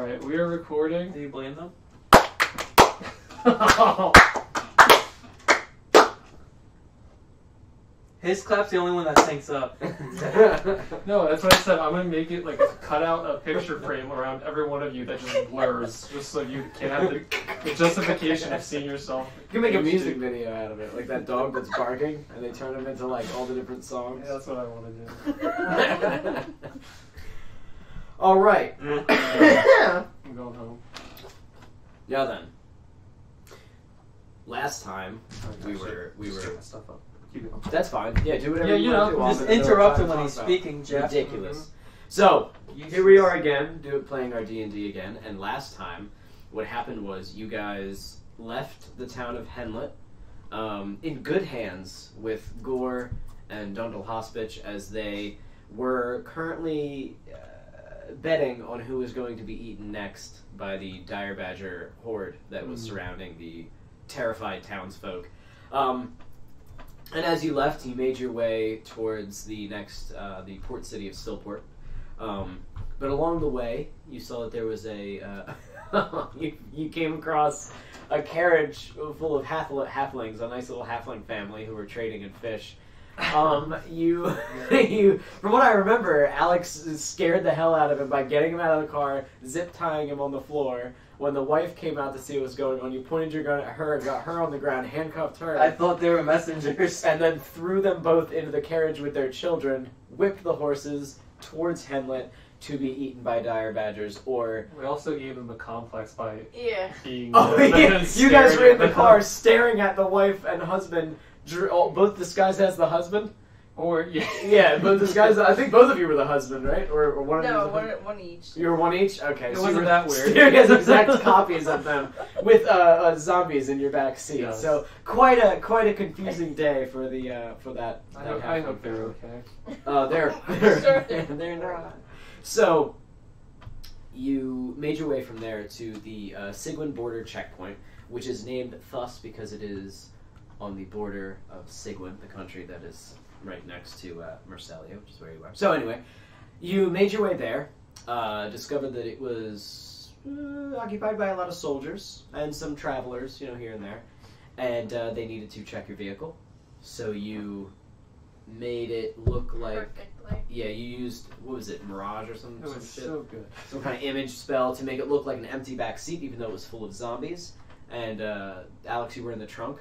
Alright, we are recording. Do you blame them? His clap's the only one that syncs up. No, that's what I said. I'm gonna make it like cut out a picture frame around every one of you that just blurs, just so you can have the justification of seeing yourself. You can make a music video out of it, like that dog that's barking, and they turn him into like all the different songs. Yeah, that's what I want to do. All right. I'm going home. Yeah, then. Last time we were. Just my stuff up. Keep it. That's fine. Yeah, do whatever Yeah, you you want to do. know, Just I'll- interrupt him I'll when he's talk about. speaking, Jeff. Ridiculous. So here we are again, playing our D&D again. And last time, what happened was you guys left the town of Henlet in good hands with Gore and Dundle Hospitch, as they were currently betting on who was going to be eaten next by the dire badger horde that was surrounding the terrified townsfolk. And as you left, you made your way towards the next, the port city of Stillport. But along the way, you saw that there was a, you came across a carriage full of halflings, a nice little halfling family who were trading in fish. You, from what I remember, Alex scared the hell out of him by getting him out of the car, zip tying him on the floor. When the wife came out to see what was going on, you pointed your gun at her, got her on the ground, handcuffed her. I thought they were messengers. And then threw them both into the carriage with their children, whipped the horses towards Henlet to be eaten by dire badgers, or... We also gave them a complex by being... Oh, yeah. You guys were in the car staring at the wife and husband, both disguised as the husband? Or, yeah. Yeah, both disguised... I think both of you were the husband, right? Or one of you No, was the husband? one each. You were one each? Okay. It so wasn't you were that weird. staring as exact copies of them with zombies in your back seat. Yes. So quite a confusing day for the for that. I hope they're okay. They're Sure. they're not. So you made your way from there to the Sigwin border checkpoint, which is named thus because it is on the border of Sigwin, the country that is right next to Mercelia, which is where you are. So anyway, you made your way there, discovered that it was occupied by a lot of soldiers and some travelers, here and there, and they needed to check your vehicle. So you made it look like... Perfectly. Yeah, you used, what was it, Mirage or something? It was so good. Some kind of image spell to make it look like an empty back seat, even though it was full of zombies. And Alex, you were in the trunk.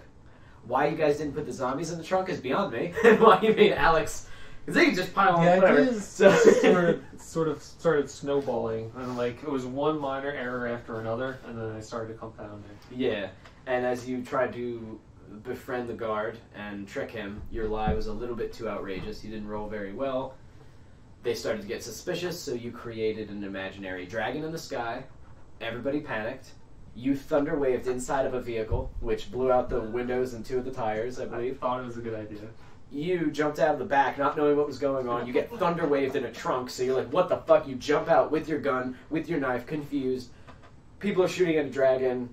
Why you guys didn't put the zombies in the trunk is beyond me. And why you made Alex, because they could just pile on whatever. The idea sort of started snowballing, and it was one minor error after another, and then I started compounding. Yeah, and as you tried to befriend the guard and trick him, your lie was a little bit too outrageous. You didn't roll very well. They started to get suspicious, so you created an imaginary dragon in the sky. Everybody panicked. You thunder waved inside of a vehicle, which blew out the windows and two of the tires, I believe. I thought it was a good idea. You jumped out of the back, not knowing what was going on. You get thunder waved in a trunk, so you're like, what the fuck? You jump out with your gun, with your knife, confused. People are shooting at a dragon.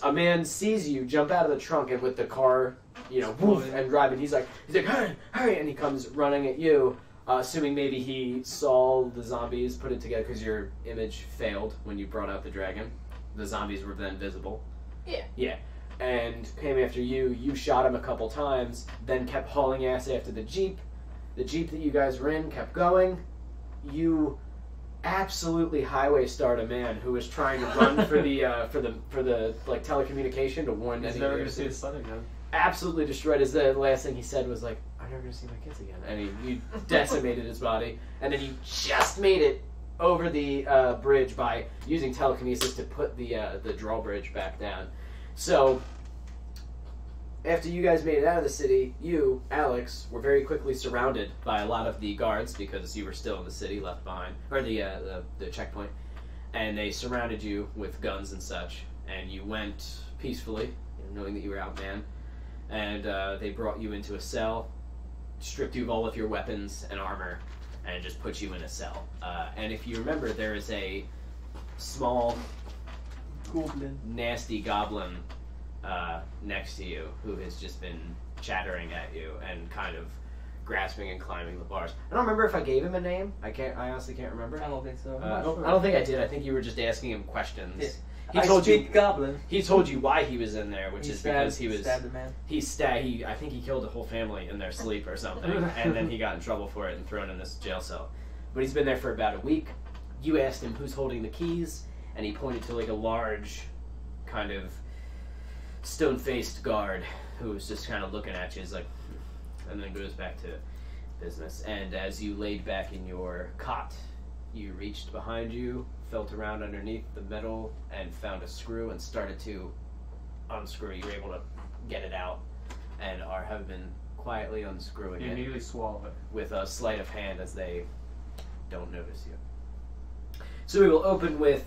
A man sees you jump out of the trunk and with the car, woof, and driving. He's like, hey, hey, and he comes running at you, assuming maybe he saw the zombies, put it together because your image failed when you brought out the dragon. The zombies were then visible. Yeah. Yeah. And came after you. You shot him a couple times, then kept hauling ass after the Jeep. The Jeep that you guys were in kept going. You absolutely highway starred a man who was trying to run for the telecommunication to warn that He's never going to see his son again. Absolutely destroyed. His the last thing he said was like, "I'm never going to see my kids again." And you decimated his body, and then you just made it over the bridge by using telekinesis to put the drawbridge back down. So, after you guys made it out of the city, you, Alex, were very quickly surrounded by a lot of the guards because you were still in the city left behind, or the checkpoint, and they surrounded you with guns and such, and you went peacefully, knowing that you were outmanned, and they brought you into a cell, stripped you of all of your weapons and armor, and just put you in a cell. And if you remember, there is a small, nasty goblin next to you who has just been chattering at you and kind of grasping and climbing the bars. I don't remember if I gave him a name. I honestly can't remember. I don't think so. I don't think I did. I think you were just asking him questions. Yeah. He I told speak you. Goblin. He told you why he was in there, which is because he was. Stabbed a man. I think he killed a whole family in their sleep or something, and then he got in trouble for it and thrown in this jail cell. But he's been there for about a week. You asked him who's holding the keys, and he pointed to like a large, kind of stone-faced guard who was just kind of looking at you, is like, and then goes back to business. And as you laid back in your cot, you reached behind you, felt around underneath the metal, and found a screw and started to unscrew. You were able to get it out, and have been quietly unscrewing You it immediately swallow it. with a sleight of hand as they don't notice you. So we will open with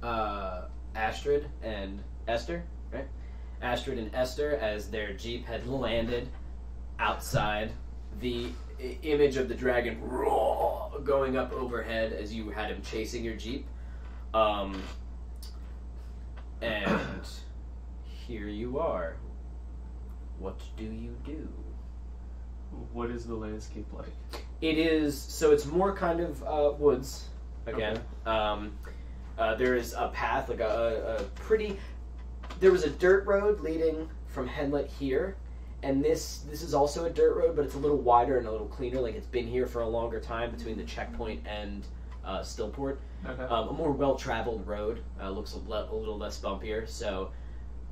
Astride and Oestre, right? Astride and Oestre, as their jeep had landed outside, the image of the dragon going up overhead as you had him chasing your jeep. And here you are. What do you do? What is the landscape like? It is, so it's more kind of woods again. Okay. There is a path, like a pretty. There was a dirt road leading from Henlet here, and this is also a dirt road, but it's a little wider and a little cleaner. Like it's been here for a longer time between the checkpoint and Stillport. Okay. A more well-traveled road, looks a little less bumpier. So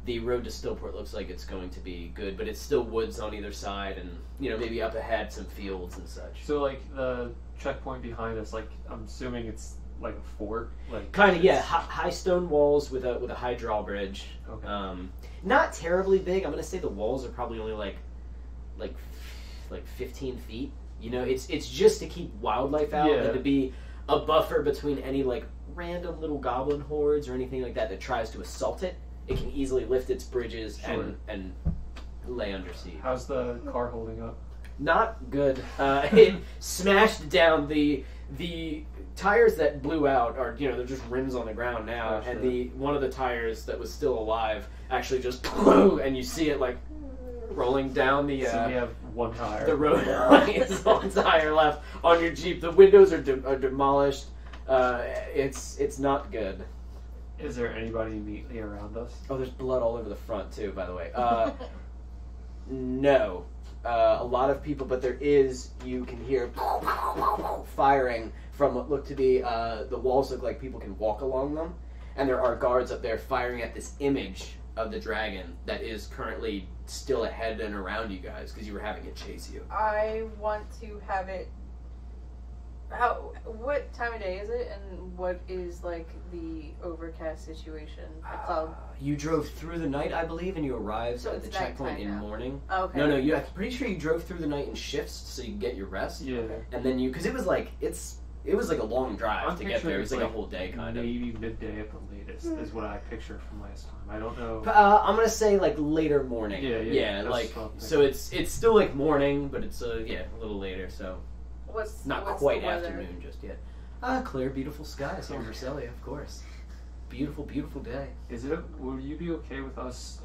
the road to Stillport looks like it's going to be good, but it's still woods on either side, and maybe up ahead some fields and such. So like the checkpoint behind us, like I'm assuming it's like a fort, like Kind of, yeah. High stone walls with a high drawbridge. Okay. Not terribly big. I'm gonna say the walls are probably only like 15 feet. It's just to keep wildlife out and to be a buffer between any like random little goblin hordes or anything like that tries to assault it. It can easily lift its bridges and lay under siege. How's the car holding up? Not good. It smashed down the tires that blew out are they're just rims on the ground now, Oh, and sure. one of the tires that was still alive actually just blew, and you see it like rolling down the So we have one tire. the road. It's one tire left on your Jeep. The windows are demolished. It's not good. Is there anybody immediately around us? Oh, there's blood all over the front too, by the way. No. A lot of people, but you can hear firing from what look to be, the walls look like people can walk along them, and there are guards up there firing at this image of the dragon that is currently still ahead and around you guys, because you were having it chase you. I want to have it. What time of day is it, and what is like the overcast situation? The cloud. You drove through the night, I believe, and you arrived So at the it's checkpoint nighttime in now. morning. Oh, okay. No, I'm pretty sure you drove through the night in shifts so you can get your rest. Yeah. And then because it was like a long drive I'm to get there. It was like a picturing, whole day kind of. Maybe midday at the latest is what I pictured from last time. I don't know. I'm gonna say like later morning. Yeah, that's like what I'm so it's still like morning, but it's a little later. So What's not what's quite the weather? afternoon just yet. Clear, beautiful skies here in Versailles, of course. Beautiful, beautiful day. Would you be okay with us?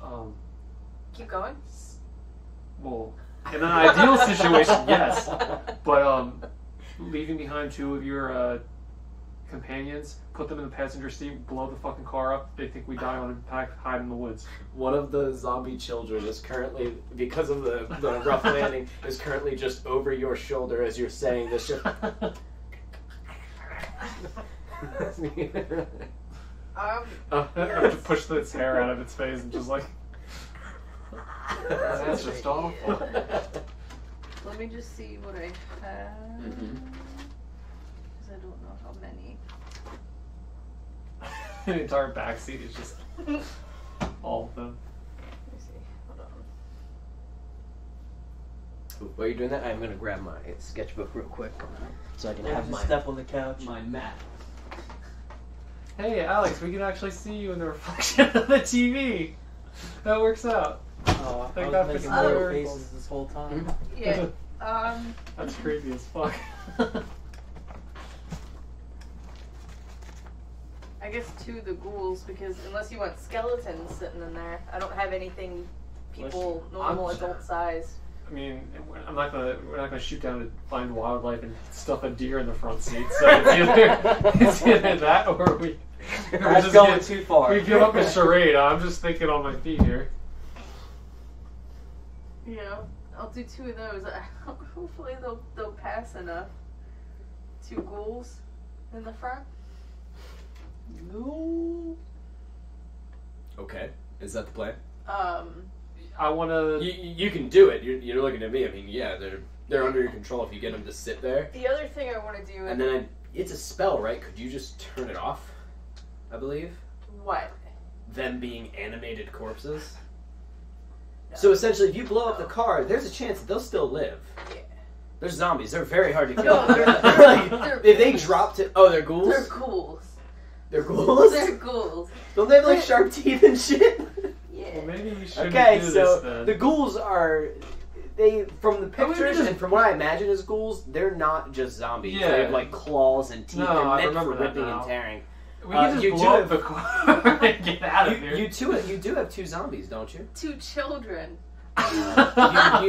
Keep going. Well, in an ideal situation, yes. But leaving behind two of your companions, put them in the passenger seat, blow the fucking car up. They think we die on impact, hide in the woods. One of the zombie children is currently, because of the rough landing, is currently just over your shoulder as you're saying this. I have to push its hair out of its face and just like. That's just awful. Let me just see what I have. Because I don't know how many. The entire backseat is just all of them. Let me see. Hold on. While you're doing that, I'm gonna grab my sketchbook real quick so I can have my step on the couch. my map. Hey, Alex, we can actually see you in the reflection of the TV. That works out. Oh, Thank I God was for making weird miracles. faces this whole time. Yeah. That's creepy as fuck. I guess two of the ghouls, because unless you want skeletons sitting in there, I don't have anything people normal adult size. I mean, we're not gonna shoot down to find wildlife and stuff a deer in the front seat. So it's either that or we. That's going too far. We give up a charade. I'm just thinking on my feet here. Yeah, I'll do 2 of those. Hopefully they'll pass enough. 2 ghouls in the front. No. Okay, is that the plan? I want to. You can do it. You're looking at me. I mean, yeah, they're under your control if you get them to sit there. The other thing I want to do. And then it's a spell, right? Could you just turn it off? I believe. What? Them being animated corpses. No. So essentially, if you blow up the car, there's a chance that they'll still live. Yeah. They're zombies. They're very hard to kill. No, Like, if they drop to they're ghouls. They're ghouls. They're ghouls. They're ghouls. Don't they have like sharp teeth and shit? Yeah. Well, maybe we shouldn't Okay, do so this then. the ghouls are from the Oh, we pictures just- and from what I imagine as ghouls, they're not just zombies. Yeah. They have like claws and teeth. No, They're I meant remember for that ripping now. and tearing. We can just you blow do up have- the car and get out of here. You do have 2 zombies, don't you? 2 children. You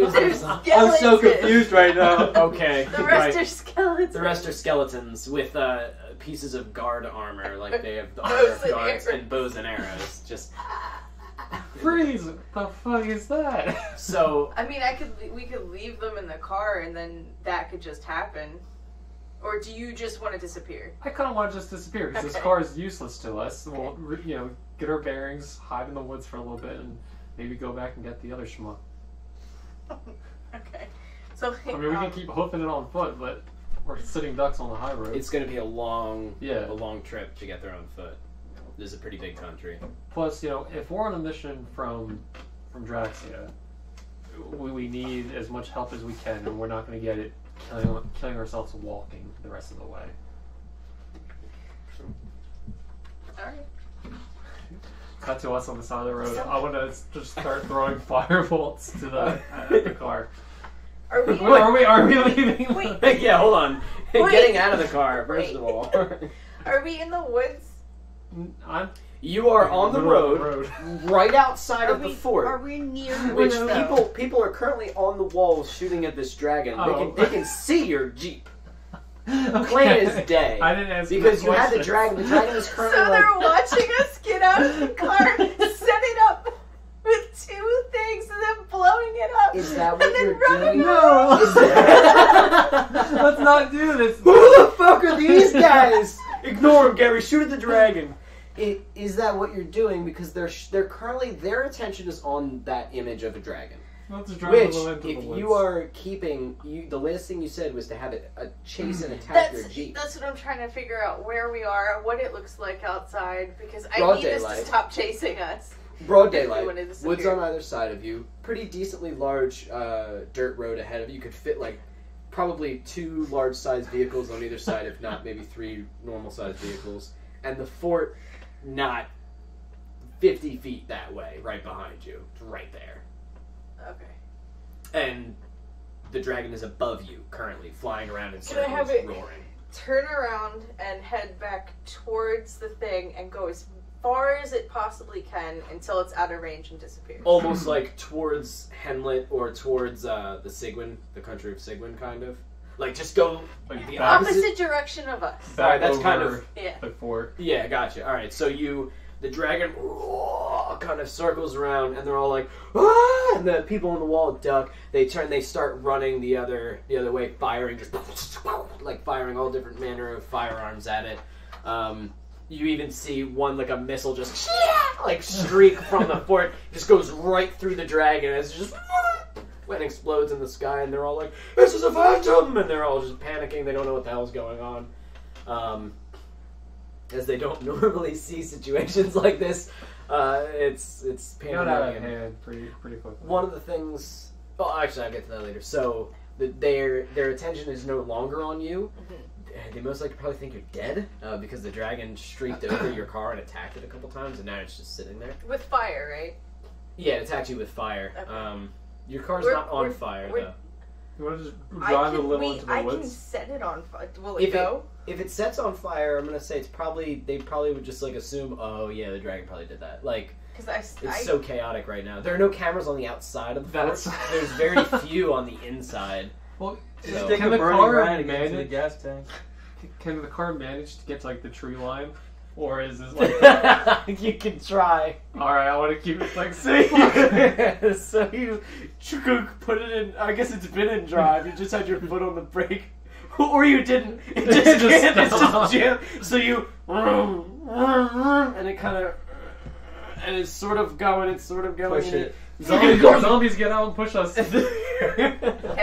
use They're them some- I'm so skeletons. confused right now. Okay, The right. rest are skeletons. The rest are skeletons with pieces of guard armor, like they have the Bows armor of and guards arrows. and bows and arrows. Just Freeze! What the fuck is that? so. I mean, we could leave them in the car and then that could just happen. Or do you just want to disappear? I kind of want to just disappear because this Okay. car is useless to us. We'll, get our bearings, hide in the woods for a little bit, and maybe go back and get the other schmuck. Okay. So I mean, we can keep hoofing it on foot, but we're sitting ducks on the high road. It's going to be a long Yeah. trip to get there on foot. This is a pretty big country. Plus, if we're on a mission from Draxia, we need as much help as we can, and we're not going to get it killing ourselves walking the rest of the way. Alright. Cut to us on the side of the road. I want to just start throwing firebolts to the car. Are we? Are we leaving? Wait. Yeah, hold on. Wait. Getting out of the car, first Wait. of all. Are we in the woods? I'm You are on the middle of road, right outside of the fort. Are we near Which woods? people are currently on the walls shooting at this dragon. Oh. They can see your jeep. okay. Plain as day. I didn't answer Because the you had the question. dragon. The dragon is So currently they're like. watching us get out of the car, set it up with 2 things, and then blowing it up. Is that and what then you're running doing? No. Is that- Let's not do this. Who the fuck are these guys? Ignore him, Gary. Shoot at the dragon. Is that what you're doing? Because they're currently their attention is on that image of a dragon. Let's drive Which, a little into the if woods. you are keeping, the last thing you said was to have it chase and attack your jeep. That's what I'm trying to figure out, where we are, what it looks like outside, because I Broad need this daylight. to stop chasing us. Broad If we daylight, wanted to woods disappear. on either side of you, pretty decently large dirt road ahead of you. You could fit like probably 2 large-sized vehicles on either side, if not maybe 3 normal-sized vehicles, and the fort not 50 feet that way, right behind you. It's right there. Okay. And the dragon is above you, currently, flying around in Can I circles, have it- roaring. Turn around and head back towards the thing and go as far as it possibly can until it's out of range and disappears. Almost like towards Henlet or towards the Sigwin, the country of Sigwin, kind of. Like, just go Like the back- Opposite direction of us. back that's over kind of- Yeah. the fort. Yeah, gotcha. Alright, so the dragon kind of circles around, and they're all like, ah! And the people on the wall duck. They start running the other way, firing, just like firing all different manner of firearms at it. You even see one, like a missile, just like streak from the fort, just goes right through the dragon, and it's just and explodes in the sky, and they're all like, "This is a phantom!" And they're all just panicking. They don't know what the hell's going on. As they don't normally see situations like this, it's Got out of pandemonium. hand pretty quickly. One of the things. Oh, actually, I'll get to that later. So their attention is no longer on you. They most likely probably think you're dead because the dragon streaked over your car and attacked it a couple times, and now it's just sitting there. With fire, right? Yeah, it attacked you with fire. Okay. Your car's We're- not on we're- fire we're- though. You want to just drive a little into the I woods? can set it on fire. Will If it go? If it sets on fire, I'm gonna say they probably would just like assume, oh yeah, the dragon probably did that. Like, Because it's so chaotic right now. There are no cameras on the outside of the fort. There's very few on the inside. Well, Just So- stick Can a the burning car brand against the manage- gas tank. Can the car manage to get to like the tree line, or is this like? You can try. All right, I want to keep it like. So you put it in. I guess it's been in drive. You just had your foot on the brake, or you didn't. It just jammed. It's just jammed. So you and it kind of and it's sort of going. It's sort of going. Push it. Zombies get out and push us. Can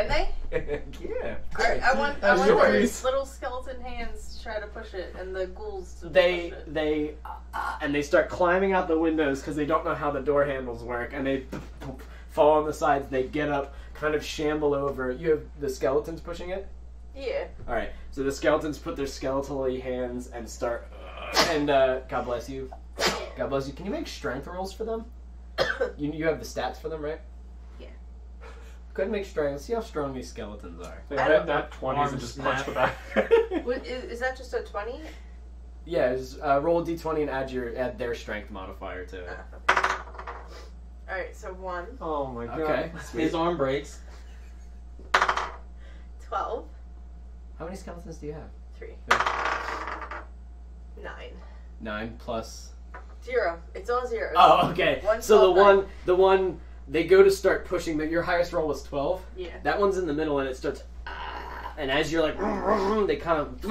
they? Yeah. I want yours. those little skeleton hands to try to push it, and the ghouls to push it. They start climbing out the windows because they don't know how the door handles work, and they fall on the sides. They get up, kind of shamble over. You have the skeletons pushing it. Yeah. All right, so the skeletons put their skeletally hands and start. And God bless you. God bless you. Can you make strength rolls for them? You have the stats for them, right? Yeah. Go ahead and make strength. See how strong these skeletons are. They hit that 20s and just punch the back. Is that just a 20? Yeah, just roll a d20 and add their strength modifier to it. Alright, so 1. Oh my god. Okay. His arm breaks. 12. How many skeletons do you have? 3. 9. 9 plus. 0. It's all zeros. Oh, okay. 1, So 12, the one they go to start pushing. Your highest roll was 12. Yeah. That one's in the middle, and it starts. And as you're like, they kind of.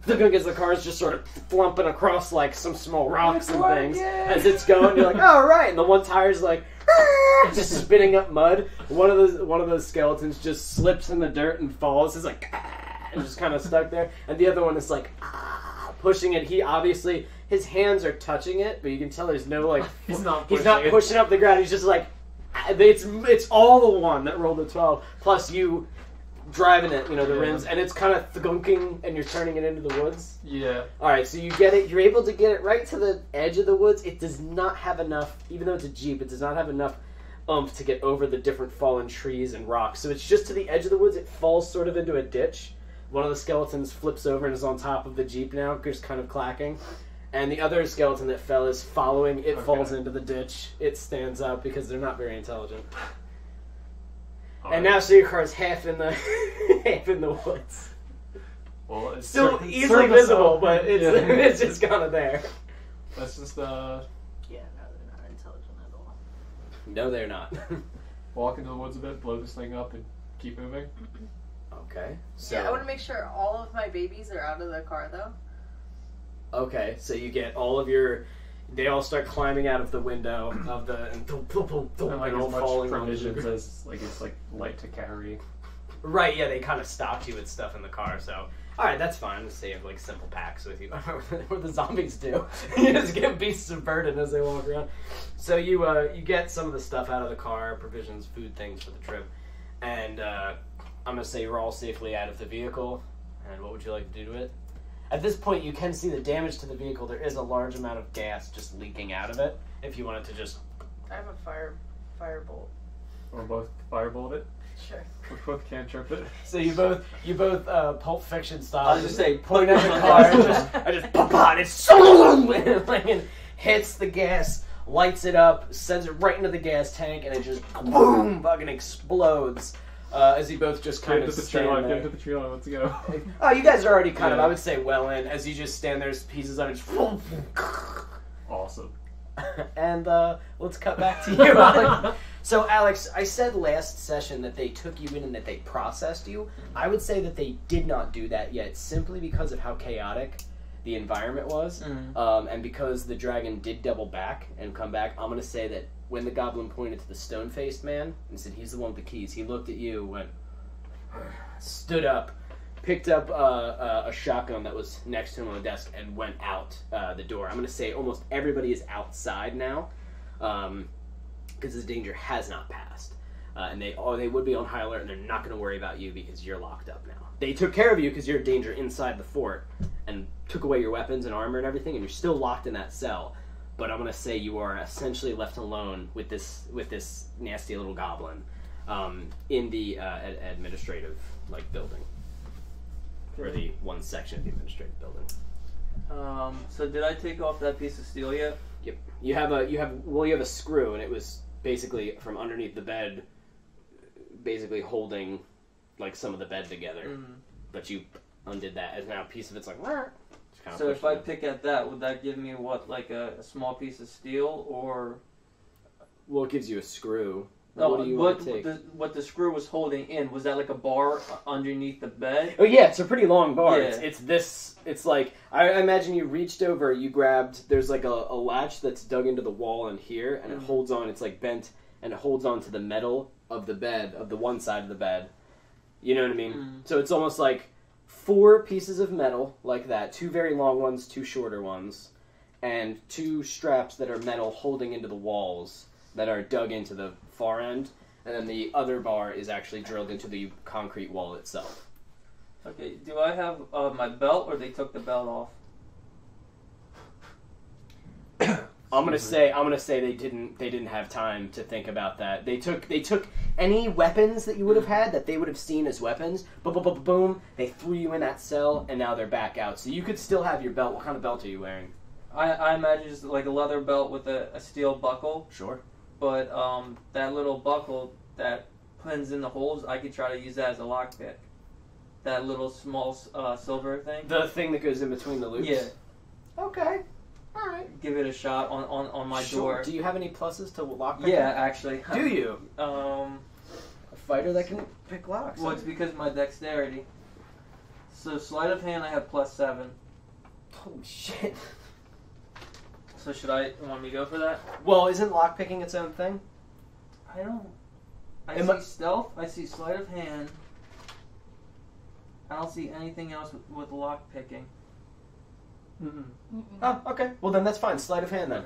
Because the car's just sort of flumping across like some small rocks and things as it's going. You're like, oh right, and the one tire's like just spitting up mud. One of those skeletons just slips in the dirt and falls. It's like and just kind of stuck there, and the other one is like pushing it. He obviously his hands are touching it, but you can tell there's no like He's not pushing up the ground. He's just like it's all the one that rolled a 12 plus you. Driving it, the rims, and it's kind of thunking, and you're turning it into the woods. Yeah. Alright, so you get it, you're able to get it right to the edge of the woods. It does not have enough, even though it's a Jeep, it does not have enough oomph to get over the different fallen trees and rocks. So it's just to the edge of the woods, it falls sort of into a ditch. One of the skeletons flips over and is on top of the Jeep now, just kind of clacking. And the other skeleton that fell is following, it falls into the ditch. It stands up because they're not very intelligent. And now, so your car's half in the woods. Well, it's Still certain- easily certain visible, assault. but it's Yeah. it's just kind of there. That's just Yeah, no, they're not intelligent at all. No, they're not. walk into the woods a bit, blow this thing up, and keep moving. Okay. So Yeah, I want to make sure all of my babies are out of the car, though. okay, so you get all of your. They all start climbing out of the window of the and And like all as much falling onto provisions the- as like it's like light to carry. Right, yeah, they kind of stopped you with stuff in the car, so. Alright, that's fine. Just say you have like simple packs with you. What the zombies do. You just get beasts of burden as they walk around. So you get some of the stuff out of the car, provisions, food, things for the trip. And I'm going to say you're all safely out of the vehicle. And what would you like to do to it? At this point, you can see the damage to the vehicle. There is a large amount of gas just leaking out of it. If you wanted to just... I have a firebolt. Or both firebolt it. Sure. We both cantrip it. So you both Pulp Fiction style. I was just saying, point at the car and just pop it. It's so and hits the gas, lights it up, sends it right into the gas tank, and it just boom, fucking explodes. As you both just kind Get of to the tree stand line. there. Get to the tree line. Let's go. Oh, you guys are already kind of, Yeah. I would say, well in. As you just stand there, pieces of it just Awesome. and let's cut back to you, Alex. So, Alex, I said last session that they took you in and that they processed you. I would say that they did not do that yet, simply because of how chaotic the environment was, and because the dragon did double back and come back. I'm going to say that when the goblin pointed to the stone-faced man and said, he's the one with the keys, he looked at you, went, stood up, picked up a shotgun that was next to him on the desk, and went out the door. I'm going to say almost everybody is outside now, because the danger has not passed. And they would be on high alert, and they're not going to worry about you because you're locked up now. They took care of you because you're in danger inside the fort, and took away your weapons and armor and everything, and you're still locked in that cell. But I'm going to say you are essentially left alone with this nasty little goblin. in the administrative building, or the one section of the administrative building. So did I take off that piece of steel yet? Yep. You have a screw, and it was basically from underneath the bed, basically holding some of the bed together. Mm-hmm. But you undid that, and now a piece of it's so if I pick at that, would that give me a small piece of steel, or? Well, it gives you a screw. No, what do you want to take? What the screw was holding in, was that like a bar underneath the bed? Oh yeah, it's a pretty long bar. Yeah. It's like, I imagine you reached over, you grabbed, there's like a latch that's dug into the wall in here, and it holds on, it's bent, and it holds on to the metal of the bed, of the one side of the bed. You know what I mean? Mm. So it's almost like 4 pieces of metal like that, 2 very long ones, 2 shorter ones, and 2 straps that are metal holding into the walls that are dug into the far end, and then the other bar is actually drilled into the concrete wall itself. Okay, do I have my belt, or they took the belt off? I'm gonna say they didn't have time to think about that. They took any weapons that you would have had that they would have seen as weapons. Boom! They threw you in that cell, and now they're back out. So you could still have your belt. What kind of belt are you wearing? I imagine just like a leather belt with a steel buckle. Sure. But that little buckle that pins in the holes, I could try to use that as a lockpick. That little small silver thing. The thing that goes in between the loops? Yeah. Okay. Alright. Give it a shot on my door. Do you have any pluses to lockpick? Yeah, actually. Do you? A fighter that can pick locks. Well, it's because of my dexterity. So sleight of hand, I have +7. Holy shit. So want me to go for that? Well, isn't lockpicking its own thing? I don't. I see stealth, I see sleight of hand. I don't see anything else with lockpicking. Oh, okay. Well, then that's fine. Sleight of hand, then.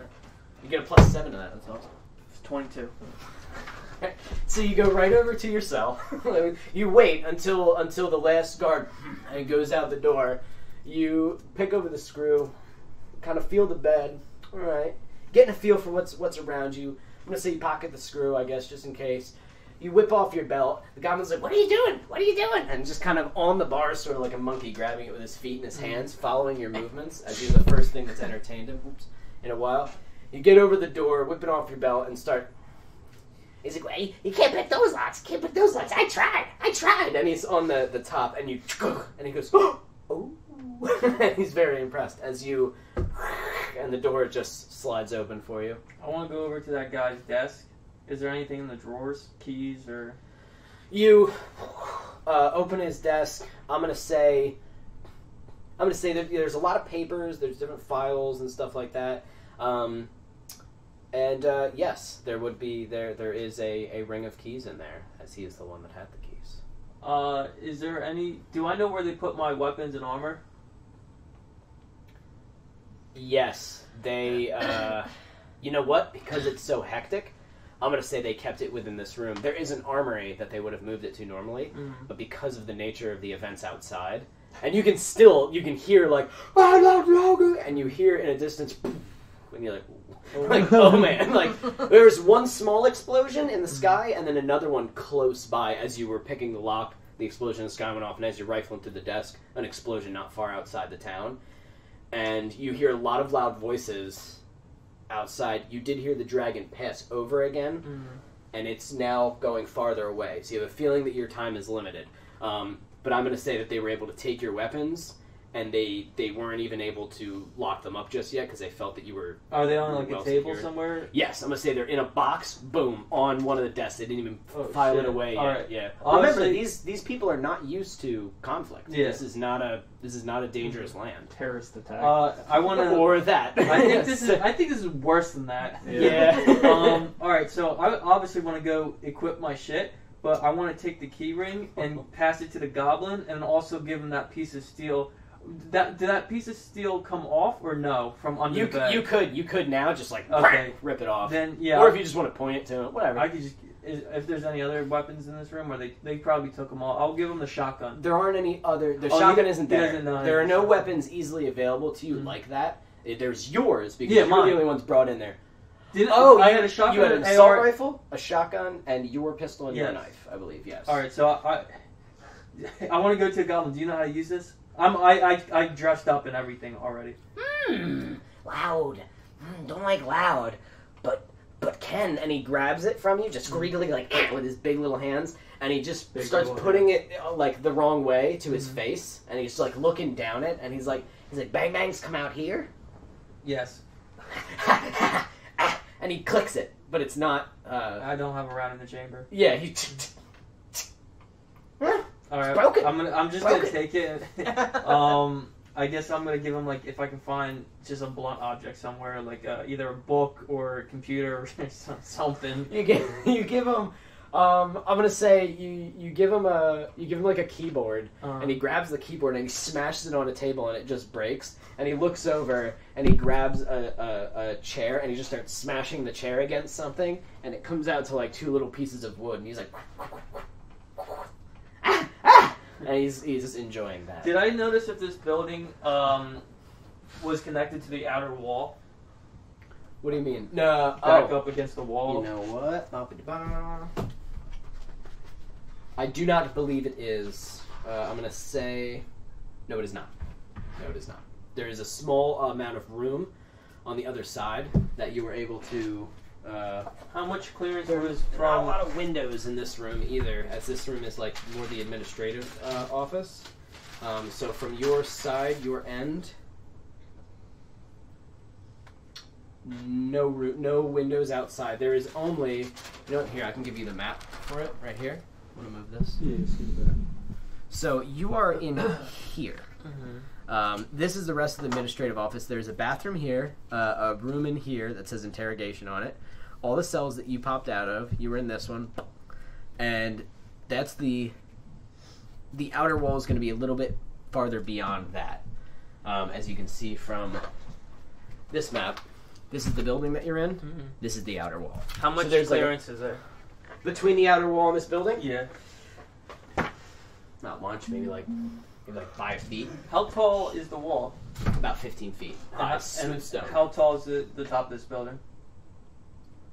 You get a +7 to that. That's awesome. It's 22. So you go right over to your cell. You wait until the last guard goes out the door. You pick over the screw, kind of feel the bed. All right. Getting a feel for what's around you. I'm going to say you pocket the screw, I guess, just in case. You whip off your belt. The goblin's like, "What are you doing? What are you doing?" And just kind of on the bar, sort of like a monkey, grabbing it with his feet and his hands, following your movements, as you're the first thing that's entertained him in a while. You get over the door, whip it off your belt, and start... He's like, "Wait, you can't pick those locks. Can't pick those locks. I tried. And he's on the top, and you... And he goes, "Oh!" And he's very impressed as you... And the door just slides open for you. I want to go over to that guy's desk. Is there anything in the drawers? Keys or... You open his desk. I'm gonna say that there's a lot of papers. There's different files and stuff like that. Yes, there is a ring of keys in there, as he is the one that had the keys. Is there any... Do I know where they put my weapons and armor? Yes, they... you know what? Because it's so hectic, I'm going to say they kept it within this room. There is an armory that they would have moved it to normally, but because of the nature of the events outside, and you can hear like, and you hear in a distance, and you're like, oh man, like there's one small explosion in the sky, and then another one close by as you were picking the lock. The explosion in the sky went off, and as you're rifling through the desk, an explosion not far outside the town, and you hear a lot of loud voices outside. You did hear the dragon pass over again, and it's now going farther away. So you have a feeling that your time is limited. But I'm going to say that they were able to take your weapons, and they weren't even able to lock them up just yet because they felt that you were... Are they on a table somewhere? Yes, I'm going to say they're in a box, boom, on one of the desks. They didn't even file it away yet. Right. Yeah. Remember, these people are not used to conflict. Yeah. This is not a dangerous land. Terrorist attack. I want to... Or that. I think this is worse than that. Yeah. Alright, so I obviously want to go equip my shit, but I want to take the key ring and pass it to the goblin, and also give him that piece of steel. Did that piece of steel come off or no from under the bed? You could now just rip it off. Then yeah. Or if you just want to point it to it, whatever. I could just if there's any other weapons in this room, or they probably took them all. I'll give them the shotgun. There aren't any other. The shotgun isn't there. There are no weapons easily available to you like that. There's yours because you're the only ones brought in there. I had a shotgun. You had an and assault AR. rifle, a shotgun, and your pistol and your Yes. knife, I believe. Yes. All right, so I want to go to a goblin. Do you know how to use this? I dressed up and everything already. Loud. Don't like loud. But Ken, and he grabs it from you, just squeakily like with his big little hands, and he just starts putting it like the wrong way to his face, and he's like looking down it, and he's like bang bangs come out here, Yes. and he clicks it, but it's not. I don't have a round in the chamber. Yeah, he. All right, broken. I'm just Broken. gonna take it. I guess I'm gonna give him like if I can find just a blunt object somewhere, like either a book or a computer or something. You give him. I'm gonna say you give him like a keyboard, and he grabs the keyboard and he smashes it on a table and it just breaks. And he looks over and he grabs a chair and he just starts smashing the chair against something, and it comes out to like 2 little pieces of wood, and he's like, and he's just enjoying that. Did I notice if this building was connected to the outer wall? What do you mean? No, Back up against the wall. You know what? I do not believe it is. I'm going to say... No, it is not. No, it is not. There is a small amount of room on the other side that you were able to... How much clearance was There are not from... a lot of windows in this room either, as this room is like more the administrative office. So from your side, your end... No windows outside. There is only... You know what? Here, I can give you the map for it right here. Want to move this? Yeah, see that. So you are in here. Mhm. This is the rest of the administrative office. There's a bathroom here, a room in here that says interrogation on it. All the cells that you popped out of, you were in this one. And that's the outer wall is going to be a little bit farther beyond that. As you can see from this map, this is the building that you're in. Mhm. This is the outer wall. How much there's like clearance is there? Between the outer wall and this building? Yeah. Not much, maybe like 5 feet. How tall is the wall? About 15 feet. And Smooth stone. how tall is the top of this building?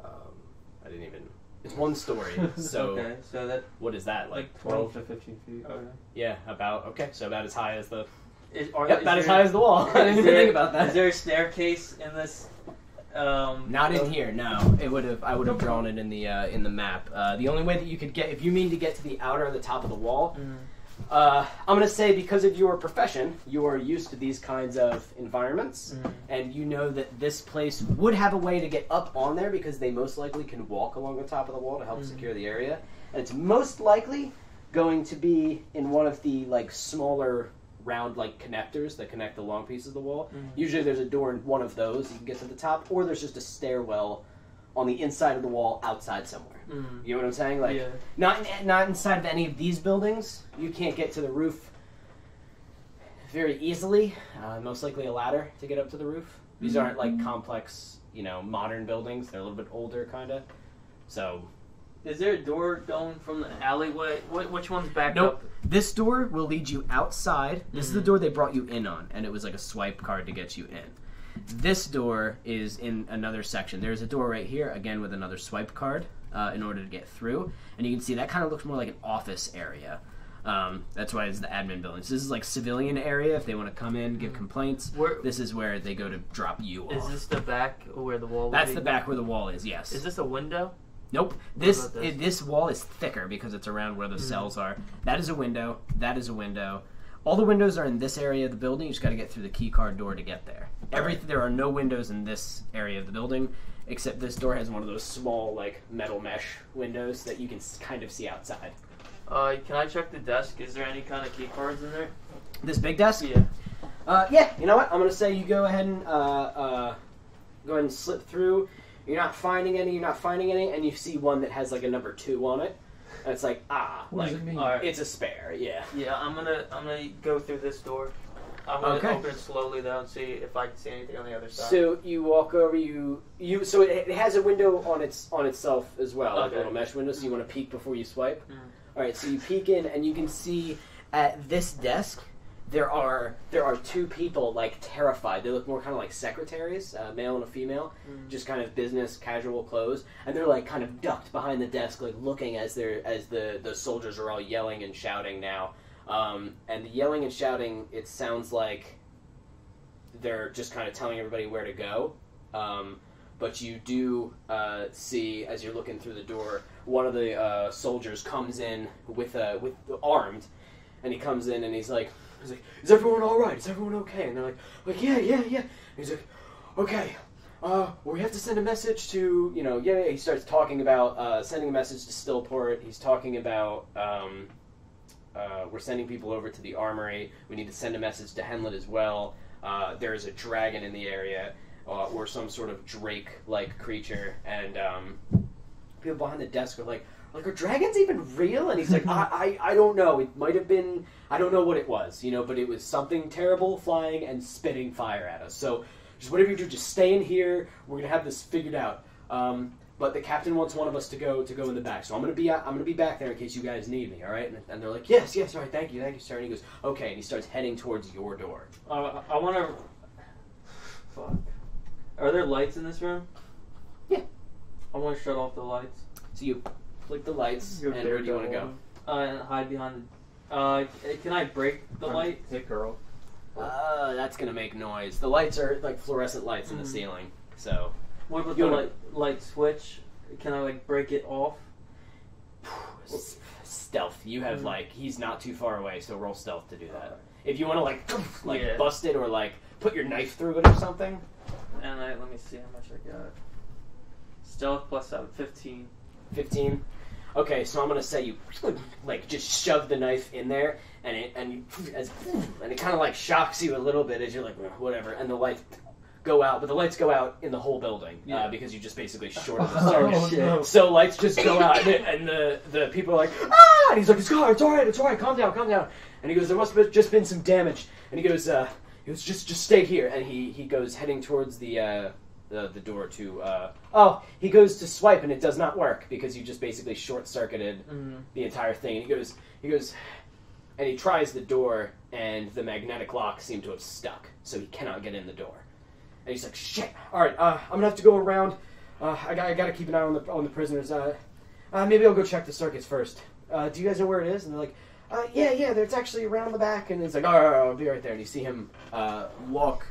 I didn't even... It's 1 story, so... Okay, so that What is that, like 12 to 15 feet. okay. Yeah, about... Okay, so about as high as the... Is About as high as the wall. I didn't even think about that. Is there a staircase in this? Not in here, no. I would have drawn it in the map. The only way that you could get... If you mean to get to the outer or the top of the wall... I'm going to say because of your profession, you are used to these kinds of environments, and you know that this place would have a way to get up on there because they most likely can walk along the top of the wall to help secure the area. And it's most likely going to be in one of the like smaller round like connectors that connect the long pieces of the wall. Usually there's a door in one of those, you can get to the top, or there's just a stairwell on the inside of the wall outside somewhere. You know what I'm saying? Like, not inside of any of these buildings. You can't get to the roof very easily. Most likely a ladder to get up to the roof. These aren't like complex, modern buildings. They're a little bit older, kind of. So, Is there a door going from the alleyway? Which one's back nope. up? This door will lead you outside. This is the door they brought you in on, and it was like a swipe card to get you in. This door is in another section. There's a door right here, again with another swipe card in order to get through. And you can see that kind of looks more like an office area. That's why it's the admin building. So this is like civilian area if they want to come in, give complaints. This is where they go to drop you off. Is this the back where the wall would That's be? the back where the wall is, yes. Is this a window? Nope. This This wall is thicker because it's around where the cells are. That is a window. That is a window. All the windows are in this area of the building. You just got to get through the key card door to get there. There are no windows in this area of the building, except this door has one of those small, like, metal mesh windows that you can kind of see outside. Can I check the desk? Is there any kind of key cards in there? This big desk? Yeah. Yeah. You know what? I'm gonna say you go ahead and slip through. You're not finding any. And you see one that has like a number 2 on it. And it's like, What does it mean? Alright. it's a spare. Yeah. Yeah, I'm gonna go through this door. I'm gonna Okay. open it slowly though and see if I can see anything on the other side. So you walk over. So it has a window on itself as well, like a Okay. little mesh window. So you want to peek before you swipe. All right. So you peek in, and you can see at this desk there are two people like terrified. They look more kind of like secretaries, male and a female, just kind of business casual clothes, and they're like kind of ducked behind the desk, like looking as the soldiers are all yelling and shouting now. And the yelling and shouting, it sounds like they're just kind of telling everybody where to go. But you do see, as you're looking through the door, one of the soldiers comes in with armed, and he comes in and he's like, "Is everyone all right? Is everyone okay?" And they're like, yeah. And he's like, "Okay, well, we have to send a message to, He starts talking about sending a message to Stillport. He's talking about we're sending people over to the armory. We need to send a message to Henlet as well. There is a dragon in the area." Or some sort of drake-like creature, and people behind the desk are like, "Are dragons even real?" And he's like, I don't know. It might have been. I don't know what it was, but it was something terrible flying and spitting fire at us. So just whatever you do, just stay in here. We're gonna have this figured out. But the captain wants one of us to go in the back. So I'm gonna be back there in case you guys need me. All right? And they're like, yes, all right, thank you, sir. And he goes, okay, and he starts heading towards your door. I want to. Fuck. Are there lights in this room? Yeah. I want to shut off the lights. So you flick the lights, and where do you want to go? And hide behind the... can I break the light? Hey, girl. That's going to make noise. The lights are like fluorescent lights in the ceiling, so... What about the light switch? Can I, break it off? Stealth. You have, he's not too far away, so roll stealth to do that. If you want to, bust it or, put your knife through it or something... And let me see how much I got. Stealth plus 7, 15. 15? Okay, so I'm gonna say you just shove the knife in there, and it kind of shocks you a little bit as you're like, whatever, and the lights go out, but the lights go out in the whole building because you just basically shorted the circuit. No. So lights just go out, and the people are like, ah! And he's like, it's all right, calm down. And he goes, there must have just been some damage, and he goes, just stay here, and he goes heading towards the door to he goes to swipe and it does not work because you just basically short-circuited the entire thing. And he goes and he tries the door and the magnetic lock seemed to have stuck, so he cannot get in the door. And he's like, shit, alright, I'm gonna have to go around. I gotta keep an eye on the prisoners. Maybe I'll go check the circuits first. Do you guys know where it is? And they're like, yeah, it's actually around the back. And it's like, all right, I'll be right there. And you see him walk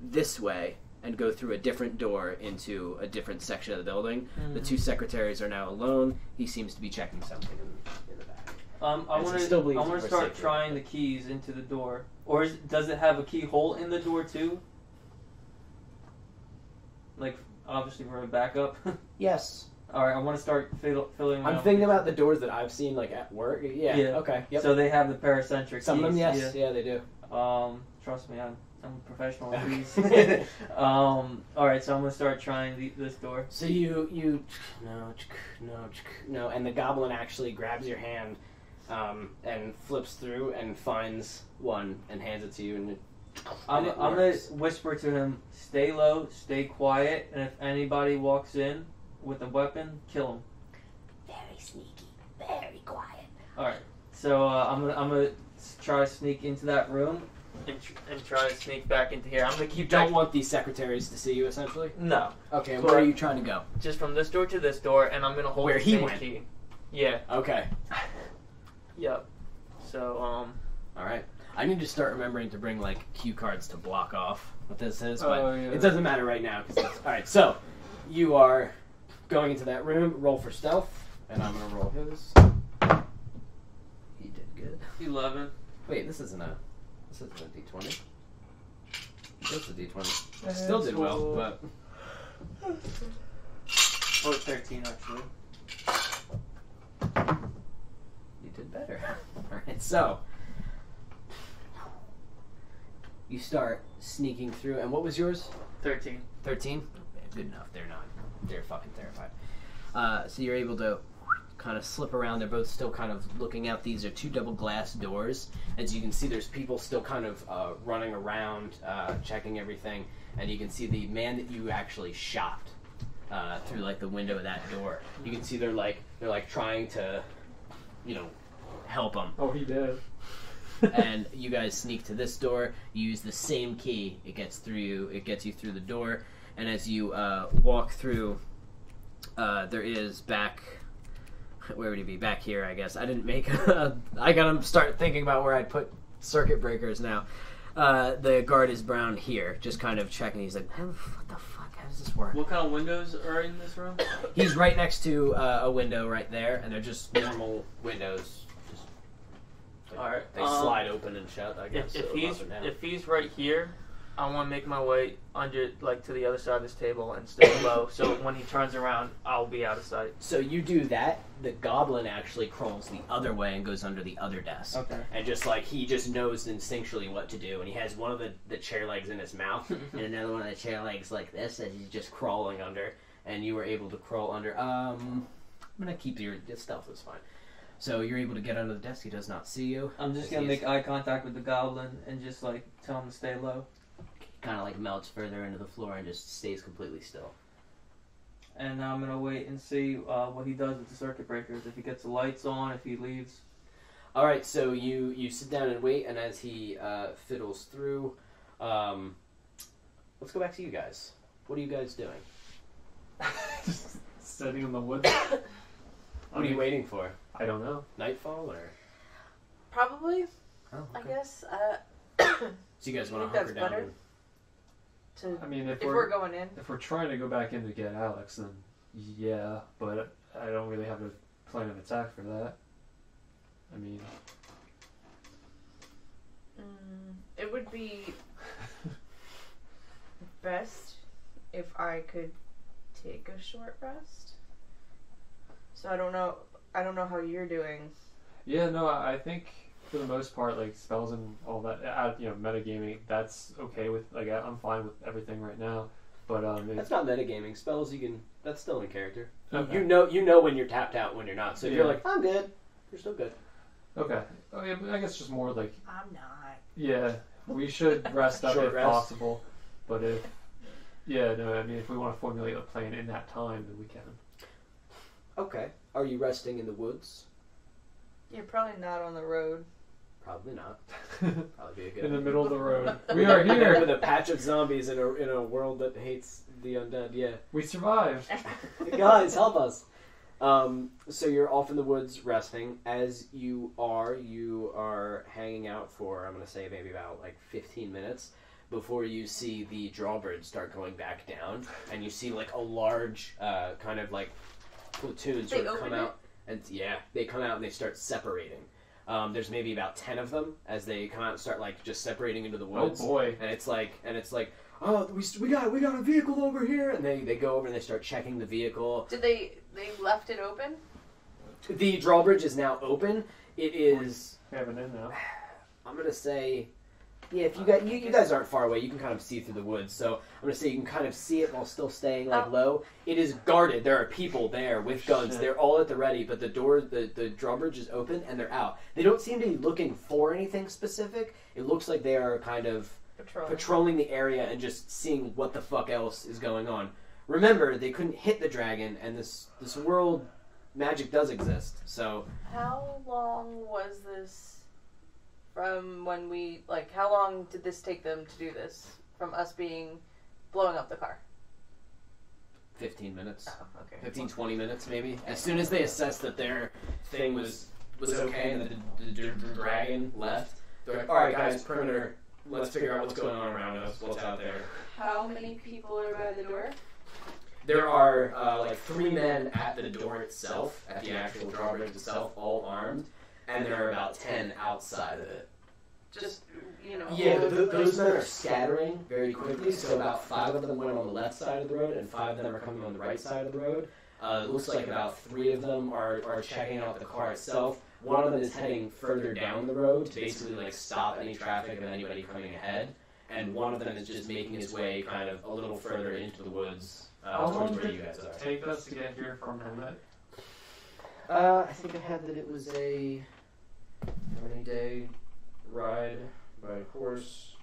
this way and go through a different door into a different section of the building. The two secretaries are now alone. He seems to be checking something in the back. I want to start trying the keys into the door. Or does it have a keyhole in the door too? Obviously for a backup? Yes. Alright, I want to start filling I'm thinking about the doors that I've seen, at work. Yeah. Okay. Yep. So they have the paracentric Some keys. of them, yes. Yeah, they do. Trust me, I'm a professional at these. Alright, so I'm going to start trying this door. So you no, and the goblin actually grabs your hand and flips through and finds one and hands it to you. And I'm going to whisper to him, stay low, stay quiet, and if anybody walks in with a weapon, kill him. Very sneaky, very quiet. Alright, so I'm gonna try to sneak into that room and try to sneak back into here. I'm gonna keep. You don't want these secretaries to see you, essentially? No. Okay, where are you trying to go? Just from this door to this door, and I'm gonna hold where the he same went. key. Yeah. Okay. Yep. So Alright. I need to start remembering to bring cue cards to block off what this is, but it doesn't matter right now. Alright, so you are going into that room. Roll for stealth, and I'm gonna roll his. He did good. 11. Wait, this isn't a D20. That's a D20. Still did well, but Or 13 actually. you did better. Alright, so you start sneaking through, and what was yours? 13. 13? Good enough. They're fucking terrified. So you're able to kind of slip around. They're both still kind of looking out. These are two double glass doors. As you can see, there's people still kind of running around, checking everything. And you can see the man that you actually shot through the window of that door. You can see they're trying to, help him. Oh, he did. and you guys sneak to this door. You use the same key. It gets you through the door, and as you walk through, there is back. Where would he be? Back here, I guess. I didn't make. I gotta start thinking about where I'd put circuit breakers now. The guard is brown here, just kind of checking. He's like, what the fuck? How does this work? What kind of windows are in this room? He's right next to a window right there, and they're just normal windows. Just, All right. They slide open and shut, I guess. If he's right here, I want to make my way under, like, to the other side of this table and stay low. So when he turns around, I'll be out of sight. So you do that. The goblin actually crawls the other way and goes under the other desk. Okay. And just like he just knows instinctually what to do, and he has one of the chair legs in his mouth and another one of the chair legs like this, and he's just crawling under. And you were able to crawl under. I'm gonna keep your stealth is fine. So you're able to get under the desk. He does not see you. I'm just gonna make eye contact with the goblin and just like tell him to stay low. Kind of like melts further into the floor and just stays completely still. And now I'm gonna wait and see what he does with the circuit breakers. If he gets the lights on, if he leaves. All right, so you sit down and wait, and as he fiddles through, let's go back to you guys. What are you guys doing? Just sitting in the woods. What are you waiting for? I don't know. Nightfall or? Probably, Oh, okay. I guess. So you guys want think to hunker that's down? better. I mean, If we're going in. if we're trying to go back in to get Alex, then yeah, but I don't really have a plan of attack for that. I mean, It would be best if I could take a short rest. So I don't know how you're doing. yeah, no, I think for the most part, like spells and all that, metagaming, that's okay with. Like, I'm fine with everything right now. But That's not metagaming. Spells you can. That's still in character. Okay. You know when you're tapped out, when you're not. So if you're Yeah. like, I'm good, you're still good. Okay. Oh, yeah, I guess just more like, I'm not. yeah, we should rest up Short if rest. possible. But if we want to formulate a plan in that time, then we can. Okay. Are you resting in the woods? You're probably not on the road. Probably not. Probably be a good. In the middle of the road. We are here. with a patch of zombies in a world that hates the undead. Yeah. We survived. Guys, help us. So you're off in the woods resting. As you are hanging out for, I'm going to say maybe about like 15 minutes before you see the drawbirds start going back down, and you see like a large kind of like platoon sort of come out, and they come out and they start separating. There's maybe about 10 of them as they come out and start like just separating into the woods. Oh boy! And it's like, oh, we got a vehicle over here, and they go over and they start checking the vehicle. Did they left it open? The drawbridge is now open. It is. We have it in now. I'm gonna say, yeah. If you guys aren't far away, you can kind of see through the woods. So I'm gonna say you can kind of see it while still staying like low. It is guarded. There are people there with guns. Shit. They're all at the ready, but the drawbridge is open and they're out. They don't seem to be looking for anything specific. It looks like they are kind of patrolling the area and just seeing what the fuck else is going on. Remember, they couldn't hit the dragon, and this world magic does exist. So How long was this from when we how long did this take them to do this? From us blowing up the car? 15 minutes. Oh, okay. 15, 20 minutes maybe. As soon as they assessed that their thing was okay and that the dragon left, they're like, alright guys, perimeter, let's figure out what's going on around us, what's out there. How many people are by the door? There are like 3 men at the door itself, at the actual drawbridge itself, all armed, and there are about 10 outside of it. Just, Yeah, those men are scattering very quickly, so about 5 of them went on the left side of the road, and 5 of them are coming on the right side of the road. It looks like about 3 of them are checking out the car itself. One of them is heading further down the road to basically like stop any traffic of anybody coming ahead, and one of them is just making his way kind of a little further into the woods towards where you guys are. Take us to get here from Helmet. I think I had that it was a 20-day ride by horse.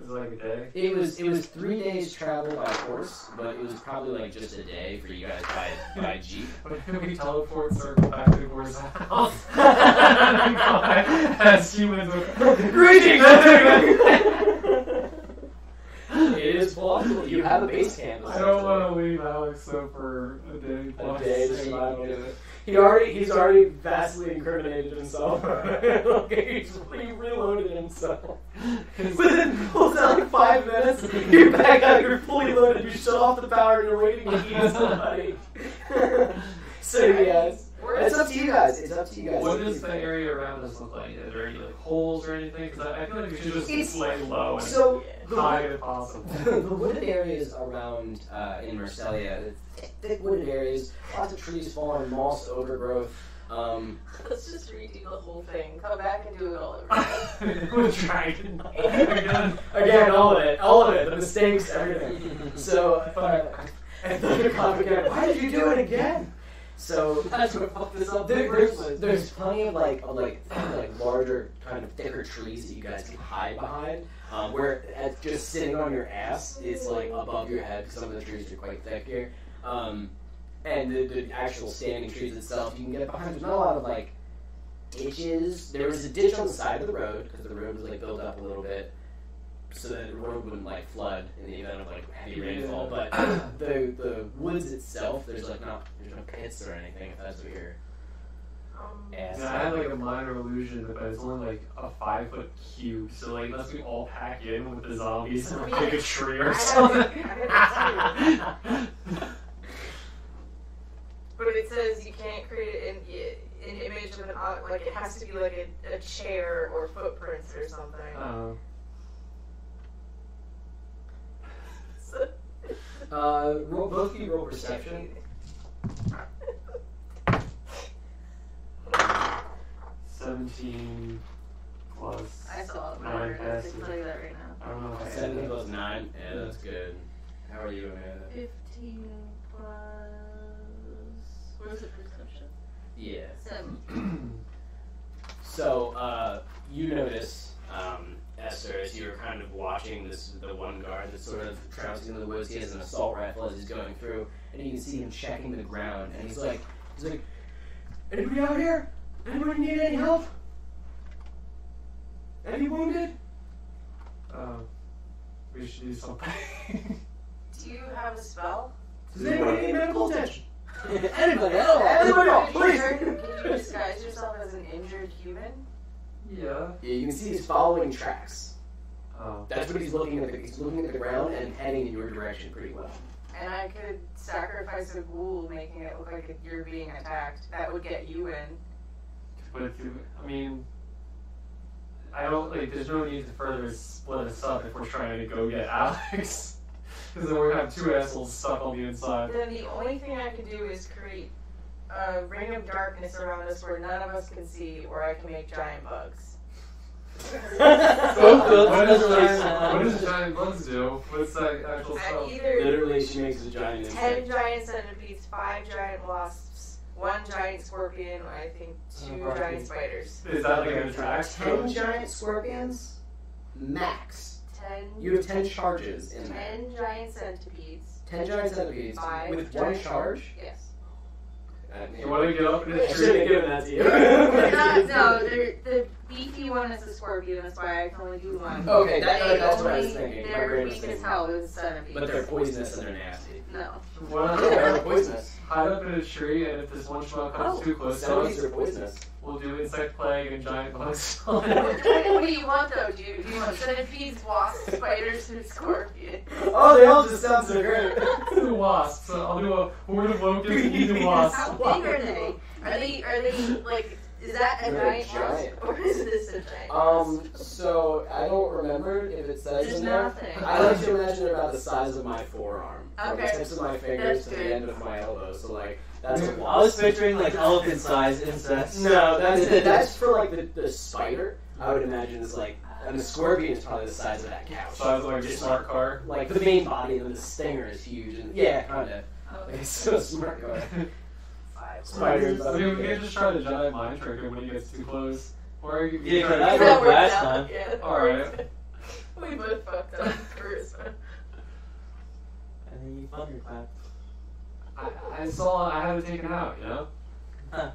Was it like a day? It was 3 days travel by horse, but it was probably like just a day for you guys by jeep. What if we teleport and circle back to Gore's house? And we come back as humans with Greetings! It is plausible. You have a base camp. I don't want to leave Alex though for a day plus. A day to survive. He's already vastly incriminated himself. Okay, he's reloaded himself. Within pulls out like 5 minutes, you're back out, you're fully loaded, you shut off the power and you're waiting to eat somebody. So yes. It's up to you guys. What does the area around us look like? Are there any like holes or anything? Because I feel like we should just lay low and high as possible. The wooded areas around in Marselia, thick wooded areas, lots of trees falling, moss overgrowth. Let's just redo the whole thing. Come back and do it all over again. We're trying. Again, all of it, the mistakes, everything. So, and Thunderclap again, why did you do it again? So That's what fucked this up. there's plenty of like larger, kind of thicker trees that you guys can hide behind. Where just sitting on your ass is like above your head. Some of the trees are quite thick here, and the actual standing trees itself you can get behind. There's not a lot of like ditches. There was a ditch on the side of the road because the road was like built up a little bit, so that the road wouldn't like flood in the event of like heavy rainfall. But the woods itself, there's no pits or anything. If that's what you're asking. Yeah, I had like a minor illusion that it's only like a 5-foot cube, so like unless we all pack in with the zombies and pick a tree or something. But it says you can't create an image of an like it has to be like a chair or footprints or something. Both of you roll perception. 17 plus. I saw it. 9 I can passes. tell you that right now. I don't know if I 17 plus 9. Yeah, that's good. How are you, Amanda? 15 plus. What is it, perception? Yeah. 7. So, you notice, Esther, as you're kind of watching the one guard that's sort of trouncing in the woods. He has an assault rifle as he's going through, and you can see him checking the ground, and he's like, anybody out here? Anybody need any help? Any wounded? we should do something. Do you have a spell? Does anybody need medical attention? Anybody else? Anybody else, please! Can you disguise yourself as an injured human? Yeah. Yeah, you can see he's following tracks. Oh. That's what he's looking at. He's looking at the ground and heading in your direction pretty well. And I could sacrifice a ghoul, making it look like you're being attacked. That would get you in. But I mean, I don't like. There's no need to further split us up if we're trying to go get Alex, because then we're gonna have 2 assholes stuck on the inside. Then the only thing I can do is create a ring of darkness around us where none of us can see, or I can make giant bugs. What does giant bugs do? What's that actual spell? Literally, she makes a giant 10 giant centipedes, 5 giant wasps, 1 giant scorpion, I think 2 giant spiders. Is that like an attack? 10 giant scorpions? Max. 10. You have 10 charges in 10 there. giant centipedes. 10 giant centipedes 5 with 1 giant charge? Yes. You want to get up in the I should have tree? given that to you. No, the beefy one is the scorpion, that's why I can only do 1. Okay, that's what I was thinking. My They're brain was weak thinking. as hell with centipedes. But they're poisonous and they're nasty. No. Why They're not poisonous. hide up in a tree, and if this one schmuck comes too close to Centipedes us, are poisonous. we'll do insect plague and giant bugs. What do you want though? Do you want centipedes, wasps, spiders, or scorpion? Oh, they all just sound so great. The wasps. So I'll do a horde of locusts and eat the wasps. How big are they? Are they like? Is that a They're giant wasp, giant. or is this a giant wasp? So I don't remember if it says There's in there. nothing. I like to imagine they're about the size of my forearm. From Okay. the tips of my fingers That's to good. the end of my elbow. So like that's a I was wasp. picturing like elephant-sized insects. No, that's for like the spider. I would imagine is like, and the scorpion is probably the size of that couch. So I was like a Just smart car. like the main body, and then the stinger is huge. And yeah, kind of. Okay. It's so smart car. 5 Spiders. I mean, we can just try the giant mind trick when he gets too close. Or you can Yeah, try that to worked last time. Yeah, Alright. We both fucked up charisma. And then you thunderclap. I saw I had it taken out, you know? Huh.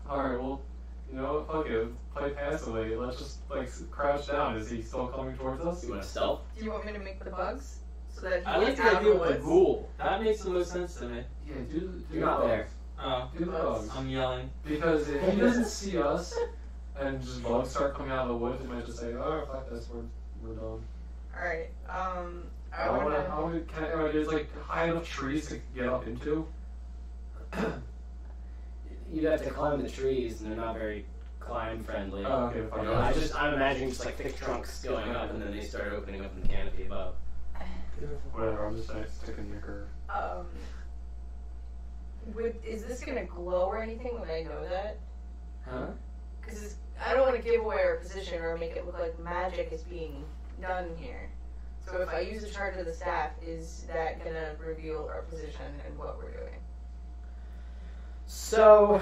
Alright, well, you know, fuck it. Play passively. Let's just, like, crouch down. Is he still coming towards us? You want to stealth? Do you want me to make the bugs? So that I like gets the out idea of with the woods? ghoul. That makes the most sense to me. Yeah, do You're not the there. bugs. Oh, Do the bugs. I'm yelling. Because if he doesn't see us and just bugs start coming out of the woods, he might just say, oh, fuck this, we're done. Alright, I wanna, there's like high enough trees to get up into. You'd have to climb the trees, and they're not very climb friendly. Oh, okay, fine. I'm imagining just like thick trunks going up, and then they start opening up in the canopy above. Whatever, I'm just sticking your curve. Is this gonna glow or anything when I know that? Huh? Because I don't want to give away our position or make it look like magic is being done here. So if I use the charge of the staff, is that gonna reveal our position and what we're doing? So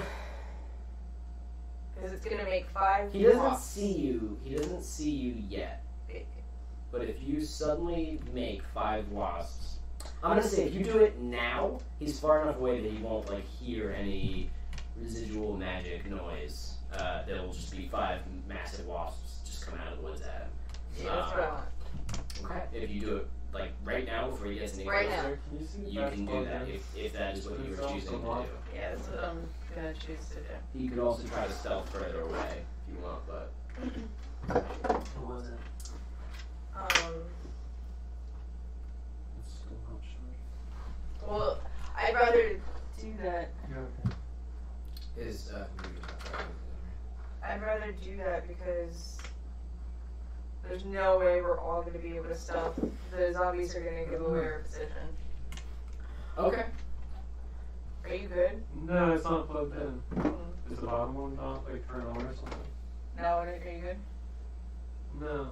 Because it's gonna make 5 he doesn't wasps. see you. He doesn't see you yet. But if you suddenly make 5 wasps, I'm gonna say if you do it now, he's far enough away that he won't like hear any residual magic noise. There will just be 5 massive wasps just coming out of the woods at him. Yeah, that's what I want. Okay. If you do it like right now before he gets any Right now. closer, you can do that if that is what you were choosing to do. Yeah, that's what I'm gonna choose to do. You could also try to stealth further away if you want, but What was it? Well, I'd rather do that. is I'd rather do that because there's no way we're all going to be able to stealth. The zombies are going to give away our position. okay. Are you good? No, it's not plugged in. Mm. Is the bottom one not like turned on or something? No, are you good? No.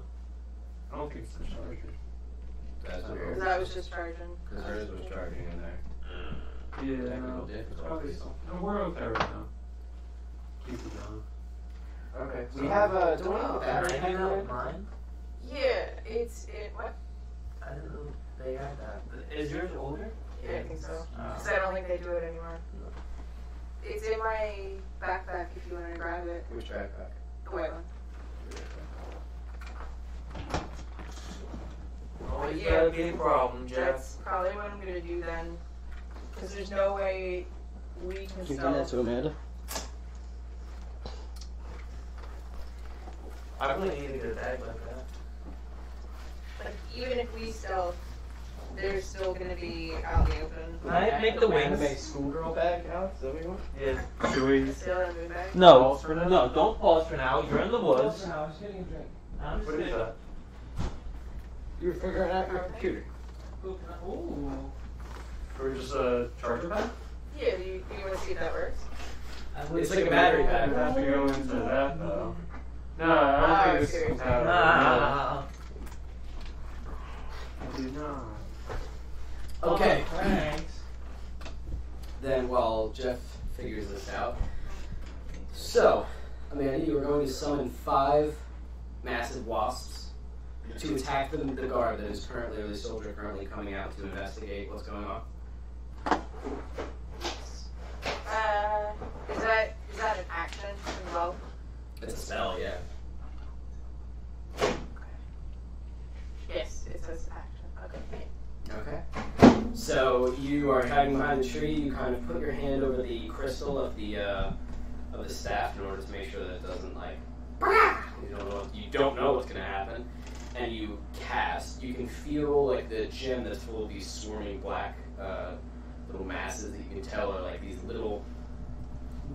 I don't think it's the charger. That's Because weird. I was just charging. Because hers was charging in there. Yeah, Technical no. difficulties. Probably so. No, we're okay right now. Keep it down. Okay. We have do we have a battery Can I hanging hang there? out mine? Yeah, what? I didn't know they had that. Is yours older? Yeah, I think so. Because I don't think they do it anymore. It's in my backpack if you want to grab it. Which backpack? The white one. Always Yeah. gotta be a problem, Jeff. That's probably what I'm going to do then. Because there's no way we can stealth. Amanda? I really need to get a bag like that. Like, even if we stealth, they're still going to be out in the open. Can I make the wings? Anime schoolgirl bag, Alex? Is that what you want? Yeah. Should we? Still in a moon bag? No, Pause for now? no, don't pause for now. You're in the woods. I was getting a drink. I'm just What is that? You were figuring out your computer. Ooh. For just a charger pack? Yeah, do you want to see if that works? It's like a battery I pack. have to go into that though. No, I don't think this is compatible. Ah. I did not. Okay. Thanks. Then while Jeff figures this out. So, Amanda, you are going to summon 5 massive wasps to attack the guard that is currently, or the soldier currently coming out to investigate what's going on. Is that an action as well? It's a spell, yeah. Yes, it says action. Okay. Okay. So you are hiding behind the tree. You kind of put your hand over the crystal of the staff in order to make sure that it doesn't like. You don't know what's gonna happen, and you cast. You can feel like the gem that's full of these swarming black little masses that you can tell are like these little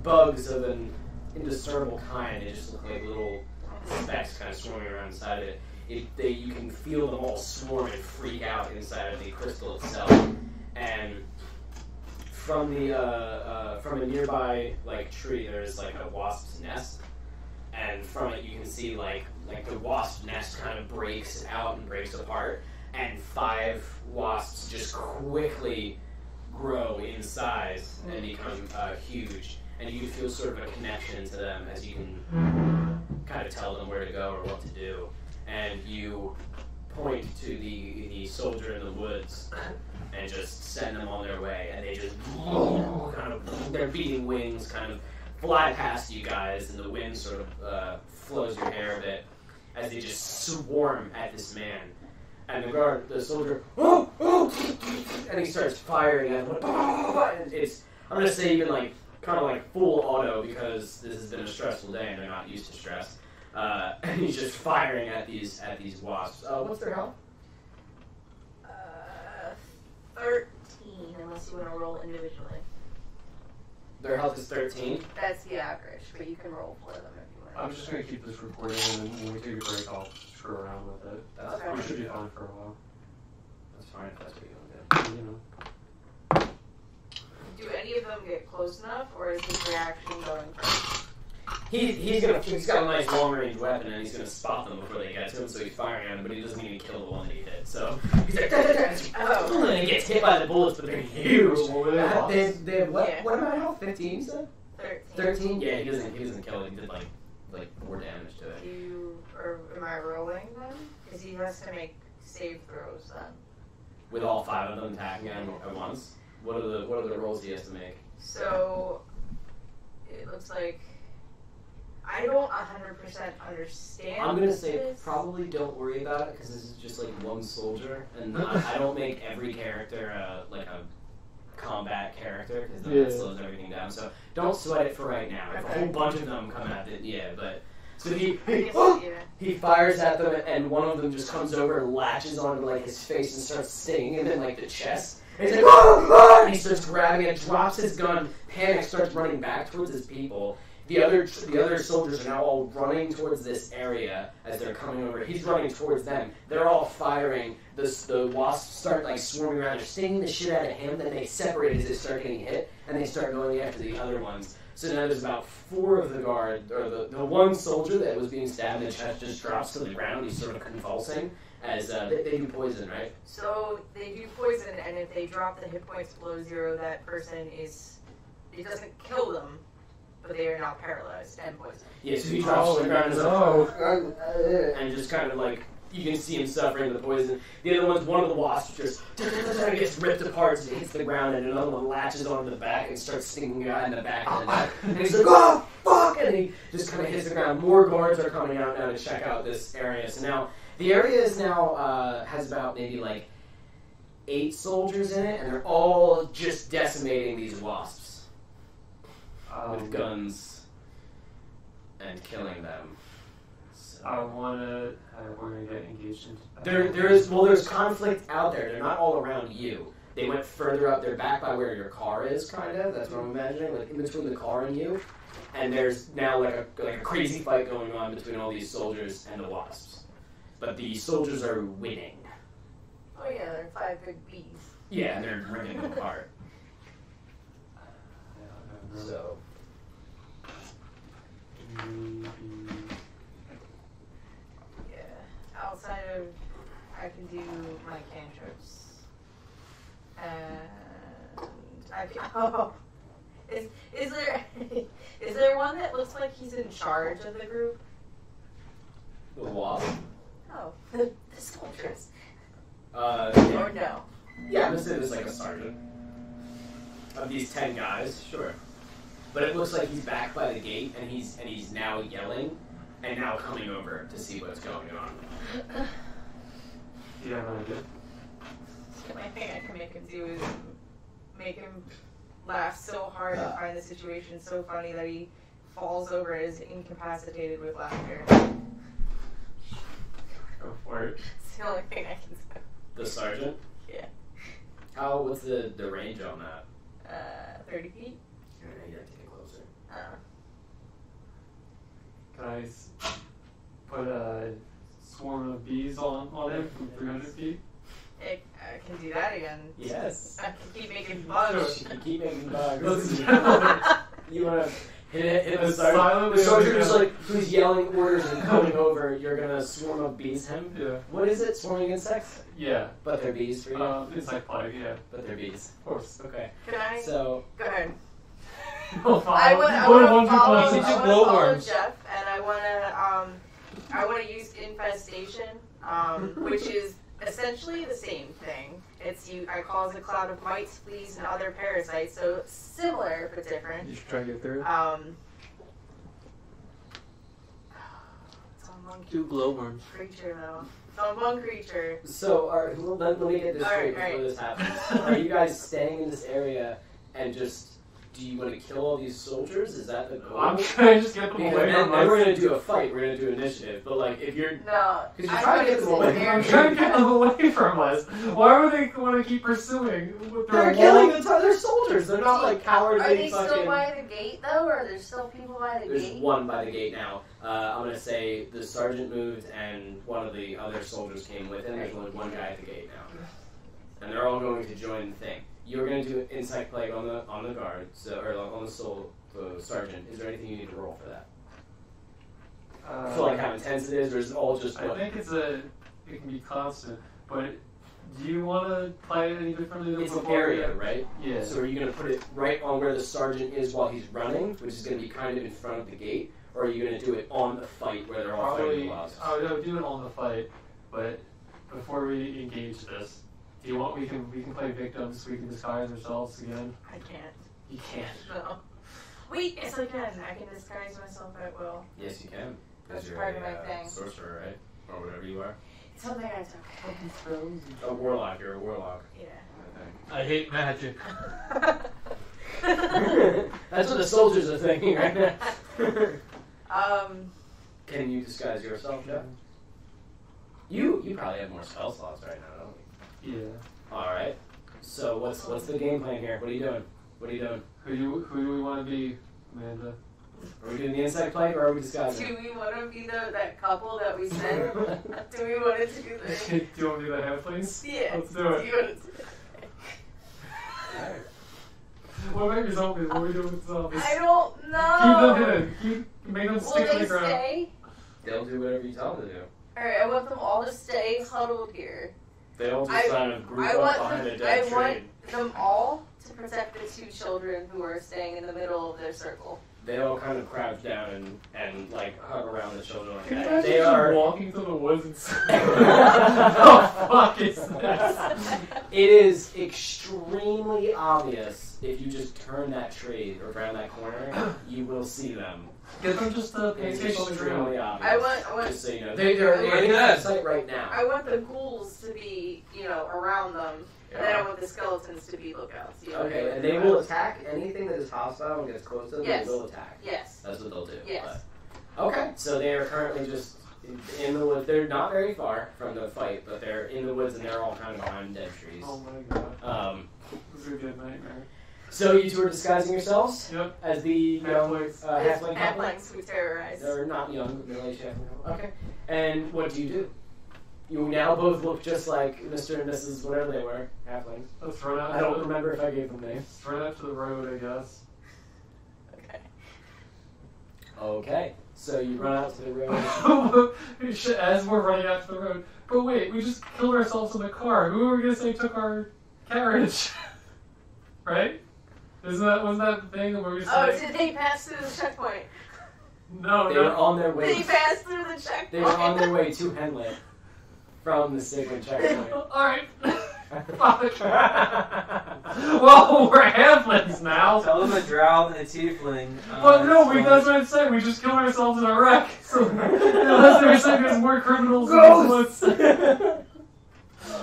bugs of an indiscernible kind. They just look like little specks kind of swarming around inside of it. You can feel them all swarm and freak out inside of the crystal itself, and from a nearby like tree, there's like a wasp's nest, and from it you can see like the wasp nest kind of breaks out and breaks apart, and 5 wasps just quickly grow in size and become huge, and you feel sort of a connection to them as you can kind of tell them where to go or what to do, and you point to the soldier in the woods and just send them on their way, and they just kind of, their beating wings kind of fly past you guys, and the wind sort of flows your hair a bit as they just swarm at this man. And the soldier, and he starts firing at them. It's, I'm gonna say even like kind of like full auto because this has been a stressful day and they're not used to stress. And he's just firing at these wasps. What's their health? 13, unless you want to roll individually. Their health is 13. That's the average, but you can roll for them if you want. I'm just going to keep this recording, and then when we take a break, I'll screw around with it. That's Okay. We should be fine for a while. That's fine if that's what you want to do. You know. Do any of them get close enough, or is his reaction going first? He's got a nice long range weapon and he's gonna spot them before they get to him, so he's firing at him, but he doesn't even kill the one that he hit. So he's like, and he gets hit by the bullets, but they're huge. What were they? They have what? Yeah. What amount of health? 15, you said? 13. Yeah, he doesn't kill it. He did like 4 damage to it. Or am I rolling then? Because he has to make save throws then. With all 5 of them attacking him at once. What are the rolls he has to make? So it looks like I don't 100% understand. I'm gonna say this. probably don't worry about it because this is just like one soldier, and I don't make every character like a combat character because then that slows everything down. So don't sweat it for right now. If a whole bunch of them come at it, yeah, but. So he fires at them, and one of them just comes over and latches onto like his face and starts stinging him in like the chest. And he's like, "Ah!" And he starts grabbing it, drops his gun, panics, starts running back towards his people. The other soldiers are now all running towards this area as they're coming over. He's running towards them. They're all firing. The wasps start like swarming around. They're stinging the shit out of him. Then they separate as they start getting hit, and they start going after the other ones. So now there's about 4 of the guard, or the one soldier that was being stabbed in the chest just drops to the ground. He's sort of convulsing as they do poison, right? So they do poison, and if they drop the hit points below 0, that person it doesn't kill them, but they are now paralyzed and poisoned. Yeah, so he drops to the ground and is and just kind of like, you can see him suffering the poison. The other one's one of the wasps just gets ripped apart as it hits the ground, and another one latches onto the back and starts stinging the guy in the back of the neck. And he's like, "Oh, fuck!" And he just kind of hits the ground. More guards are coming out now to check out this area. So now, the area is now, has about maybe like 8 soldiers in it, and they're all just decimating these wasps with guns and killing them. I wanna get engaged in. There's conflict out there. They're not all around you. They went further up. They're back by where your car is, kind of. That's what I'm imagining, like in between the car and you. And there's now like a crazy fight going on between all these soldiers and the wasps. But the soldiers are winning. Oh yeah, they're 5 big bees. Yeah, and they're ripping them apart. So. Outside of, I can do my cantrips. And is there one that looks like he's in charge of the group? The wasp? No, the soldiers. Yeah. Or no? Yeah, I'm gonna say there's like a sergeant of these 10 guys, sure. But it looks like he's back by the gate, and he's now yelling, and now coming over to see what's going on. Do you have an idea? The only thing I can make him do is make him laugh so hard and find the situation so funny that he falls over and is incapacitated with laughter. Go for it. It's the only thing I can say. The sergeant? Yeah. What's the range on that? 30 feet? You have to get closer. Can I put a swarm of bees on him from 300 feet? I can do that again. Yes. I can keep making bugs. You can keep making bugs. You want to hit the sergeant? Silently The sergeant is like, who's yelling orders and coming over, you're going to swarm of bees him? Yeah. What is it? Swarming insects? Yeah. But they're bees for you? Insect plague, yeah. But they're bees. Of course. Okay. Can I? So, Go ahead. No, I want to follow glowworms? Jeff, and I want I want to use infestation, which is essentially the same thing. I cause a cloud of mites, fleas, and other parasites, so similar but different. You should try to get through. It's on one Do glowworms. creature though. It's on one creature. So, let me get this straight Alright, before this happens. Are you guys staying in this area and just... Do you want to kill all these soldiers? Is that the goal? I'm trying to just get them Because away then from we're us. going to do a fight. We're going to do initiative. But, like, if you're... No. Because you're trying to get them away. I'm trying to get them away from us. Why would they want to keep pursuing? They're killing their soldiers. They're not, like, cowardly Are they fucking... still by the gate though, or are there still people by the There's gate? one by the gate now. I'm going to say the sergeant moved and one of the other soldiers came with him. There's only one guy at the gate now. And they're all going to join the thing. You're going to do Insect Plague on the guard, or on the sergeant. Is there anything you need to roll for that? For like how intense it is, or is it all just what? I think it can be constant, but do you want to play it any differently than It's an before? area, right? Yeah. So are you going to put it right on where the sergeant is while he's running, which is going to be kind of in front of the gate, or are you going to do it on the fight where they're all fighting the bosses? I would do it on the fight, but before we engage this, do you want we can play victims? We can disguise ourselves again. I can't. You can't. No. Wait, yes I can. I can disguise myself at will. Yes, you can. That's Because part you're of my thing. sorcerer, right? Or whatever you are. It's something I took. A warlock. You're a warlock. Yeah. I hate magic. That's what the soldiers are thinking right now. Can you disguise yourself, Jeff? You probably have more spell slots right now, don't you? Yeah. All right. So what's the game plan here? What are you doing? Who do we want to be, Amanda? Are we doing the insect plague or are we disguising? Do we want to be that couple that we sent? Do we want to do this? Do you want to do the halflings? Yeah. Let's do it. Do you want to do What about your zombies? What are we doing with zombies? I don't know. Keep them hidden. Make them Will stick to they the ground. stay? They'll do whatever you tell them to do. Alright, I want them all to stay huddled here. They all just kind of group I up want behind them, a dead I tree. want them all to protect the two children who are staying in the middle of their circle. They all kind of crouch down and like hug around the children like Can you that. imagine They just are. walking through the woods and the fuck is this? It is extremely obvious if you just turn that tree or around that corner, you will see them. Get them just to pay It's attention to the extremely ground. obvious. I want Just so you know, they're in that sight right now. I want the ghouls to be, around them, and then I want the skeletons to be lookouts. Okay, and they will attack anything that is hostile and gets close to them. Yes. They will attack. Yes. That's what they'll do. Yes. But- okay, so they are currently just in the woods. They're not very far from the fight, but they're in the woods and they're all kind of behind dead trees. Oh my god. This is a good nightmare. So you two are disguising yourselves Yep. as the young Halflings. halfling couple? Halflings who terrorize. They're not young, middle-aged halfling couple. Okay. And what do? You now both look just like Mr. and Mrs. whatever they were, halflings. Let's run out. I don't remember if I gave them names. Let's run out to the road, I guess. Okay. Okay. So you run out to the road. As we're running out to the road. But wait, we just killed ourselves in the car. Who were we gonna say took our carriage? Right? Wasn't that the thing where we Oh, say? did they pass through the checkpoint? No, They no. were on their way. They passed through the checkpoint. They were on their way to Henlet from the Sigmund checkpoint. Alright. Fuck. Well, we're halflings now. Tell them a drow and a tiefling. But no, that's what I'm saying. We just killed ourselves in a wreck. So, unless they were saying there's more criminals in the woods.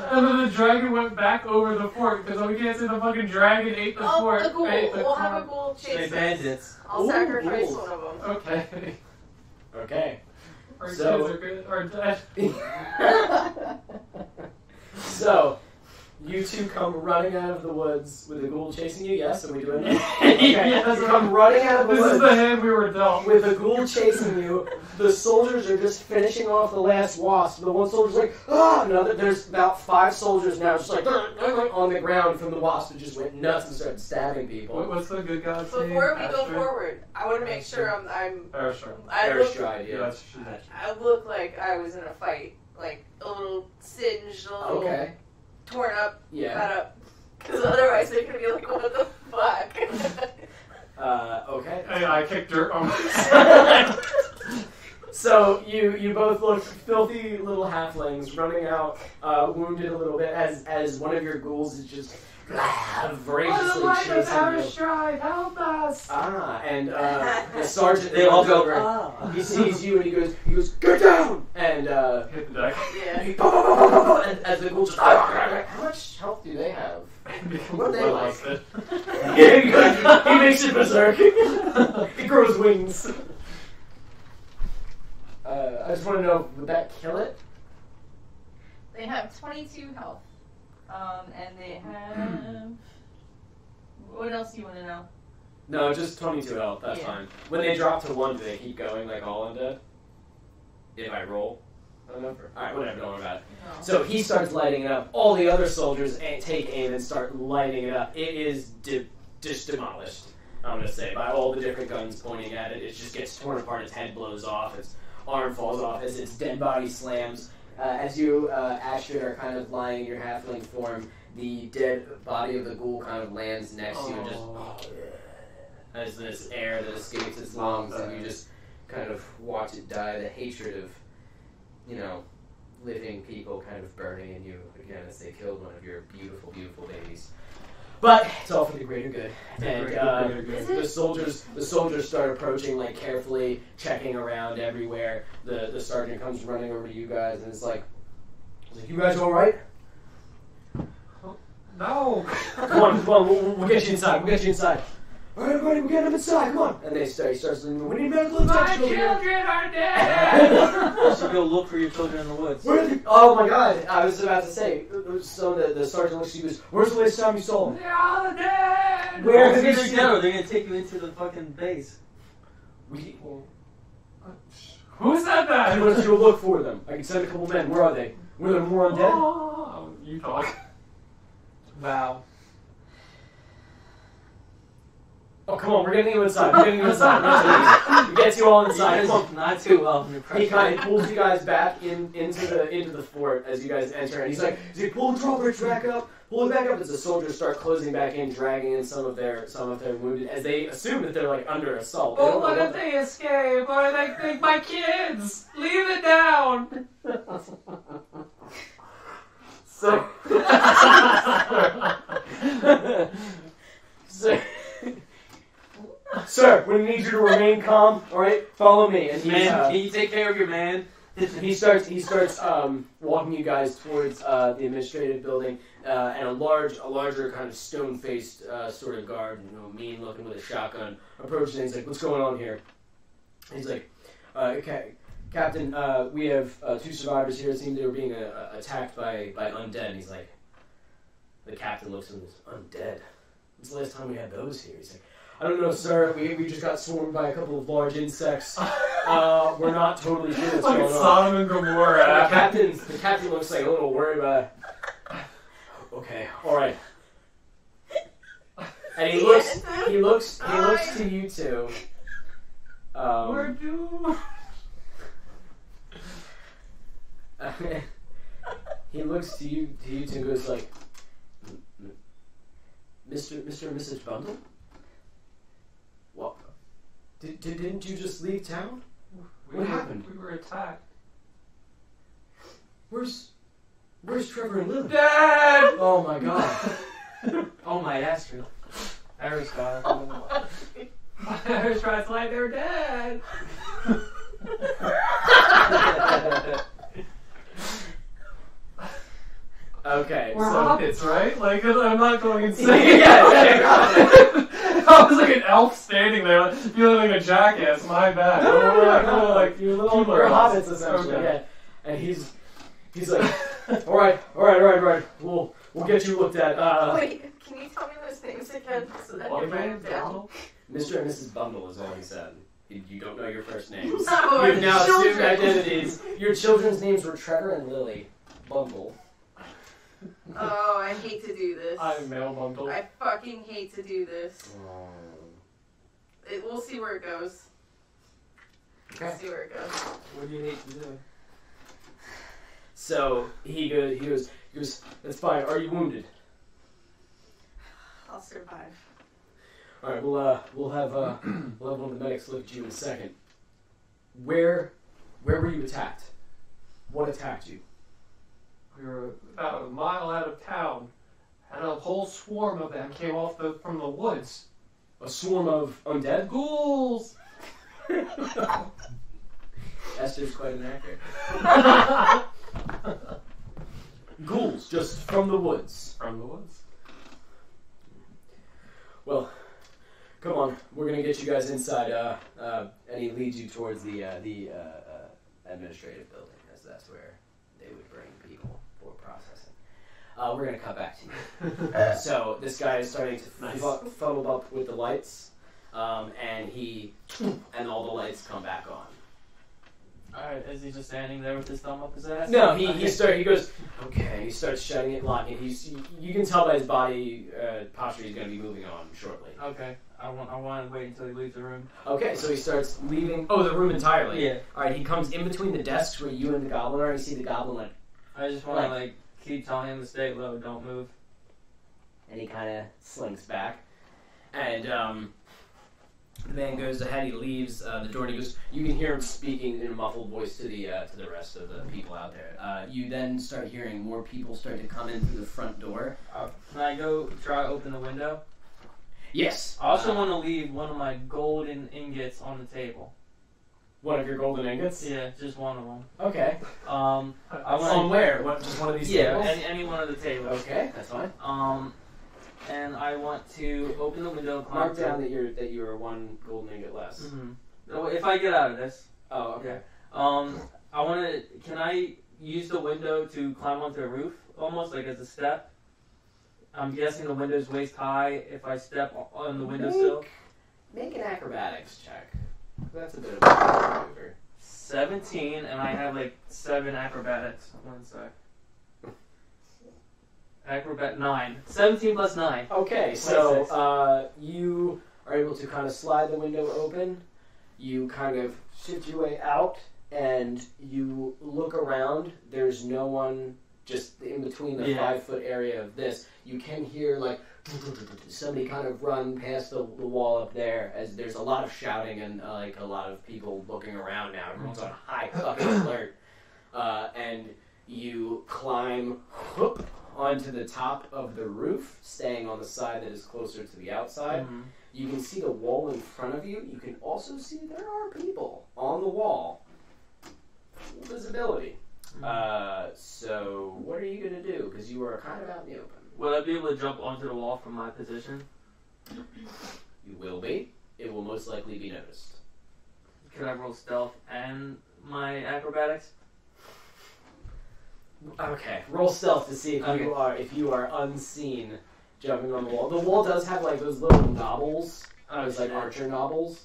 And then the dragon went back over the fort because we can't say the fucking dragon ate the fort. The ghoul. Ate the We'll have a fort. ghoul Say chase us. bandits. I'll Ooh, sacrifice ghouls. one of them. Okay. Okay. Our So- kids are good. Are dead. So, you two come running out of the woods with a ghoul chasing you. Yes, are we doing that? Okay. Yes. You come running out of the This is woods the hand we were dealt. with a ghoul chasing you. The soldiers are just finishing off the last wasp. The one soldier's like, ah! Another. There's about 5 soldiers now, just like on the ground from the wasp that just went nuts and started stabbing people. What's the good guy's name? Before we go Astride? forward, I want to make sure I'm Astride. I look, Airstride, yeah. Yes. I look like I was in a fight, like a little singed, a little Okay. torn up, Yeah. cut up. Because otherwise they're gonna be like, what the fuck? Okay. Hey, I kicked dirt on my So you both look filthy little halflings running out, wounded a little bit as one of your ghouls is just voraciously chasing you. Astride, help us! And the sergeant They all runs go, over. ah. He sees you and he goes, get down! And Hit the deck. Yeah. and as the ghouls just, how much health do they have? What are they like? He makes it berserk. He grows wings. I just want to know, would that kill it? They have 22 health. And they have... What else do you want to know? No, just 22 health, that's Yeah. fine. When they drop to 1, do they keep going like all undead? If I roll? I don't know. Alright, whatever, don't worry about it. No. So he starts lighting it up. All the other soldiers take aim and start lighting it up. It is just demolished, I'm going to say, by all the different guns pointing at it. It just gets torn apart, its head blows off, its arm falls off as its dead body slams. As you, Astride, are kind of lying in your halfling form, the dead body of the ghoul kind of lands next to you and just... As this air that escapes its lungs, and you just kind of watch it die. The hatred of, living people kind of burning in you again as they killed one of your beautiful, beautiful babies. But it's all for the greater good. And the soldiers start approaching, like, carefully, checking around everywhere. The sergeant comes running over to you guys and is like, you guys all right? No! Come on, we'll get you inside. All right, everybody, we're getting him inside, come on. And he starts leaving, we need medical My attention over here. children are dead! You should go look for your children in the woods. Where are oh my god, I was about to say, so the sergeant looks at you and goes, where's the last time you saw him? They're all dead! Where They're have you gonna seen go. him? They're gonna take you into the fucking base. Who said that? I want you to look for them. I can send a couple men. Where are they? Were there more undead? Oh, you talk. Wow. Oh, come on, we're getting you inside. We get you all inside. Come on. Not too well. He kind of pulls you guys back into the fort as you guys enter, and he's like, pull the drawbridge back up. Pull it back up as the soldiers start closing back in, dragging in some of their wounded, as they assume that they're like under assault. Oh, what if they escape? Or they think my kids? Leave it down! So, sir, we need you to remain calm. All right, follow me. And Man, can you take care of your man? he starts walking you guys towards the administrative building, and a larger kind of stone-faced sort of guard, mean looking with a shotgun, approaches and he's like, "What's going on here?" And he's like, "Okay, Captain, we have 2 survivors here. It seems they were being attacked by undead." And he's like, the captain looks at him and goes, "Undead? When's the last time we had those here?" He's like, "I don't know, sir. We just got swarmed by a couple of large insects. We're not totally sure what's Like going on." Sodom and Gomorrah. The captain looks like a little worried about it. Okay, all right. And he looks to you two. We're doomed. He looks to you two and goes like, Mr. and Mrs. Bundle? What? Didn't you just leave town? What happened? We were attacked. Where's Trevor and Lily? Dead! Oh my god. Oh my Astride. Astride. I was trying to like they're dead. Okay, We're so hobbits, right? Like, I'm not going insane. Yeah, I was like an elf standing there, like, feeling like a jackass. My bad. No. Like, you're little we're hobbits essentially. Okay. Yeah, and he's like, all right. We'll get you looked at. Wait, can you tell me those names again so that I can write them down? Mr. and Mrs. Bundle is all he said. You don't know your first names. No, You've now assumed children. identities. Your children's names were Trevor and Lily Bundle. Oh, I hate to do this. I'm male bundle. I fucking hate to do this. We'll see where it goes. Okay. We'll see where it goes. What do you hate to do? So he goes. That's fine. Are you wounded? I'll survive. All right. We'll have one of the medics lift you in a second. Where Where were you attacked? What attacked you? We were about a mile out of town, and a whole swarm of them came from the woods. A swarm of undead? Ghouls! Esther's quite inaccurate. Ghouls, just from the woods. From the woods. Well, come on, we're gonna get you guys inside. And he leads you towards the administrative building, as that's where they would bring people for processing. We're gonna cut back to you. So this guy is starting to funnel up with the lights, and all the lights come back on. Alright, is he just standing there with his thumb up his ass? No, he goes, okay, he starts shutting it, locking it. You can tell by his body posture he's going to be moving on shortly. Okay, I want to wait until he leaves the room. Okay, so he starts leaving, the room entirely. Yeah. Alright, he comes in between the desks where you and the goblin are, and you see the goblin like... I just want to, keep telling him to stay low, don't move. And he kind of slinks back. And, the man goes ahead, he leaves the door, and he goes, you can hear him speaking in a muffled voice to the rest of the people out there. You then start hearing more people start to come in through the front door. Can I go try to open the window? Yes. I also want to leave one of my golden ingots on the table. One of your golden ingots? Yeah, just one of them. Okay. I want On where? What, just one of these tables? any one of the tables. Okay, that's fine. And I want to open the window. Mark down that you're one golden ingot less. Mm-hmm. If I get out of this. Oh, okay. I want to. Can I use the window to climb onto the roof, almost like as a step? I'm guessing the window's waist high. If I step on the windowsill. Make an acrobatics check. That's a bit of a maneuver. 17, and I have 7 acrobatics. 1 sec. Acrobat 9. 17 plus 9. Okay, so you are able to kind of slide the window open. You kind of shift your way out, and you look around. There's no one just in between the 5-foot area of this. You can hear somebody kind of run past the wall up there, as there's a lot of shouting and a lot of people looking around now. Everyone's on high fucking alert. And you climb onto the top of the roof, staying on the side that is closer to the outside. Mm-hmm. You can see the wall in front of you. You can also see there are people on the wall. Full visibility. Mm-hmm. So what are you going to do? Because you are kind of out in the open. Will I be able to jump onto the wall from my position? You will be. It will most likely be noticed. Can I roll stealth and my acrobatics? Okay, roll stealth to see if you are unseen jumping on the wall. The wall does have those little knobbles, those archer knobbles.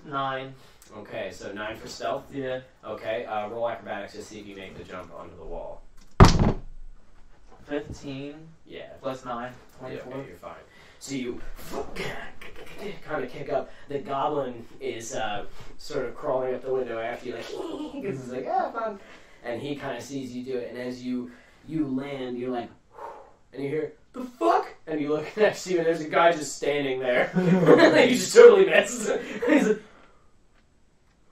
9. Okay, so 9 for stealth. Yeah. Okay, roll acrobatics to see if you make the jump onto the wall. 15. Yeah. Plus 9. 24. Yeah, okay, you're fine. So you kind of kick up. The goblin is sort of crawling up the window after you, because he's fun. And he kind of sees you do it, and as you land, you're like, and you hear, the fuck? And you look next to you, and there's a guy just standing there. He just totally misses. He's like,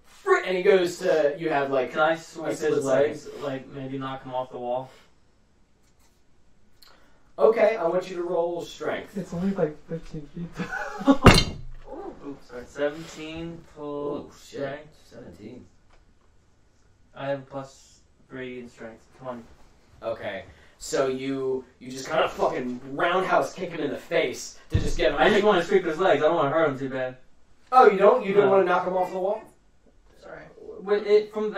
frick! And he goes to, you have Can I sweep his legs, maybe knock him off the wall? Okay, I want you to roll strength. It's only 15 feet. Oops, sorry. 17 full strength. 17. I have +3 in strength. Come on. Okay, so you just kind of fucking roundhouse kick him in the face to just get him. I just want to sweep his legs. I don't want to hurt him too bad. Oh, you don't? You don't want to knock him off the wall? Sorry. From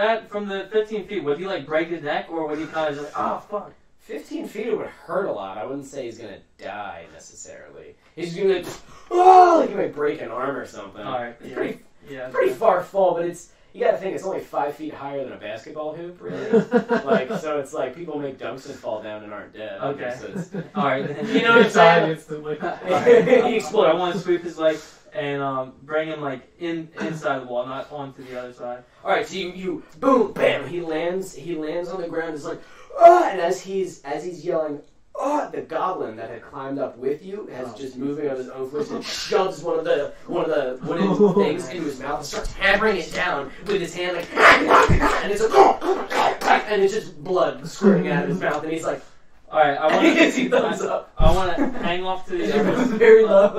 the 15 feet, would he break his neck, or would he kind of just fuck? 15 feet, it would hurt a lot. I wouldn't say he's gonna die necessarily. He's gonna he might break an arm or something. All right, it's pretty far fall, but you gotta think it's only 5 feet higher than a basketball hoop, really. So it's people make dunks and fall down and aren't dead. Okay. So all right. You know what I'm saying? Instantly. He explodes. I want to sweep his legs and bring him inside the wall, not onto the other side. All right. So you boom, bam. He lands on the ground. It's and as he's yelling, oh, the goblin that had climbed up with you has just moving of his own force and shoves one of the wooden things into his mouth and starts hammering it down with his hand like, and it's like, and it's just blood squirting out of his mouth, and he's like, Alright, I want to hang off to the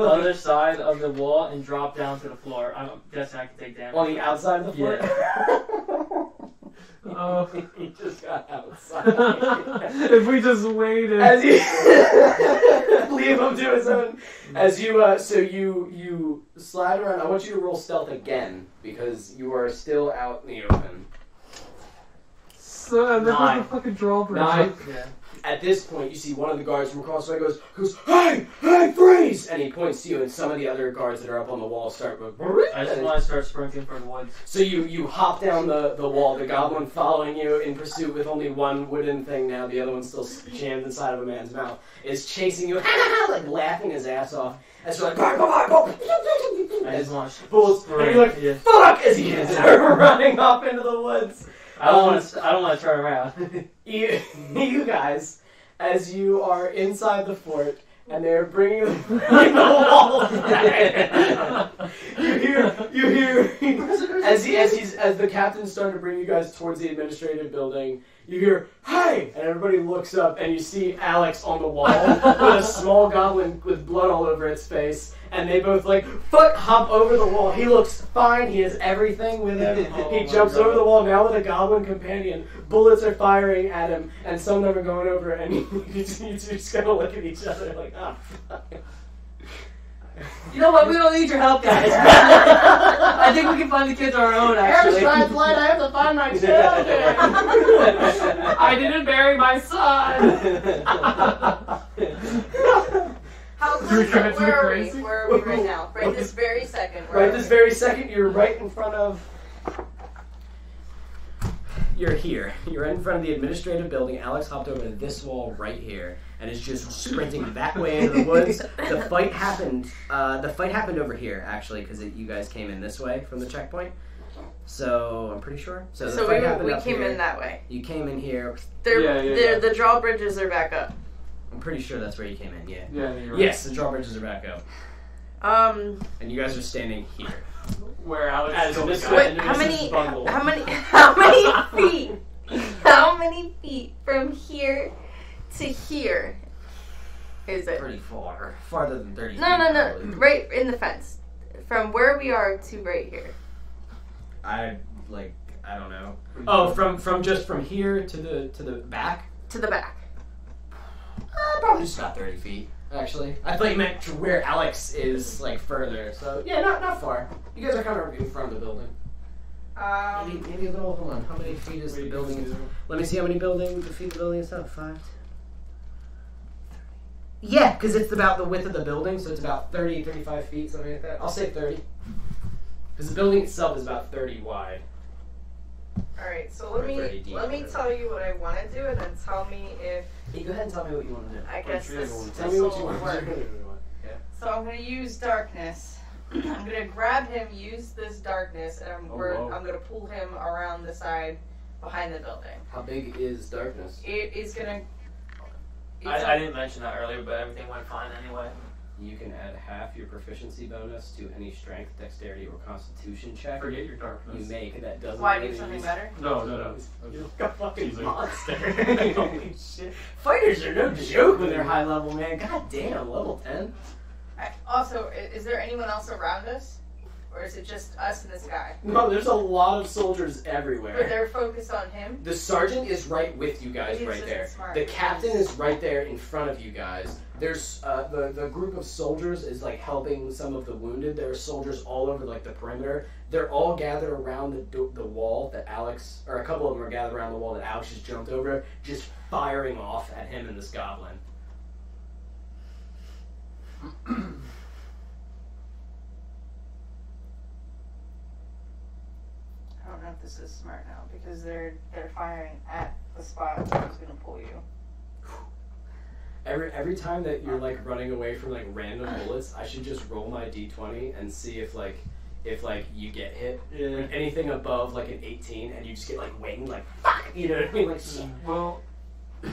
other side of the wall and drop down to the floor. I'm guessing I can take damage. on the outside of the floor. Yeah. Oh. He just got outside. If we just waited. As you leave him to his own. As you, so you slide around. I want you to roll stealth again because you are still out in the open. So, and then Nine. the fucking drawbridge. 9. Yeah. At this point, you see one of the guards from across the way goes, hey, freeze! And he points to you, and some of the other guards that are up on the wall start going, I just want to start sprinting for the woods. So you hop down the wall, the goblin following you in pursuit with only one wooden thing now, the other one's still jammed inside of a man's mouth, is chasing you, like laughing his ass off, as you're like, I just want to bullets, and you're like, fuck, as he is running off into the woods. I don't want to turn around. You guys, as you are inside the fort, and they're bringing the walls back. You hear as the captain's starting to bring you guys towards the administrative building. You hear, hey! And everybody looks up, and you see Alex on the wall with a small goblin with blood all over its face. And they both, like, hop over the wall. He looks fine. He has everything with him. He jumps over the wall now with a goblin companion. Bullets are firing at him, and some of them are going over, and you just kind of look at each other like, ah, fuck. You know what? We don't need your help, guys. I think we can find the kids on our own, actually. Airstride's light, I have to find my children. I didn't bury my son. How Do we close? commit to the Where are we? crazy? Where are we right now? Right this very second. Right this very second, you're right in front of... You're here. You're in front of the administrative building. Alex hopped over to this wall right here and is just sprinting that way into the woods. The fight happened over here, actually, because you guys came in this way from the checkpoint. So, I'm pretty sure. So the fight happened we up came here. in that way. You came in here. The drawbridges are back up. I'm pretty sure that's where you came in, yeah. Yeah, you're right. Yes, the drawbridges are back up. And you guys are standing here. Where Alex As killed this the guy. way- Wait, how many feet? How many feet from here to here is it? Pretty far. Farther than 30 feet. No. probably. Right in the fence. From where we are to right here. I don't know. Oh, from just from here to the back? To the back. Probably just about 30 feet, actually. I thought you meant to where Alex is, like, further. So, yeah, not far. You guys are kind of in front of the building. Maybe a little, hold on. How many feet is the building? Let me see how many feet the building is up. 5. Yeah, because it's about the width of the building, so it's about 30, 35 feet, something like that. I'll say 30. Because the building itself is about 30 wide. Alright, so let me tell you what I want to do and then tell me if Hey, go ahead and tell me what you want to do. I guess this Tell me what you will want work. to do. So I'm going to use darkness. I'm going to grab him, use this darkness, and I'm going to pull him around the side behind the building. How big is darkness? It is going to... I didn't mention that earlier, but everything went fine anyway. You can add half your proficiency bonus to any strength, dexterity, or constitution check Forget your darkness. you make that doesn't Why do really something use- better? No. You're a fucking Easy. monster. Holy shit. Fighters are no joke when they're high level, man. God damn, level 10. Also, is there anyone else around us? Or is it just us and this guy? No, there's a lot of soldiers But everywhere. they're focused on him? The sergeant is right with you guys He's right just there. smart. The captain is right there in front of you guys. There's the group of soldiers is like helping some of the wounded. There are soldiers all over like the perimeter. They're all gathered around the wall that Alex, or a couple of them are gathered around the wall that Alex just jumped over, just firing off at him and this goblin. I don't know if this is smart now because they're firing at the spot where I was going to pull you. Every time that you're like running away from like random bullets, I should just roll my d20 and see if you get hit. Yeah. Like, anything above like an 18 and you just get like winged, like fuck, you know what I mean? Like shit. Well,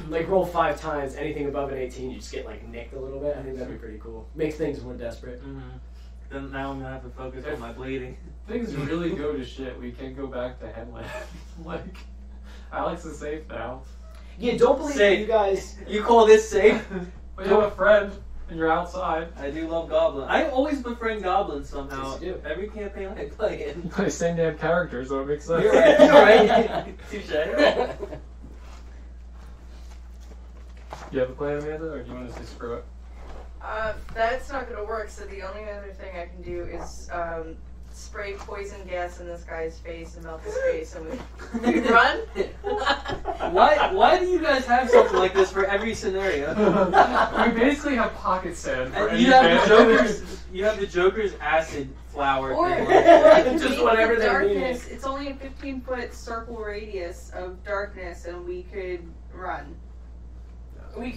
like roll 5 times. Anything above an 18, you just get like nicked a little bit. I think that'd be pretty cool. Makes things more desperate. Then now I'm gonna have to focus on my bleeding. Things really go to shit. We can go back to Henland. Like, Alex is safe now. Yeah, don't believe Safe. you guys. You call this safe? But you have a friend, and you're outside. I do love goblins. I always befriend goblins somehow. Yes, you do. Every campaign I play in. You play the same damn character, so it makes sense. You're right. You're right. Touche. You have a plan, Amanda, or do you want to say screw it? That's not gonna work, so the only other thing I can do is spray poison gas in this guy's face and melt his face and we run? Why do you guys have something like this for every scenario? We basically have pocket sand for And any you have band. the Joker's acid flower Or thing. I can Just make whatever the they darkness. It's only a 15-foot circle radius of darkness, and we could run. We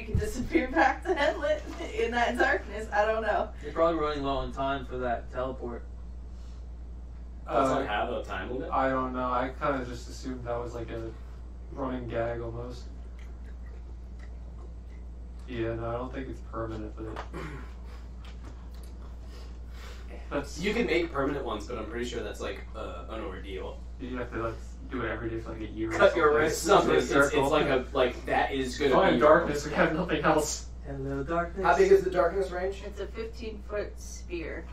could disappear back to Henlet in that darkness. I don't know. You're probably running low on time for that teleport. Doesn't have a time limit. I don't know. I kind of just assumed that was like a running gag almost. Yeah, no, I don't think it's permanent, but that's You can make permanent ones, but I'm pretty sure that's like an ordeal. you have to like do it every day for like a year. Cut your or wrist. something. It's like that is gonna Fine, be darkness. We have nothing else. Hello, darkness. How big is the darkness range? It's a 15-foot sphere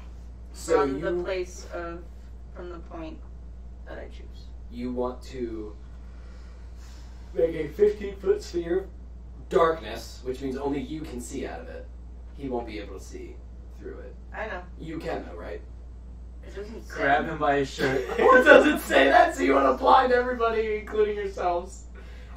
So from the place of from the point that I choose. you want to make a 15-foot sphere of darkness, which means only you can see out of it. He won't be able to see through it. I know. You can though, right? It doesn't say. Grab him by his shirt. It doesn't say that, so you want to blind everybody, including yourselves.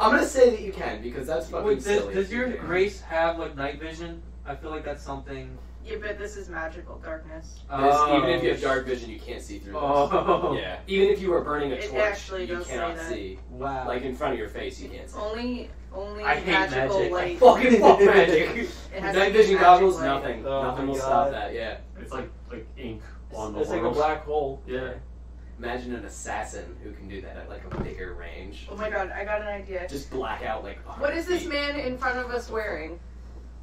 I'm gonna say that you can because that's fucking Wait, silly. does your race have like night vision? I feel like that's something. Yeah, but this is magical darkness. Even if you have dark vision, you can't see through this. Oh. Yeah. Even if you were burning a It torch, actually you does say cannot that. see. Wow. Like in front of your face, you can't see. Only I hate magical magic. light. Fucking fuck magic. It has Night to be vision magic goggles, light. nothing. Oh Nothing my will God. stop that. Yeah. It's like ink on the It's like a world. black hole. Yeah. Imagine an assassin who can do that at like a bigger range. Oh my god, I got an idea. Just black out like. What is this 100 man in front of us wearing?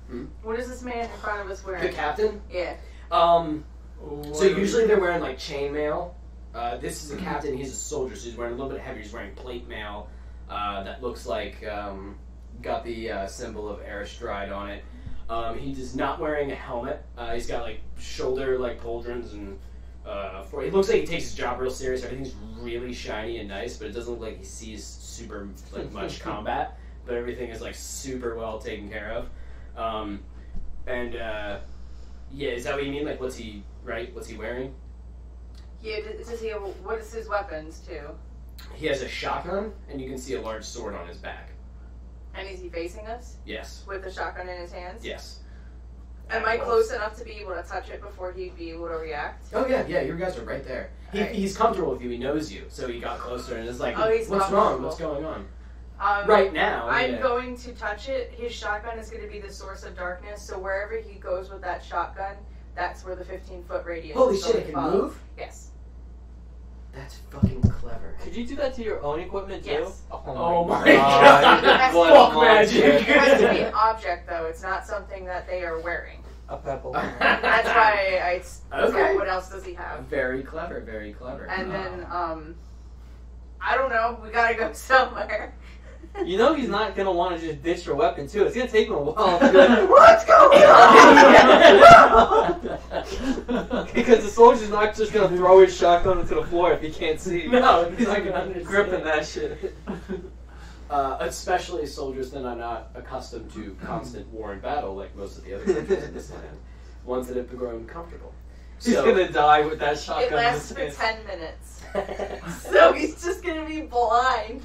Hmm? What is this man in front of us feet. wearing? The captain. Yeah. So usually they're wearing like chainmail. This is a captain. He's a soldier, so he's wearing a little bit heavier. He's wearing plate mail that looks like got the symbol of Astride on it. He is not wearing a helmet. He's got like shoulder like pauldrons and. It looks like he takes his job real serious. Everything's really shiny and nice, but it doesn't look like he sees super like much combat. But everything is like super well taken care of. Yeah, is that what you mean? Like, what's he wearing? Yeah, does he have, what is his weapons too? He has a shotgun, and you can see a large sword on his back. And is he facing us? Yes. With the shotgun in his hands? Yes. Am I close enough to be able to touch it before he'd be able to react? Oh yeah, you guys are right there. Alright. He's comfortable with you. He knows you, so he got closer and is like, Oh, he's "What's wrong? comfortable. What's going on?" Right now, I'm yeah. going to touch it. His shotgun is going to be the source of darkness, so wherever he goes with that shotgun, that's where the 15-foot radius Holy is shit! going It to can follow. move. Yes. That's fucking clever. Could you do that to your own equipment too? Yes. Oh my God. God. What Fuck a magic. monster. It has to be an object, though. It's not something that they are wearing. A pebble. That's why I Okay. what else does he have? Very clever. Very clever. And then, I don't know. We gotta go somewhere. You know he's not gonna want to just ditch your weapon too. It's gonna take him a while to be like, What's going on? because the soldier's not just gonna throw his shotgun into the floor if he can't see. No, he's not gonna understand. gripping that shit. Especially soldiers that are not accustomed to constant war and battle like most of the other countries in this land. Ones that have grown comfortable. He's So- gonna die with that shotgun. It in lasts his for hand. 10 minutes. So he's just gonna be blind.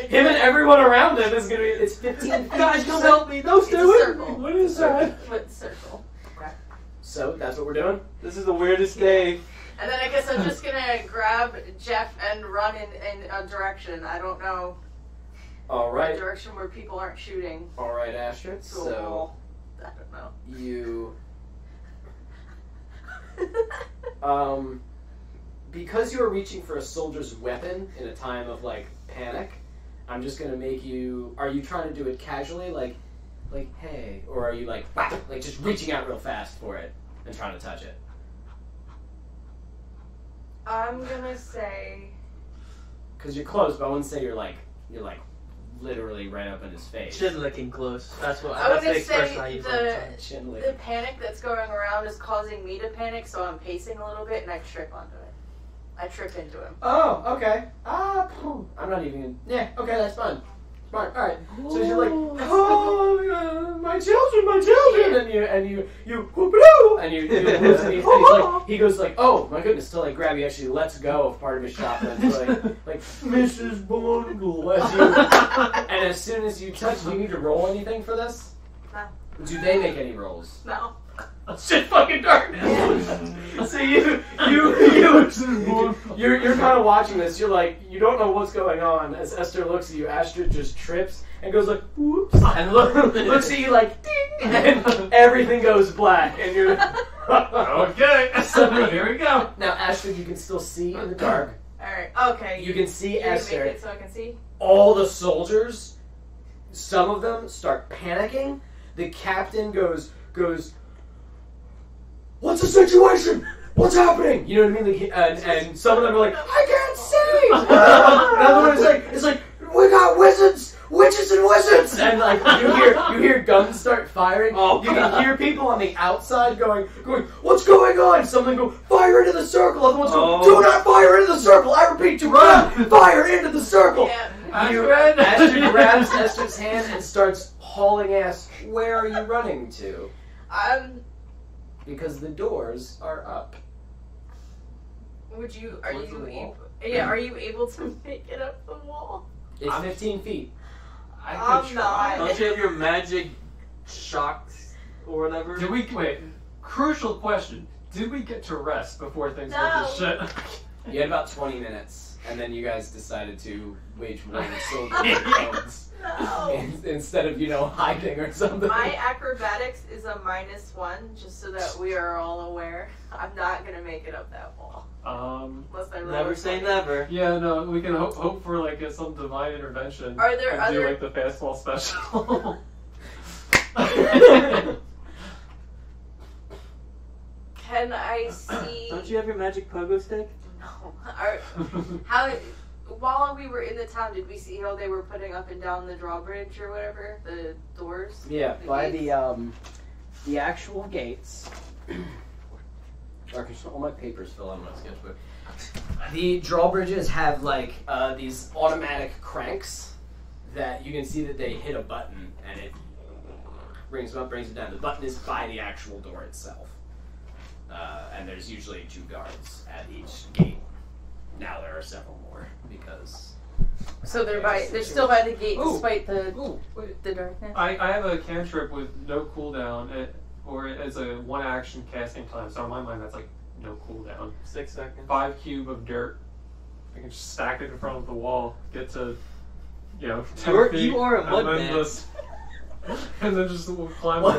Him and everyone around him is gonna be. It's 15 feet. Guys, come help me! No, It's a Stu! circle. What is that? Foot circle. So that's what we're doing. This is the weirdest day. And then I guess I'm just gonna grab Jeff and run in a direction. I don't know. All A right. direction where people aren't shooting. All right, Astride. To a So wall. I don't know. you, because you are reaching for a soldier's weapon in a time of like panic, I'm just gonna make you. Are you trying to do it casually, like hey, or are you like just reaching out real fast for it and trying to touch it? I'm gonna say. Because you're close, but I wouldn't say you're like literally right up in his face. Chin licking close. That's what. I That's would the say expression I use all the time. Chin lick. the panic that's going around is causing me to panic, so I'm pacing a little bit and I trip onto it. I trip into him. Oh, okay. I'm not even. Yeah, okay, that's fine. Smart. All right. So you're like, oh, my children, and you whoop-a-doo, and you lose, and he's like, he goes like, oh my goodness, to like grab you, actually lets go of part of his shotgun, like Mrs. Bundle, and as soon as you touch, do you need to roll anything for this? No. Do they make any rolls? No. Shit, fucking darkness. So you're kind of watching this. You're like, you don't know what's going on. As Esther looks at you, Astride just trips and goes like, whoops, and looks at you like, ding, and everything goes black, and you're Okay, so here we go. Now, Astride, you can still see in the dark. Alright, okay. You can see Can you Esther. make it so I can see? All the soldiers, some of them start panicking. The captain goes, what's the situation? What's happening? You know what I mean? Like, and some of them are like, I can't see. Another one is like, we got wizards, witches and wizards, and like you hear guns start firing. Oh, you can hear people on the outside going, what's going on? Some of them go, fire into the circle. Other ones go, do not fire into the circle. I repeat, do not fire into the circle. Yeah. Astride grabs Esther's hand and starts hauling ass. Where are you running to? Because the doors are up. Are you able to make it up the wall? It's 15 feet. I I'm could not. try. Don't you have your magic shocked or whatever? Did we wait? Crucial question: did we get to rest before things went to shit? You had about 20 minutes, and then you guys decided to wage war with soldiers No. instead of hiding or something. My acrobatics is a -1, just so that we are all aware. I'm not gonna make it up that wall. Unless I roll Never a say 20. never. Yeah, no, we can hope for like some divine intervention. Are there and other- do like the fastball special? Can I see? Don't you have your magic pogo stick? No. While we were in the town, did we see how they were putting up and down the drawbridge or whatever, the doors? Yeah, The by gates? the actual gates. Darkness, all my papers fill out in my sketchbook. The drawbridges have like these automatic cranks that you can see that they hit a button and it brings them up, brings it down. The button is by the actual door itself, and there's usually 2 guards at each gate. Now there are several more because. So they're still by the gate Ooh. despite the Wait. darkness. I have a cantrip with no cooldown, or as a 1 action casting time. So in my mind, that's like no cooldown. 6 seconds. 5 cube of dirt. I can just stack it in front of the wall. Get to 10 feet. You are a and mud then man. just- and then just climb. Wait,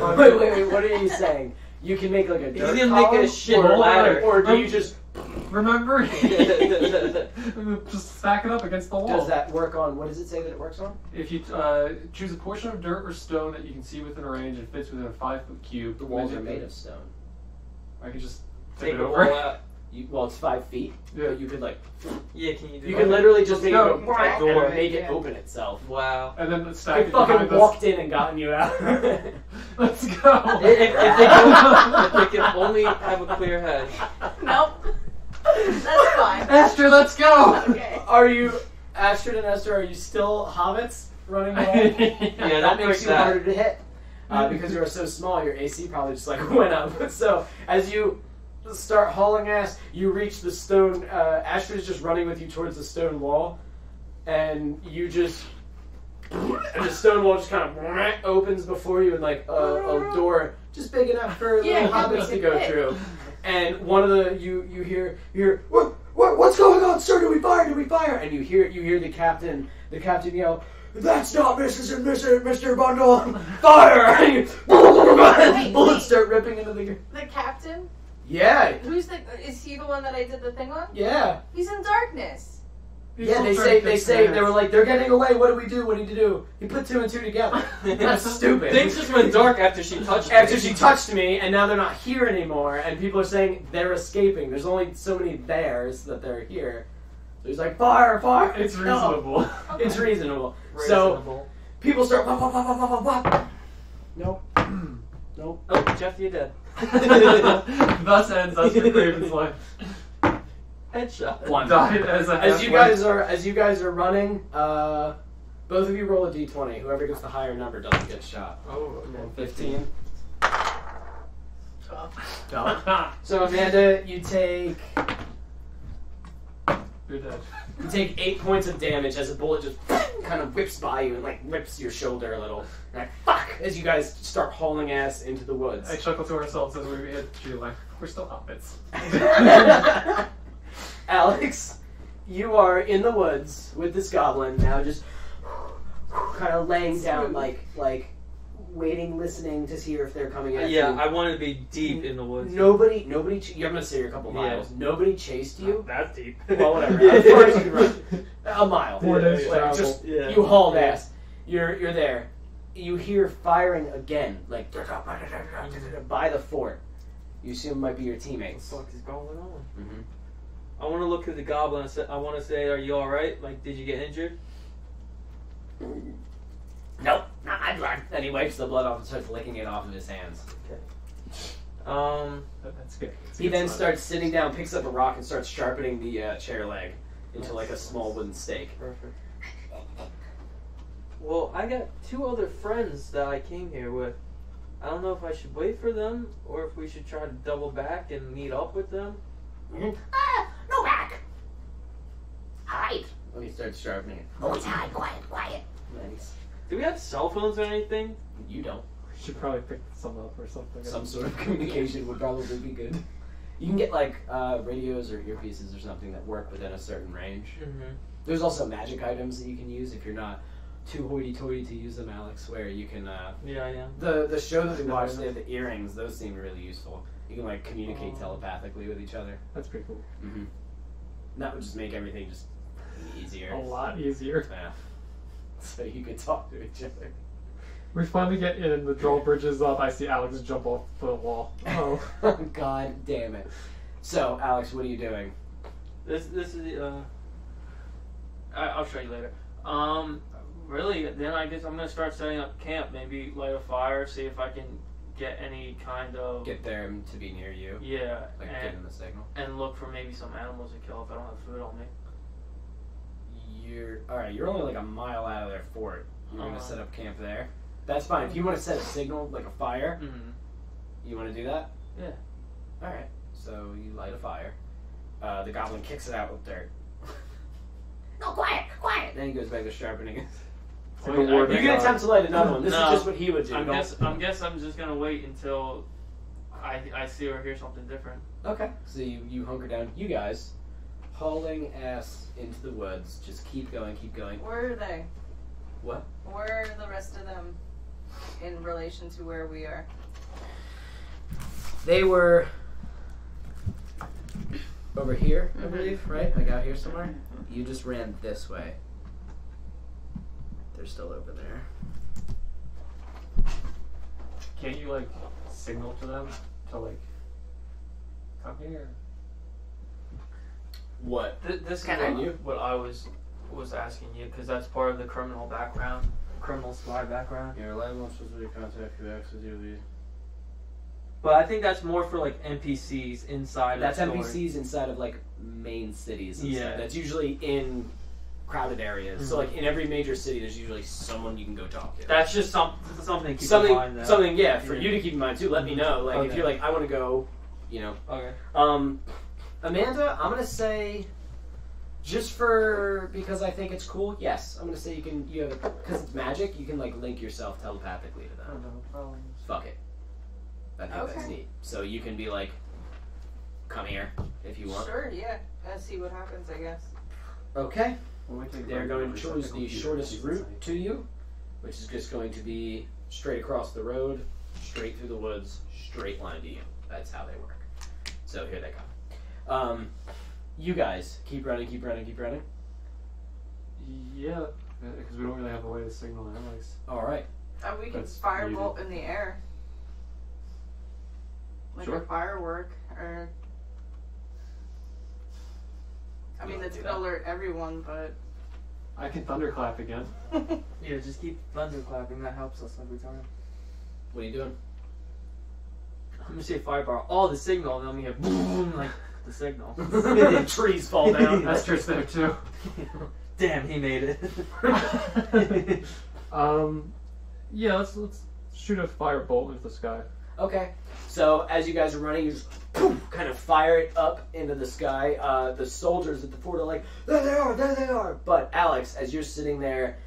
what are you saying? You can make like a dirt gonna make a column? shit or, ladder. or do you just Remember? Just stack it up against the wall. does that work on? What does it say that it works on? If you choose a portion of dirt or stone that you can see within a range and fits within a 5-foot cube, The walls are made of stone. I can just Take tip it it all over. out. Well, it's 5 feet. Yeah. But you could like Yeah, can you do you that? can literally just Let's make it go. go Right and door. make it Yeah. open itself. Wow. And then I stack it fucking behind us. walked in and gotten you out. Let's go. If they can only have a clear head. Nope. That's fine. Esther, let's go. Okay. Are you, Astride and Esther? Are you still hobbits running away? Yeah, that don't makes break you that. harder to hit because you are so small. Your AC probably just like went up. So as you start hauling ass, you reach the stone. Astride is just running with you towards the stone wall, and you just. And the stone wall just kind of opens before you, and like a door just big enough for Yeah, little can hobbits we to get go it? through. And one of the you hear what's going on, sir? Do we fire? And you hear the captain yell, "That's not Mrs. and Mr. Bundle! Fire!" And bullets start ripping into the. The captain? Yeah, Is he the one that I did the thing on? yeah. He's in darkness. Yeah, they were like, they're getting away. What do we do? What do you do? He put 2 and 2 together. That's stupid. Things just went dark after she touched me. After she touched me, and now they're not here anymore, and people are saying they're escaping. There's only so many theirs that they're here. So he's like, fire, fire. It's reasonable. It's reasonable. So people start. Wah, wah, wah, wah, wah, wah, wah. Nope. Nope. Oh, Jeff, you're dead. Thus ends Oestre Craven's life. Headshot. One. Died as a As you guys are running, both of you roll a d20. Whoever gets the higher number doesn't get shot. Oh, okay. 15. 12. So Amanda, you take You're dead. 8 points of damage as a bullet just kind of whips by you and like rips your shoulder a little. And like, fuck! As you guys start hauling ass into the woods. I chuckle to ourselves as we hit G like, we're still outfits. Alex, you are in the woods with this goblin now, just kind of laying down, like waiting, listening to hear if they're coming at you. Yeah, I wanted to be deep in the woods. Nobody. You're gonna say you're a couple miles. Yeah. Nobody chased you. That's deep. Well, whatever. Yeah. As far as you can run, a mile. 4 days Like, travel. just Yeah. you hauled Yeah. ass. You're there. You hear firing again, like by the fort. You assume it might be your teammates. What the fuck is going on? Mm-hmm. I want to look at the goblin. I want to say, are you all right? Like, did you get injured? Nope, not my blood. And he wipes the blood off and starts licking it off of his hands. That's good. That's a He good then sign. starts sitting down, picks up a rock, and starts sharpening the chair leg into like a small wooden stake. Perfect. Well, I got 2 other friends that I came here with. I don't know if I should wait for them or if we should try to double back and meet up with them. No back. Hide. When he starts sharpening it. Always hide. Quiet. Nice. Do we have cell phones or anything? You don't. We should probably pick some up or something. Some sort of communication would probably be good. You can get like radios or earpieces or something that work within a certain range. Mm-hmm. There's also magic items that you can use if you're not too hoity-toity to use them, Alex, where you can... Yeah. The show that we watched, they had the earrings. Those seem really useful. You can like communicate telepathically with each other. That's pretty cool. Mm-hmm. That would just make everything just easier. A lot easier. Yeah. So you could talk to each other. We finally get in, the drawbridge is up, I see Alex jump off the wall. Oh. God damn it. So, Alex, what are you doing? This is I'll show you later. Really, then I guess I'm gonna start setting up camp. Maybe light a fire, see if I can get any kind of Get them to be near you. yeah, Like getting the signal. and look for maybe some animals to kill if I don't have food on me. Alright, you're only like a mile out of their fort. You're gonna Uh-huh. set up camp there. That's fine. If you want to set a signal, like a fire, Mm-hmm. you want to do that? Yeah. Alright, so you light a fire. The goblin kicks it out with dirt. No, quiet! Then he goes back to sharpening it. Like a war You can attempt to light another one. This No. is just what he would do. I guess I'm just gonna wait until I see or hear something different. Okay. So you hunker down. You guys, hauling ass into the woods. Just keep going. Where are they? What? Where are the rest of them in relation to where we are? They were over here, I believe, right? Like out here somewhere. You just ran this way. They're still over there. Can't you, like, signal to them to, like, come here? What? This is Can what, you? what I was asking you, because that's part of the criminal background, criminal spy background. Your reliable specific contact who acts as your lead. But I think that's more for like NPCs inside. That's of the story. NPCs inside of like main cities. And Yeah. stuff. That's usually in crowded areas. So like in every major city, there's usually someone you can go talk to. That's just something to keep in mind. Though. Something, yeah, for Yeah. you to keep in mind too. Let me know, like if Okay. you're like, I want to go, you know. Okay. Amanda, I'm gonna say, because I think it's cool. Yes, I'm gonna say you have because it's magic. You can like link yourself telepathically to I don't them. know. Fuck it. I think that's Okay. neat. So you can be like, come here if you want. Sure, yeah. Let's see what happens, I guess. Okay. When we take They're a going break, to we choose set the computer shortest pieces route aside. to you, which is just going to be straight across the road, straight through the woods, straight line to you. That's how they work. So here they come. You guys keep running. Yeah, because we don't really have a way to signal Alex. All right. We could That's firebolt in the air. Like Sure. a firework, or... I mean, that's gonna alert everyone, but... I can thunderclap again. Yeah, just keep thunderclapping. That helps us every time. What are you doing? I'm gonna say fireball. Oh, the signal, and then we hear boom, like the signal. Trees fall down. Esther's there too. Damn, he made it. Yeah, let's shoot a firebolt into the sky. Okay. So as you guys are running, you just kind of fire it up into the sky. The soldiers at the fort are like, there they are, there they are. But Alex, as you're sitting there,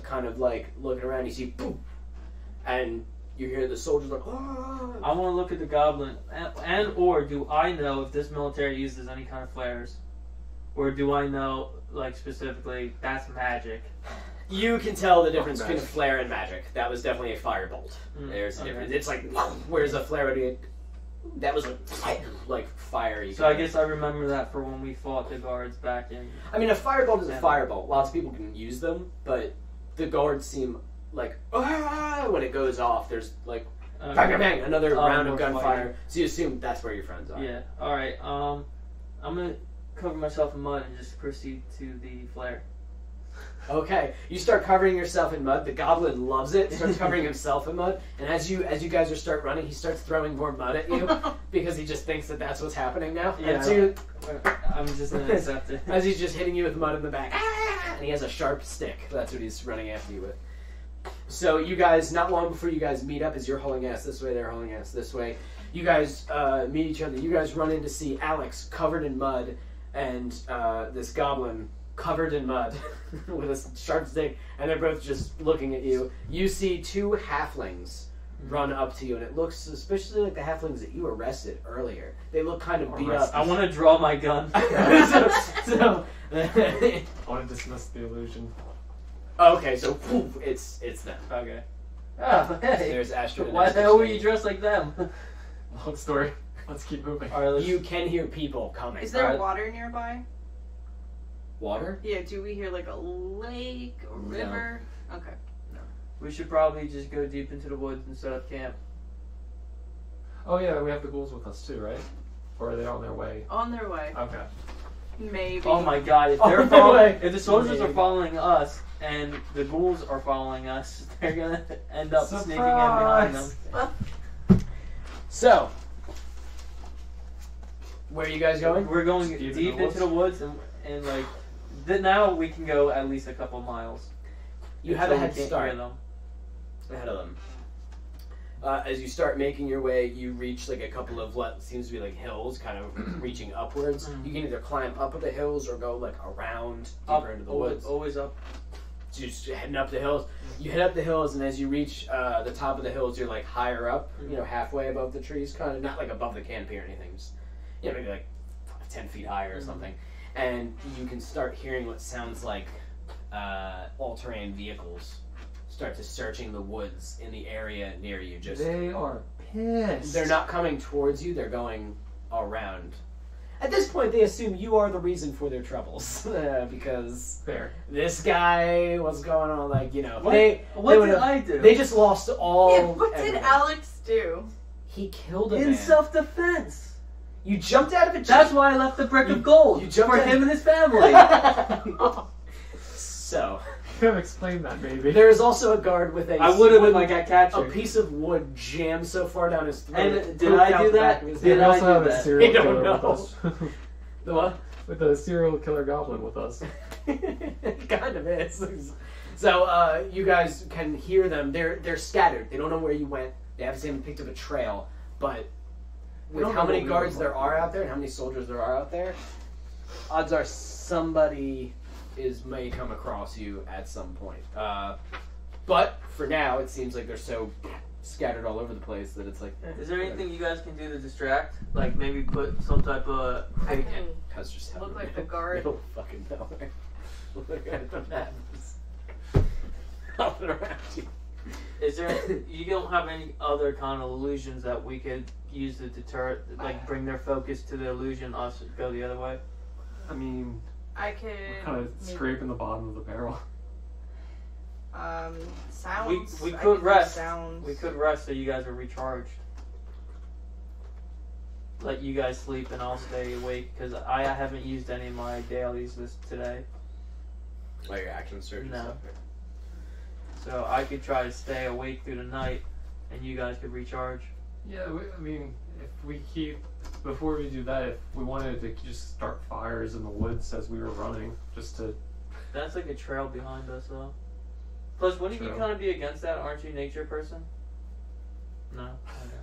kind of like looking around, you see boom, and you hear the soldiers like, oh. I want to look at the goblin, and or do I know if this military uses any kind of flares, or do I know like specifically that's magic? You can tell the difference Oh, between a magic. flare and magic. That was definitely a firebolt. There's a okay. difference. It's like, where's a flare? That was like fiery. So I guess I remember that for when we fought the guards back in. I mean, a firebolt is a Yeah. firebolt. Lots of people can use them, but the guards seem like, when it goes off, there's like, bang, bang, bang, another round of more gunfire. fighting. So you assume that's where your friends are. Yeah. All right. I'm gonna cover myself in mud and just proceed to the flare. Okay, you start covering yourself in mud. The goblin loves it. Starts covering himself in mud, and as you guys are start running, he starts throwing more mud at you because he just thinks that that's what's happening now. Yeah. And so you, I'm just gonna accept it. as he's just hitting you with mud in the back, and he has a sharp stick. That's what he's running after you with. So you guys, not long before you guys meet up, as you're hauling ass this way, they're hauling ass this way. You guys meet each other. You guys run in to see Alex covered in mud, and this goblin covered in mud with a sharp stick, and they're both just looking at you. You see two halflings run up to you, and it looks suspiciously like the halflings that you arrested earlier. They look kind of beat up. I want to draw my gun. so I want to dismiss the illusion. okay, so poof, it's them. Okay. Oh, hey. There's Astride. Why the hell were you dressed like them? Long story. Let's keep moving. All right, let's... You can hear people coming. Is there Alright. water nearby? Water? Yeah, do we hear like a lake or No. river? Okay. We should probably just go deep into the woods and set up camp. Oh yeah, we have the ghouls with us too, right? Or are they on their way? On their way. Okay. Maybe. Oh my god, if On they're their following, way. if the soldiers are Maybe. following us and the ghouls are following us, they're gonna end up sneaking in behind them. So, where are you guys going? We're going Deep deep in the into the woods and like now we can go at least a couple miles. You have a until we head can't start hear them. ahead of them. As you start making your way, you reach like a couple of what seems to be like hills, kind of reaching upwards. Mhm. You can either climb up the hills or go like around Up, deeper into the always, woods. always up. So you're just heading up the hills. You head up the hills, and as you reach the top of the hills, you're like higher up, you know, halfway above the trees, kind of not like above the canopy or anything, just maybe like 10 feet higher or something. And you can start hearing what sounds like all-terrain vehicles start to searching the woods in the area near you. Just They are pissed. they're not coming towards you; they're going around. At this point, they assume you are the reason for their troubles because Fair. this guy, what's going on? Like, you know, What? they What would've- did I do? they just lost all. Yeah, what did everything. Alex do? He killed a in man. self-defense. You jumped out of a That's why I left the brick of gold you jumped for in- him and his family. So Could have explained that maybe. there is also a guard with a. I would have been wooden- like I a captured. piece of wood jammed so far down his throat. And it did poked I out do the that? back of his Did head. we I also do have a that? serial I don't killer know. with us. The what? With a serial killer goblin with us. It kind of is. So you guys can hear them. They're scattered. They don't know where you went. They haven't picked up a trail. But We with don't how know many what we guards were there looking are for. out there and how many soldiers there are out there, odds are somebody may come across you at some point. But for now, it seems like they're so scattered all over the place that it's like. Is there anything you guys can do to distract? Like maybe put some type of I fake. can Cuz just look telling like you. the guard. They don't fucking know. Look at the maps. Hopping around you. Is there? You don't have any other kind of illusions that we could use to deter, like bring their focus to the illusion, us go the other way? I mean, I could Kind of scraping the bottom of the barrel. Sounds. We I could do rest. Sounds. We could rest so you guys are recharged. Let you guys sleep and I'll stay awake because I haven't used any of my dailies today. Oh, your action surge and No. stuff. So I could try to stay awake through the night and you guys could recharge. Yeah, I mean, if we keep before we do that, if we wanted to just start fires in the woods as we were running, just to. That's like a trail behind us though. Plus, wouldn't you True. kind of be against that? Aren't you a nature person? No. Okay.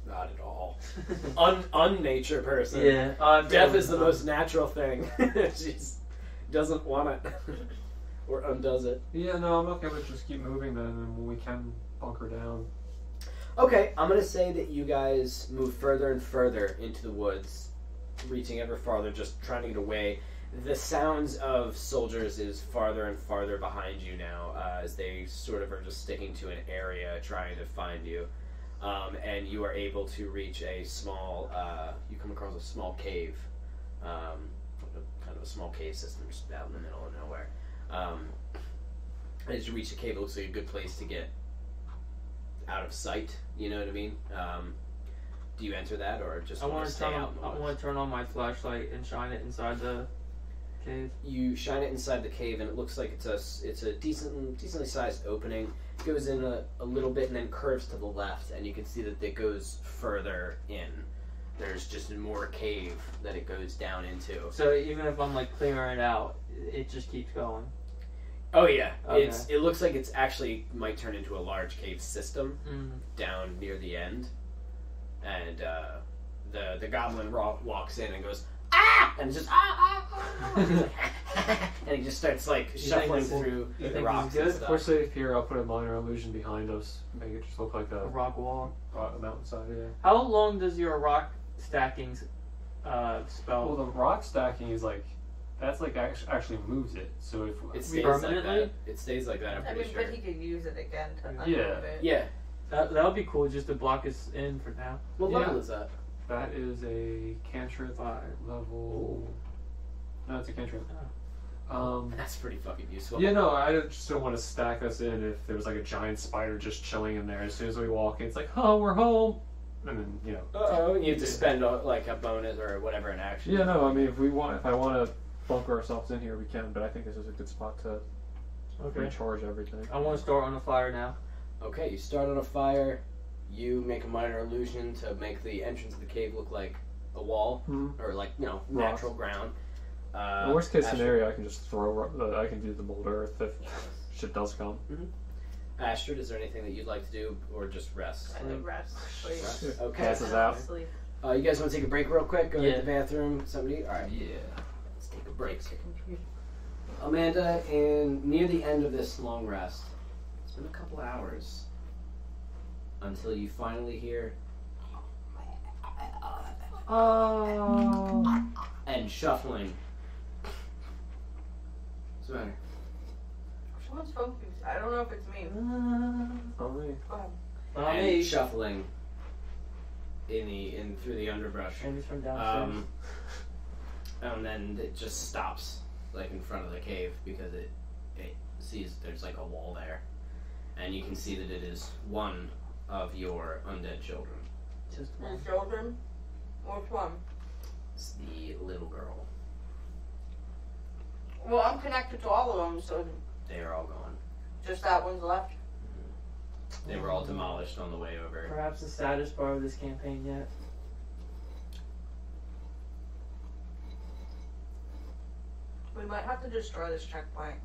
Not at all. Unnature person. Yeah. Death is the most natural thing. She doesn't want it. Or undoes it. Yeah, no, I'm okay with just keep moving then, and when we can bunker down. Okay, I'm gonna say that you guys move further and further into the woods, reaching ever farther, just trying to get away. The sounds of soldiers is farther and farther behind you now, as they sort of are just sticking to an area trying to find you. And you are able to reach a small, you come across a small cave, kind of a small cave system just out in the middle of nowhere. As you reach the cave, it looks like a good place to get out of sight, you know what I mean? Do you enter that, or just want to stay out in the I woods? want to turn on my flashlight and shine it inside the cave. You shine it inside the cave, and it looks like it's a decently sized opening. It goes in a little bit and then curves to the left, and you can see that it goes further in. There's just more cave that it goes down into. So even if I'm like clearing it out, it just keeps going. Oh yeah, Okay. it looks like it's actually might turn into a large cave system Mm. down near the end, and the goblin walks in and goes ah, and it's just and he just starts like You shuffling think this is- through you the think rocks this is and good? If stuff. we're safe here, I'll put a minor illusion behind us, make it just look like A a rock wall. mountainside. Yeah. How long does your rock stacking Well, spell? the rock stacking is like that's like actually moves it. So if It stays Permanently? like that. It stays like that. I'm I pretty mean, sure. but he could use it again to unmove Yeah. it. Yeah. That would be cool just to block us in for now. What Yeah. level is that? that is a cantrip 5. level. No, it's a cantrip. That's pretty fucking useful. Yeah, no, I just don't want to stack us in if there was like a giant spider just chilling in there. As soon as we walk in, it's like, oh, we're home. And then, you know. Uh-oh, you have to spend like a bonus or whatever in action. Yeah, no, I mean, if I want to bunker ourselves in here, we can. But I think this is a good spot to Okay. recharge everything. I want to start on the fire now. Okay, you start on a fire. You make a minor illusion to make the entrance of the cave look like a wall, Mhm. or like, Rocks. natural ground. The worst case Astrid- scenario, I can just I can do the mold earth if shit does come. Astrid, is there anything that you'd like to do, or just rest? I think rest, please. Rest? Okay. Passes out. Sleep. You guys want to take a break real quick? Go Yeah. to the bathroom, somebody? Alright. Yeah. Let's take a break. Amanda, near the end of this long rest, it's been a couple hours until you finally hear Oh. and shuffling. What's the matter? Someone's phone keeps. I don't know if it's me. Oh, me. And shuffling in through the underbrush. Maybe from downstairs. And then it just stops like in front of the cave because it sees there's like a wall there, and you can see that it is one of your undead children. Just My one. children. Which one? It's the little girl. Well, I'm connected to all of them, so They are all gone. just that one's left. They were all demolished on the way over. Perhaps the saddest part of this campaign yet. We might have to destroy this checkpoint.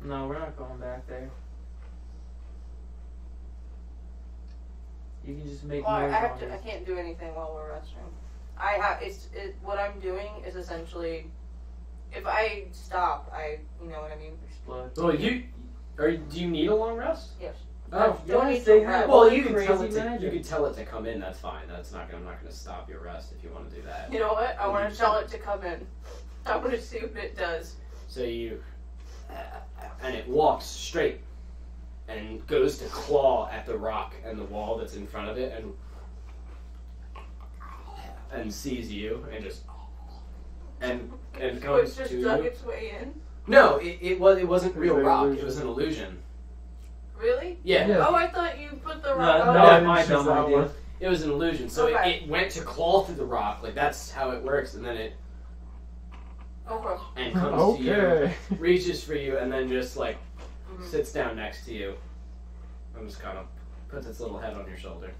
No, we're not going back there. You can just make Well, I noise have on to. I this. can't do anything while we're resting. I have. What I'm doing is essentially, if I stop, you know what I mean. Explode. Well, do you need a long rest? Yes. Oh, Don't Yes, need they to have rest. well, all you the can tell crazy it. You magic. can tell it to come in. That's fine. I'm not going to stop your rest if you want to do that. You know what? I want to tell it to come in. I want to see what it does. So and it walks straight and goes to claw at the rock and the wall that's in front of it and sees you and just and So comes it's just to dug you. its way in? No, it wasn't real an rock. illusion. It was an illusion. Really? Yeah. Yeah. Oh, I thought you put the No, rock no, on. my it's just dumb that idea. one. It was an illusion. So Okay. it went to claw through the rock. Like that's how it works, and then it Okay. and comes to you, Okay. reaches for you, and then just like Mhm. sits down next to you, and just kind of puts its little head on your shoulder.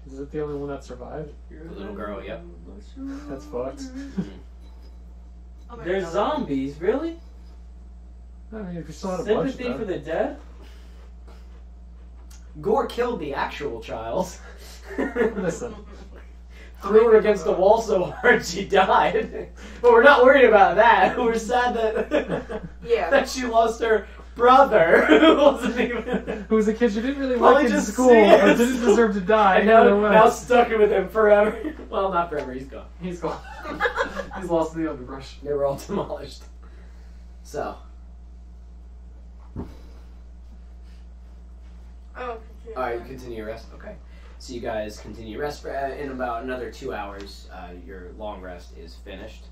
Is it the only one that survived? The little girl, yep. That's fucked. Oh my They're God. zombies, really? I mean, if you still had a bunch of Sympathy for them. the dead? Gore killed the actual child. Listen, Threw her against the wall so hard she died. But we're not worried about that. We're sad that Yeah. that she lost her brother, who wasn't even. who was a kid you didn't really Probably like in just school, see or it. didn't deserve to die. And Either now way. stuck with him forever. Well, not forever. He's gone. He's gone. He's lost in the underbrush. They were all demolished. So Oh. all right, you continue your rest. Okay. So you guys continue your rest for, in about another 2 hours. Your long rest is finished.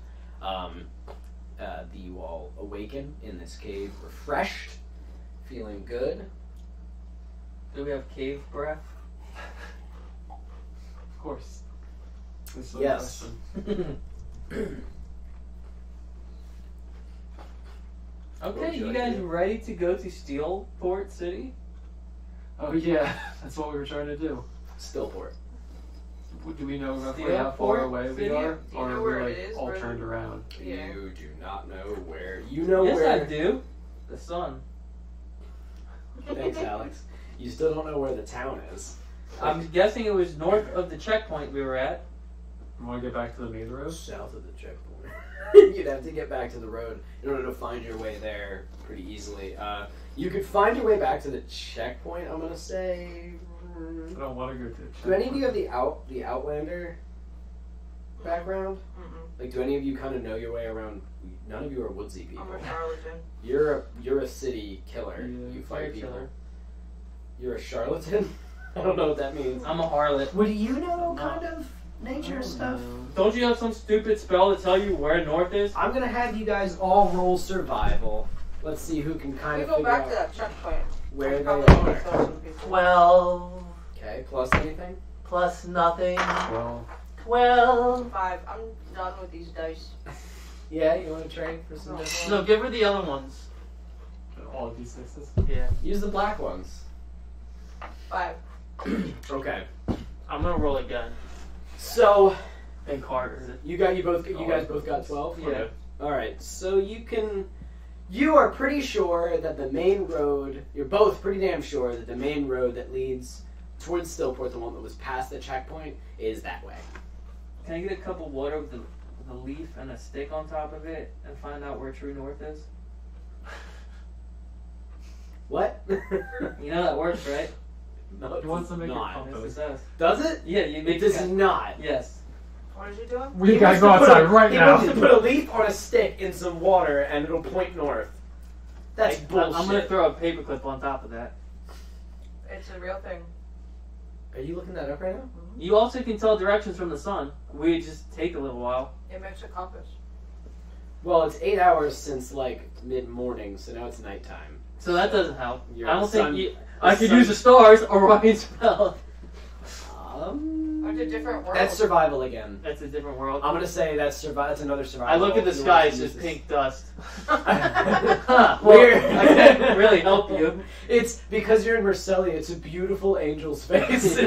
You all awaken in this cave, refreshed, feeling good. Do we have cave breath? Of course. This is Yes. the question. What would Okay, you you like guys to do? ready to go to Stillport City? Oh yeah, that's what we were trying to do. Stillport. Do we know roughly Stillport how far away we City? are, Do you or know are where we it like is? all Where- turned around? Yeah. You do not know where. You know Yes, where. I do. The sun. Thanks, Alex. You still don't know where the town is. I'm guessing it was north of the checkpoint we were at. You want to get back to the main road? South of the checkpoint. You'd have to get back to the road in order to find your way there pretty easily. You could find your way back to the checkpoint. I'm gonna say. I don't want to go to. Do any of you have the Outlander background? Mm-mm. Like, do any of you kind of know your way around? None of you are woodsy people. I'm a charlatan. You're a city killer. Yeah, you fire fight people. killer. You're a charlatan. I don't know what that means. I'm a harlot. Would you know No. kind of nature stuff? Don't you have some stupid spell to tell you where north is? I'm gonna have you guys all roll survival. Let's see who can kind We of go figure back out to that checkpoint. where they Probably are. wanna kill some people. 12 Okay, plus anything? plus nothing. Well, 12. 5. I'm done with these dice. Yeah, you want to trade for some No. different No, ones? give her the other ones. all of these sixes. Yeah. Use the black ones. 5. Okay. I'm gonna roll again. So And Carter. you guys both got 12? Yeah. Alright, so you are pretty sure that the main road, you're both pretty damn sure that the main road that leads towards Stillport, the one that was past the checkpoint, is that way. Can I get a cup of water with the leaf and a stick on top of it and find out where true north is? What? You know that works, right? No, it He wants does to make it not. compost. Yes, it does. Does it? Yeah, you make It does not. Yes. What is he doing? We He gotta wants go to put outside a- right he now. wants to put a leaf on a stick in some water and it'll point north. That's bullshit. I'm gonna throw a paperclip on top of that. It's a real thing. Are you looking that up right now? You also can tell directions from the sun. We just take a little while. It makes a compass. Well, it's 8 hours since like mid-morning, so now it's nighttime. So that doesn't help. You're I don't the think sun- you. the I could sun- use the stars or Ryan's spell. It's a different world. That's survival again. That's a different world. I'm gonna say that's That's another survival. I look at the If you sky, want it's to just use pink dust. this. Huh, well, Weird. I can't really help you. It's because you're in Marseille. It's a beautiful angel's face.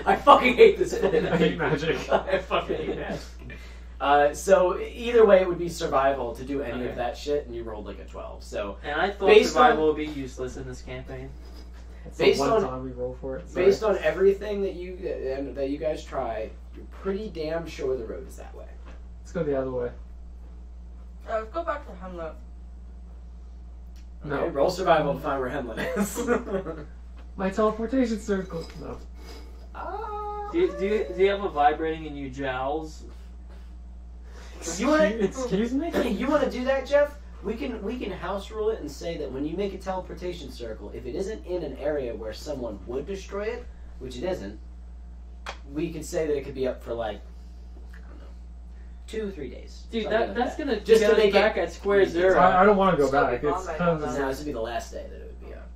I fucking hate this. I hate magic. I fucking hate magic. So either way, it would be survival to do any Okay. of that shit, and you rolled like a 12. So And I thought Based survival on- would be useless in this campaign. It's Based the one on- time we roll for it. based on everything that you guys try, you're pretty damn sure the road is that way. Let's go the other way. Let's go back to Hamlet. No. Okay, roll survival to find where Henlin is. My teleportation circle. No. Do you have a vibrating in you jowls? You wanna- Excuse me? You want to do that, Jeff? We can house rule it and say that when you make a teleportation circle, if it isn't in an area where someone would destroy it, which it isn't, we could say that it could be up for like, I don't know, 2-3 days. Dude, Something like that's that. gonna Just get to us make back it. at square zero. I don't want to go Still back. be It's combat kind on of No, this would be the last day that it would be up.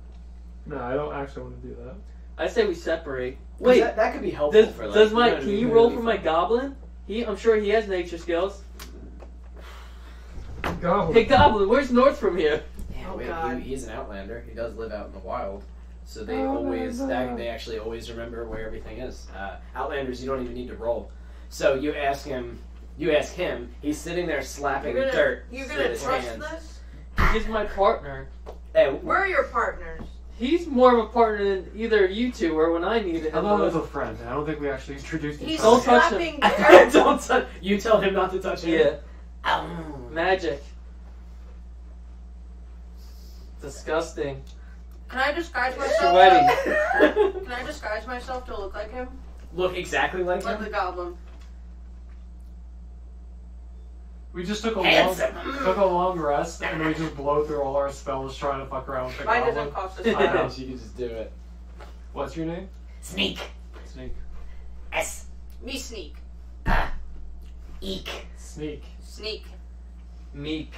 no, I don't actually want to do that. I say we separate. Wait, Wait, that could be helpful does, for like. does my you know what I can mean? you It roll would be for my fun. goblin? I'm sure he has nature skills. Go. Hey goblin, where's north from here? Yeah, Oh, wait, God. he's an outlander. He does live out in the wild, so they Oh, always my God. they actually always remember where everything is. Outlanders, you don't even need to roll. So you ask him. He's sitting there slapping dirt You're with gonna his trust hands. this? He's my partner. Hey, We're your partners. He's more of a partner than either of you two were when I needed I him. thought it was most. a friend. I don't think we actually introduced each He's Don't other. touch slapping him. dirt. don't touch. You tell him not to touch him. Yeah, Ow. magic. Disgusting. Can I disguise myself? Sweaty. Can I disguise myself to look like him? Look exactly like Like him. the goblin. We just took a Handsome. long rest, and then we just blow through all our spells trying to fuck around with the Mine goblin. doesn't cost us I money. know, you can just do it. What's your name? Sneak. Sneak. S. Me sneak. Eek. Sneak. Sneak. Meek.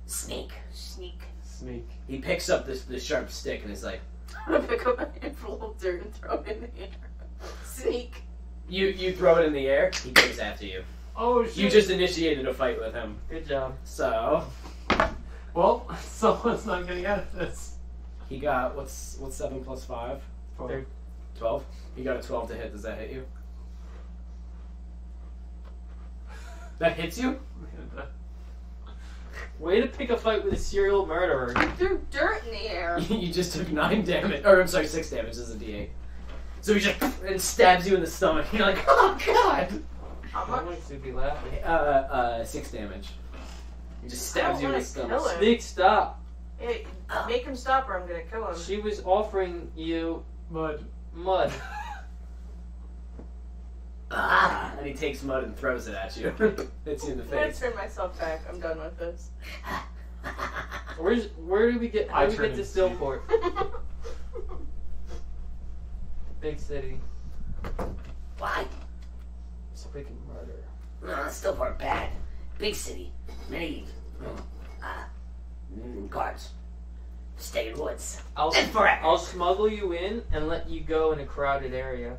Sneak. Sneak. Sneak. He picks up this sharp stick and is like, I'm gonna pick up a handful of dirt and throw it in the air. Sneak. you throw it in the air. He goes after you. Oh shit. You just initiated a fight with him. Good job. So Well, someone's not getting out of this. he got what's 7 plus 5? 12. He got a 12 to hit. Does that hit you? That hits you? Way to pick a fight with a serial murderer. I threw dirt in the air. You just took 9 damage. Or I'm sorry, 6 damage. This is a D8. So he just and stabs you in the stomach. You're like, oh god. How I much? want to be laughing. 6 damage. He just I stabs don't you in the wanna stomach. kill him. Sneak, stop. Hey, make him stop or I'm gonna kill him. She was offering you Mud. mud. And he takes mud and throws it at you. Hits you in the I'm gonna face. turn myself back. I'm done with this. Where do we get? How I do we turn get to into Stillport? Big city. Why? Speaking murder. No, Stillport bad. Big city. Many guards. Stay in woods. I'll Live forever. I'll smuggle you in and let you go in a crowded area,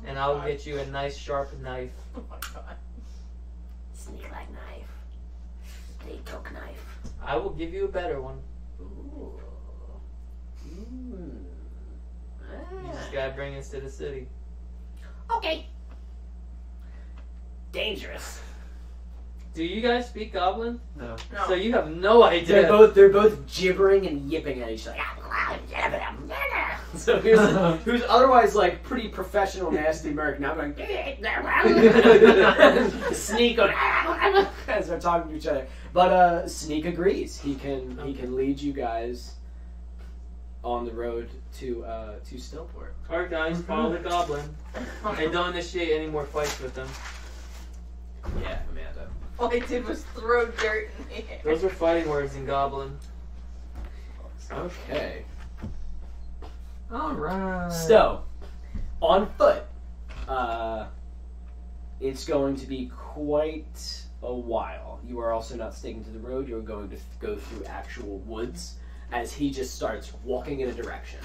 and I'll get you a nice sharp knife. Oh my god. Sneak like knife. They took knife. I will give you a better one. Ooh. You just gotta bring us to the city. Okay. Dangerous. Do you guys speak Goblin? No. No. So you have no idea. They're both gibbering and yipping at each other. So here's who's otherwise like pretty professional nasty merc now going Sneak on as they're talking to each other. But Sneak agrees. He can lead you guys on the road to Stillport. Alright guys, follow the Goblin. And don't initiate any more fights with them. Yeah, Amanda. All I did was throw dirt in the air. Those are fighting words in Goblin. Okay. Alright. So, on foot, it's going to be quite a while. You are also not sticking to the road. You're going to go through actual woods as he just starts walking in a direction.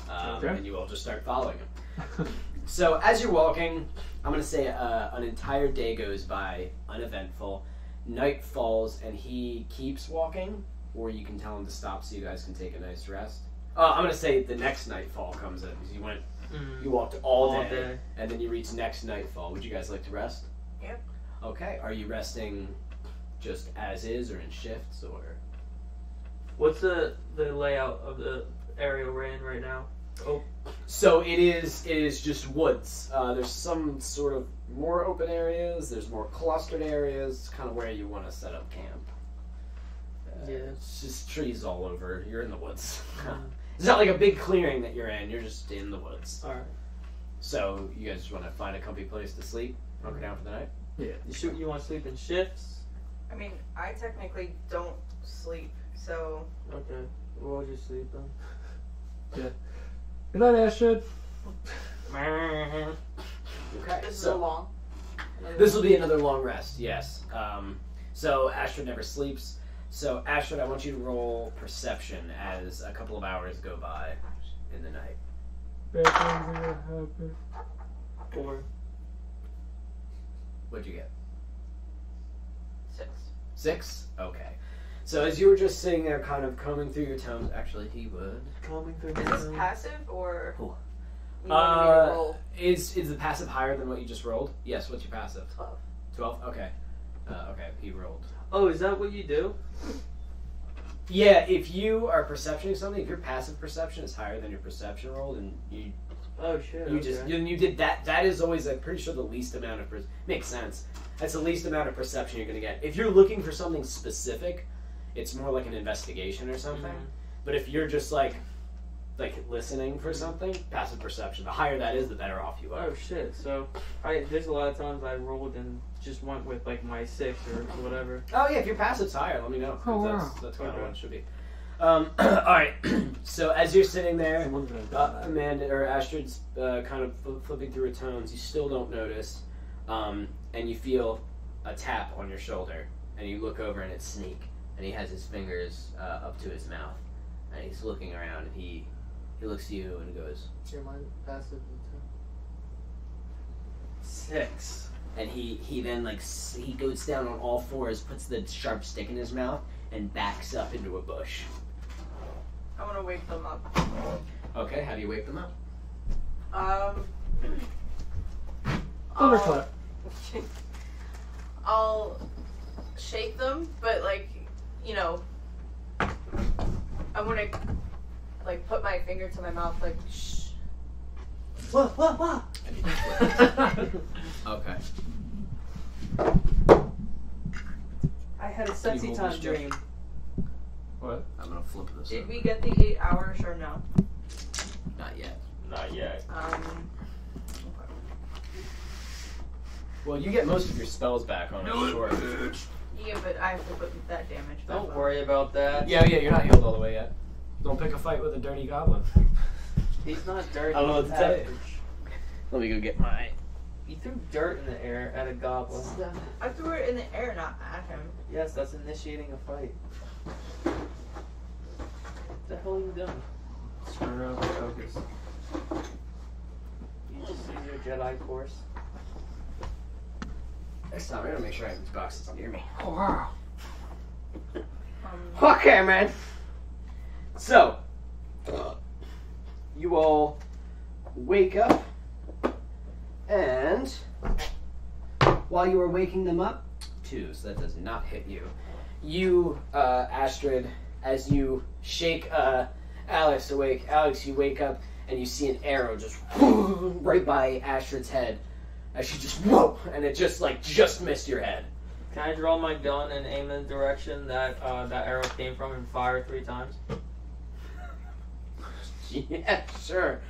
Okay. And you all just start following him. So, as you're walking, I'm going to say an entire day goes by uneventful. Night falls, and he keeps walking, or you can tell him to stop so you guys can take a nice rest. I'm going to say the next nightfall comes in, because you walked all day, and then you reach next nightfall. Would you guys like to rest? Yep. Okay. Are you resting just as is, or in shifts, or? What's the layout of the area we're in right now? Oh, So it is just woods. There's some sort of more open areas. There's more clustered areas. It's kind of where you want to set up camp. Yeah. It's just trees all over. You're in the woods. It's not like a big clearing that you're in. You're just in the woods. alright. So you guys just want to find a comfy place to sleep, hunker down for the night. You want to sleep in shifts? I mean, I technically don't sleep, so Okay. We'll just sleep then. Good night, Astride. Okay. this is So a long. This will be another long rest, yes. So Astride never sleeps. So Astride, I want you to roll perception as a couple of hours go by in the night. Bad things are gonna happen. 4. What'd you get? 6. 6? Okay. So as you were just sitting there kind of combing through your tomes, actually he would. Combing through Is this passive or? Cool. You want me to roll? Is the passive higher than what you just rolled? Yes, what's your passive? 12. 12? Okay. Okay, he rolled. Oh, is that what you do? Yeah, if you are perceptioning something, if your passive perception is higher than your perception roll, then you Oh shit. you okay. just you did that. That is always, I'm pretty sure, the least amount of makes sense. That's the least amount of perception you're gonna get. If you're looking for something specific, it's more like an investigation or something. Mhm. But if you're just like listening for something, passive perception. The higher that is, the better off you are. Oh shit. So there's a lot of times I rolled and just went with like my 6 or whatever. Oh yeah, if your passive's higher, let me know. 'Cause Oh, wow. That's kind of Okay. what it should be. All right. So as you're sitting there, Someone's gonna die. Amanda or Astride's kind of flipping through her tones. You still don't notice, and you feel a tap on your shoulder, and you look over and it's Sneak, and he has his fingers up to his mouth, and he's looking around. And he looks at you and goes, Your mind passive. 6. and he then he goes down on all fours, puts the sharp stick in his mouth, and backs up into a bush. I want to wake them up. Okay, how do you wake them up? Thunderclap. I'll shake them, but I want to put my finger to my mouth, shh. Okay. I had a You sexy hold time this, Jeff? dream. What? I'm gonna flip this. Did over. we get the 8 hours or no? Not yet. Not yet. Well, you get most of your spells back on it, sure. Yeah, but I have to put that damage back Don't on. worry about that. Yeah, you're not healed all the way yet. Don't pick a fight with a dirty goblin. He's not dirty. I don't know what he's to tell you. average. Let me go get my... You threw dirt in the air at a goblin. I threw it in the air, not at him. Yes, that's initiating a fight. What the hell are you doing? Turn around and focus. You just use your Jedi course. Next time, I gotta make sure I have these boxes near me. Oh, wow. Okay, man. So, you all wake up, and while you are waking them up, 2, so that does not hit you. You, Astride, as you shake Alex awake, Alex, you wake up and you see an arrow just right by Astride's head. As she just whoa, and it just missed your head. Can I draw my gun and aim in the direction that that arrow came from and fire 3 times? Yeah, sure.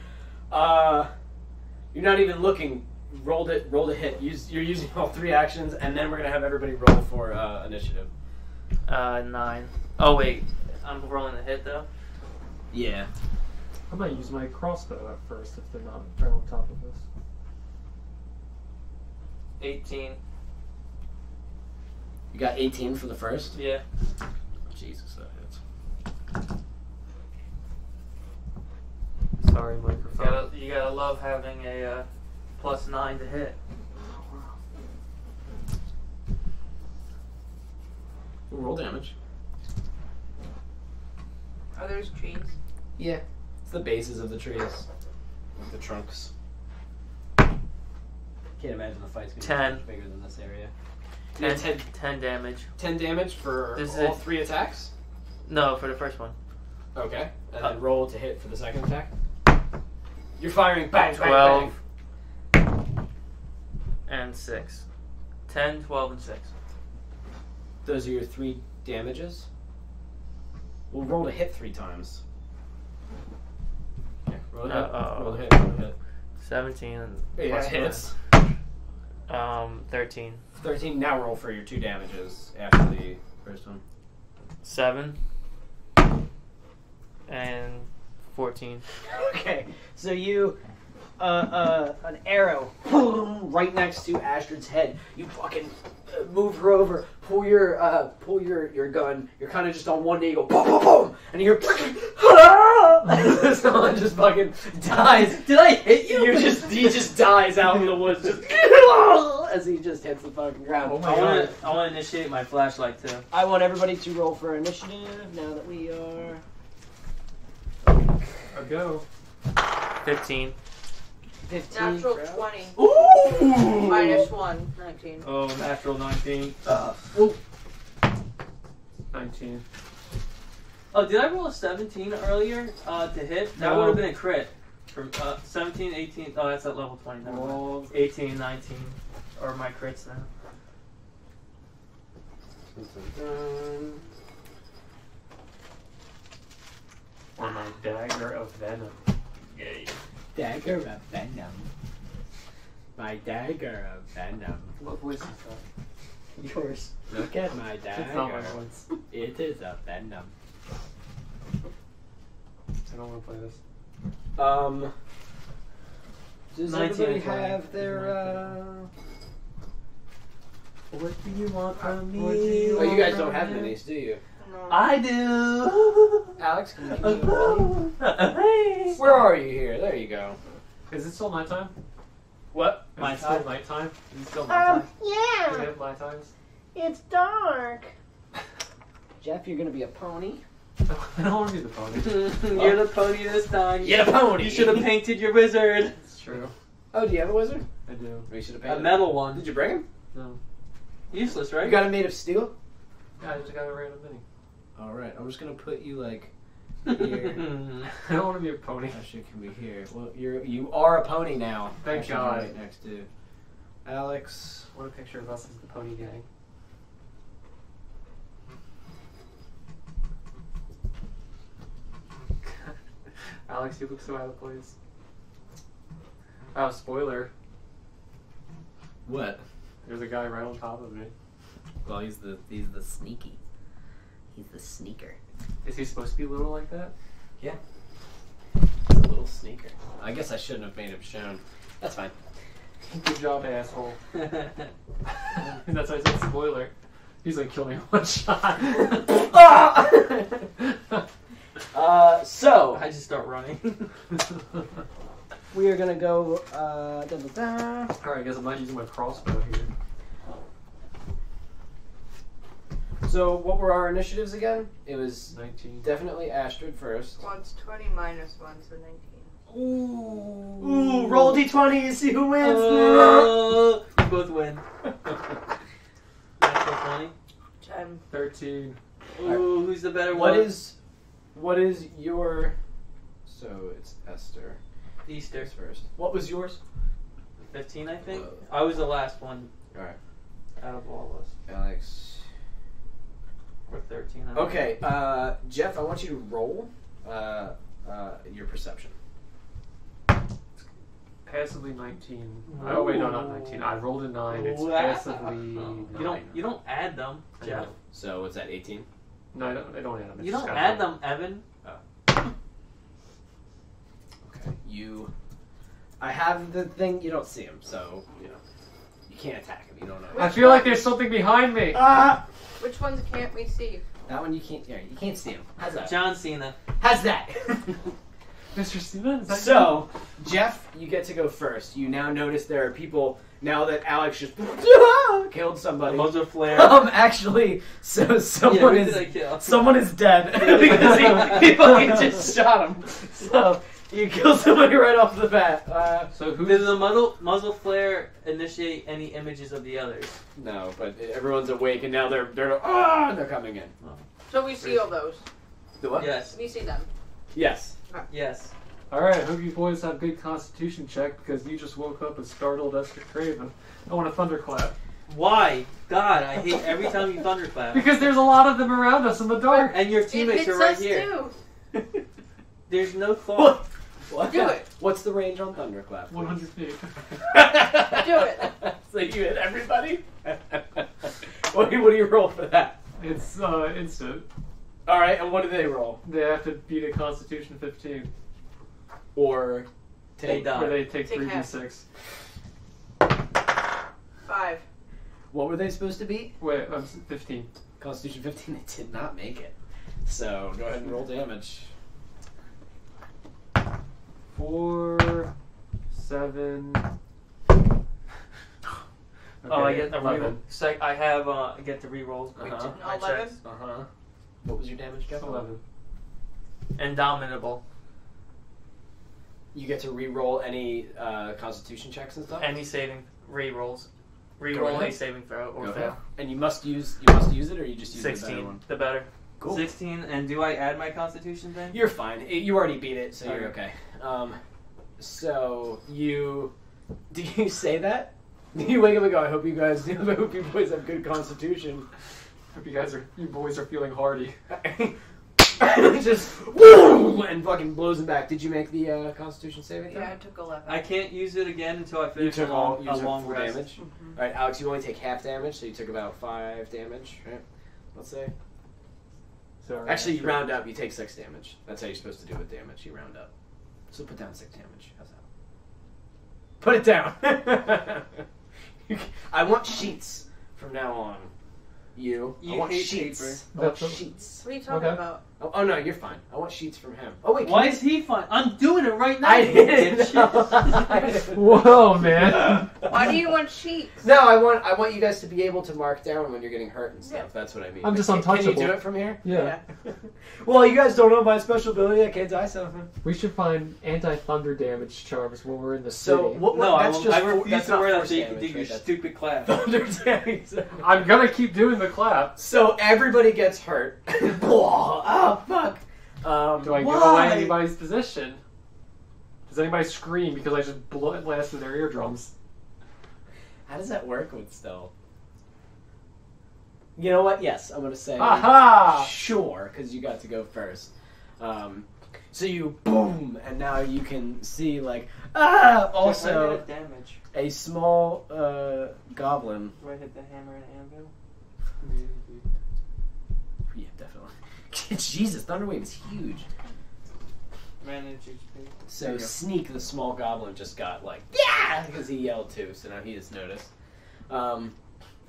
You're not even looking. Roll a hit. You're using all 3 actions, and then we're gonna have everybody roll for initiative. 9. Oh wait, I'm rolling a hit though. Yeah. I might use my crossbow at first if they're not right on top of this. 18. You got 18 for the first? Yeah. Jesus, that hits. Sorry, microphone. You gotta love having a +9 to hit. Roll damage. Are those trees? Yeah. It's the bases of the trees. Like the trunks. Can't imagine the fight's gonna 10. be much bigger than this area. 10 damage. 10 damage for This is all it. 3 attacks? No, for the first one. Okay. And then roll to hit for the second attack. You're firing bang, bang, 12 bang. and 6. 10, 12, and 6. Those are your 3 damages. We'll roll to hit 3 times. Yeah, roll to hit. Roll to hit. Roll to hit. 17 and Yeah, plus hits. 13. 13. Now roll for your 2 damages after the first one. 7 and 14. Okay, so you an arrow right next to Astride's head. You fucking move her over, pull your gun. You're kind of just on one knee. You go boom, boom, boom, and you hear someone just fucking dies. Did I hit you? He just dies out in the woods, just as he just hits the fucking ground. Oh my I god. want to initiate my flashlight too. I want everybody to roll for initiative now that we are. A go. 15. 15. Natural Drow. 20. Ooh! Minus 1. 19. Oh, natural 19. 19. Oh, did I roll a 17 earlier to hit? That No. would have been a crit. From 17, 18. Oh, that's at level 20. Never mind. Roll. 18, 19. Or my crits now. Or my dagger of venom. Yay. Dagger of venom. My dagger of venom. What voice is that? Yours. Look at my dagger. It's not my voice. It is a venom. I don't want to play this. Does 19 everybody and 20. have their, What do you want from me? What do you Oh, you want guys don't from have me? minis, do you? No. I do. Alex, can you give me a mini? Hey. Where are you here? There you go. Is it still nighttime? What? Is My it still time? nighttime? Is it still nighttime? Do we Yeah. have night times? It's dark. Jeff, you're gonna be a pony. I don't want to be the pony. You're the pony this time. You're the pony. You should have painted your wizard. It's true. Oh, do you have a wizard? I do. We should have A painted. metal one. Did you bring him? No. Useless, You right? got him made of steel. Yeah, I just got a random mini. All right, I'm just gonna put you like here. I don't want to be a pony. Actually, can be here. Well, you are a pony now. Thank Actually, God. Right next to Alex. What a picture of us as the pony gang. Alex, you look so out of place. Oh, spoiler. What? There's a guy right on top of me. Well, he's the sneaky. He's the sneaker. Is he supposed to be little like that? He's a little sneaker. I guess I shouldn't have made him shown. That's fine. Good job, asshole. That's why I said spoiler. He's like, kill me in one shot. So I just start running. we are gonna go. Alright, I guess I'm not using my crossbow here. So what were our initiatives again? It was 19. definitely Astride first. One's 20 minus 1, so 19. Ooh, roll d20 and see who wins. We both win. Natural 20. 10. 13. Ooh, who's the better one? What is your? So it's Esther. Easter. First. What was yours? 15, I think. I was the last one All right, out of all of us. Alex. Or 13. I don't know. Okay, Jeff, I want you to roll your perception. Passively 19. Oh wait, no, not 19. I rolled a 9. It's Wow. passively 9. You don't add them, I Jeff. know. So what's that? 18. No, I don't add them. It's You just don't got add one. them, Evan. Okay. I have the thing. You don't see him, so you can't attack him. You don't know. I feel like there's something behind me. Ah! Which ones can't we see? That one you can't. Yeah, you can't see him. How's that? John Cena. How's that? Mr. Steven, is that So, Jeff, you get to go first. You now notice there are people, now that Alex just killed somebody. Muzzle flare. Actually, so Yeah, someone who did I kill? someone is dead because he fucking just shot him. So, you kill somebody right off the bat. So who? Does the muzzle flare initiate any images of the others? No, but everyone's awake and now they're coming in. So we see all those. The what? Yes. We see them. Yes. Yes. Alright, I hope you boys have good constitution check because you just woke up and startled Oestre Craven. I want a thunderclap. Why? God, I hate every time you thunderclap. Because there's a lot of them around us in the dark. And your It teammates hits are right us here. too. There's no thought. What? Do it. What's the range on Thunderclap? 100 feet. Do it. So you hit everybody? What do you roll for that? It's instant. Alright, and what do they roll? They have to beat a constitution 15. Or They die. Where they take Take 3d6. 5. What were they supposed to be? Wait, 15. Constitution 15. They did not make it. So go ahead and roll damage. 4, 7. Oh, I get the 11. reroll. I have I get the reroll. Uh-huh. I 11? checked. Uh-huh. What was your damage, Jeff? 11. Indomitable. You get to re-roll any Constitution checks and stuff. Any saving rerolls. Go Reroll ahead. a saving throw or Go fail. ahead. And you must use it, or you just use the better 16. one. The better. Cool. 16. And do I add my Constitution then? You're fine. You already beat it, so you're Okay. okay. So you do you say that? You wake up and go, I hope you boys have good Constitution. Hope you boys are feeling hardy. Just woo, and fucking blows him back. Did you make the Constitution saving throw? Yeah, I took 11. I can't use it again until I You finish took a all long, you took long full rest. damage. Mhm. All right, Alex, you only take half damage, so you took about 5 damage, right? Let's say. So, Actually, you round up. You take 6 damage. That's how you're supposed to do with damage. You round up. So put down 6 damage. How's that? Put it down. I want sheets from now on. I You want hate sheets. paper. I want That's a- sheets. What are you talking Okay. about? Oh no, you're fine. I want sheets from him. Oh wait, Why is he fine? I'm doing it right now. I you didn't dipshit. know. I didn't- Whoa, man. Why do you want sheets? No, I want you guys to be able to mark down when you're getting hurt and stuff. Yeah. That's what I mean. I'm just Can you untouchable. do it from here? Yeah. Well, you guys don't know my special ability. I can't die something. We should find anti-thunder damage charms when we're in the So city. what? No, that's just I refuse that's to not wear that force so you can damage, do your right? That's stupid clap. thunder damage. I'm gonna keep doing the clap. So everybody gets hurt. Oh fuck! Do I give why? away anybody's position? Does anybody scream because I just blasted their eardrums? How does that work with stealth? You know what? Yes, I'm gonna say Aha! sure because you got to go first. So you boom, and now you can see like also damage. a small goblin. Do I hit the hammer and anvil? Yeah, definitely. Jesus, Thunderwave is huge. Manage HP. So Sneak, the small goblin, just got like, yeah, because he yelled too, so now he just noticed.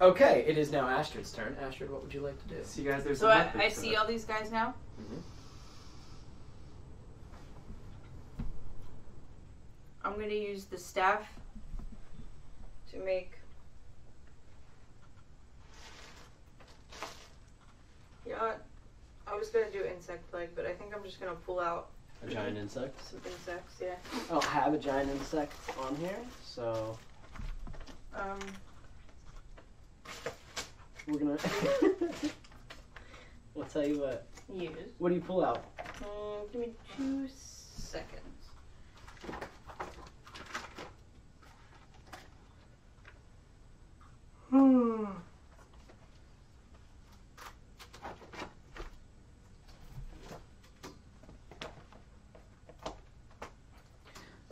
Okay, it is now Astrid's turn. Astrid, what would you like to do? See, guys, there's So some I methods to see it. all these guys now. Mhm. I'm going to use the staff to make... You know what? I was going to do insect plague, but I think I'm just going to pull out A giant insect. some insects, yeah. I'll have a giant insect on here, so we're gonna... I'll tell you what. Use. What do you pull out? Give me 2 seconds.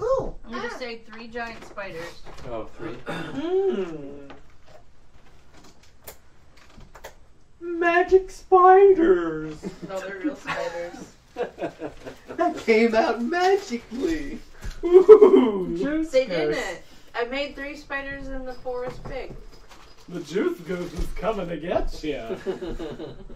Ooh! I'm going to say 3 giant spiders. Oh, 3. Magic spiders. No, they're real spiders. That came out magically. Juice They goose. didn't. I made 3 spiders in the forest pig. The juice goose is coming to get you.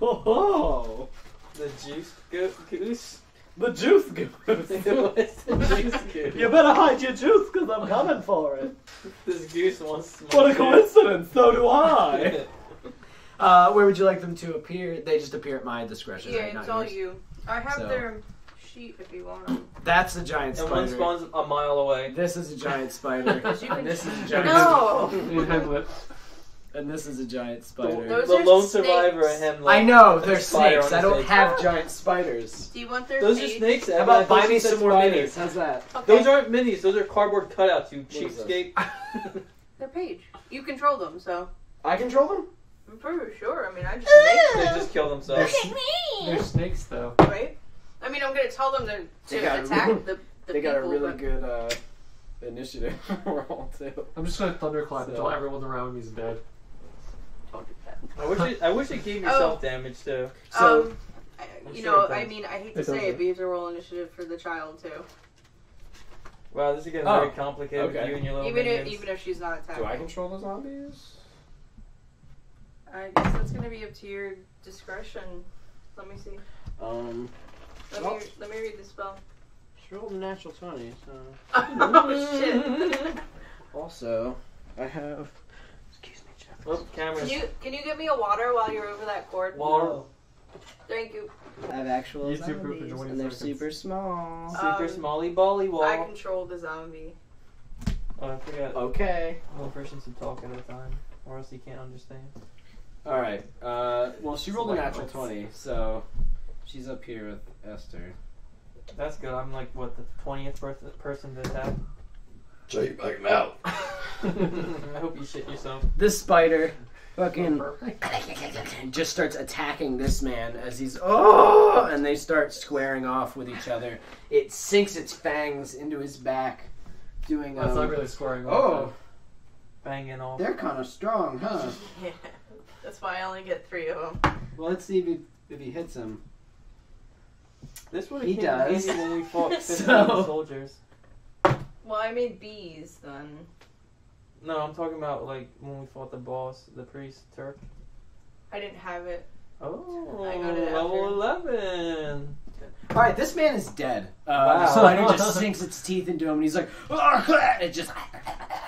Oh, The juice goose. the juice goose. What's the juice goose? You better hide your juice because I'm coming for it. This goose wants some. What a coincidence! So do I. Where would you like them to appear? They just appear at my discretion. Yeah, right? Not it's all yours. you. I have So- their sheet if you want them. That's a giant And spider. one spawns a mile away. This is a giant spider. Because you can- and this is a giant. No! In Hamlet. And this is a giant spider. Those The are lone snakes. survivor of Hemlock. I know With a they're spider snakes. on I his don't face. have giant spiders. Do you want their Those are face? snakes. How Evan. about I thought buy you me said some more spiders. minis? How's that? Okay. Those aren't minis. Those are cardboard cutouts. You What is this? cheapskate. They're page. You control them, so I control them. I'm pretty sure. I mean, I just make They them, just kill themselves. They're snakes, though. right? I mean, I'm gonna tell them They to got- attack the They people. got a really but good initiative roll too. I'm just gonna thunderclap So- until everyone around me is dead. don't do that. I wish it gave Oh. yourself damage too. So You sure know, it I does. mean, I hate to It say doesn't. it, but you have to roll initiative for the child too. Wow, this is getting very complicated with okay. you and your little Even minions. if she's not attacking. Do I control the zombies? I guess that's gonna be up to your discretion. Let me see. Let me read the spell. She rolled a natural 20, so... Oh shit. Also, I have... Excuse me, Jeff. Oh, cameras. Can you get me a water while you're over that cord? Water. Thank you. I have actual YouTube proof in zombies, 20 and they're seconds. super small. Super smally bally wall. I control the zombie. Oh, I forgot. Okay. One person should talk at a time, or else you can't understand. Alright, well, she rolled a natural 20, so she's up here with Esther. That's good. I'm like, what, the 20th person to attack? So you back him out. I hope you shit yourself. This spider fucking just starts attacking this man as he's and they start squaring off with each other. It sinks its fangs into his back, doing That's not really scoring. Banging off. they're kind of strong, huh? Yeah. That's why I only get 3 of them. Well, let's see if he hits him. This would He have came in does. handy when we fought 15 So- soldiers. Well, I made bees then. No, I'm talking about like when we fought the boss, the priest Turk. I didn't have it. Oh, I got it level after. 11. Alright, this man is dead. Wow. The spider just sinks its teeth into him, and he's like, it just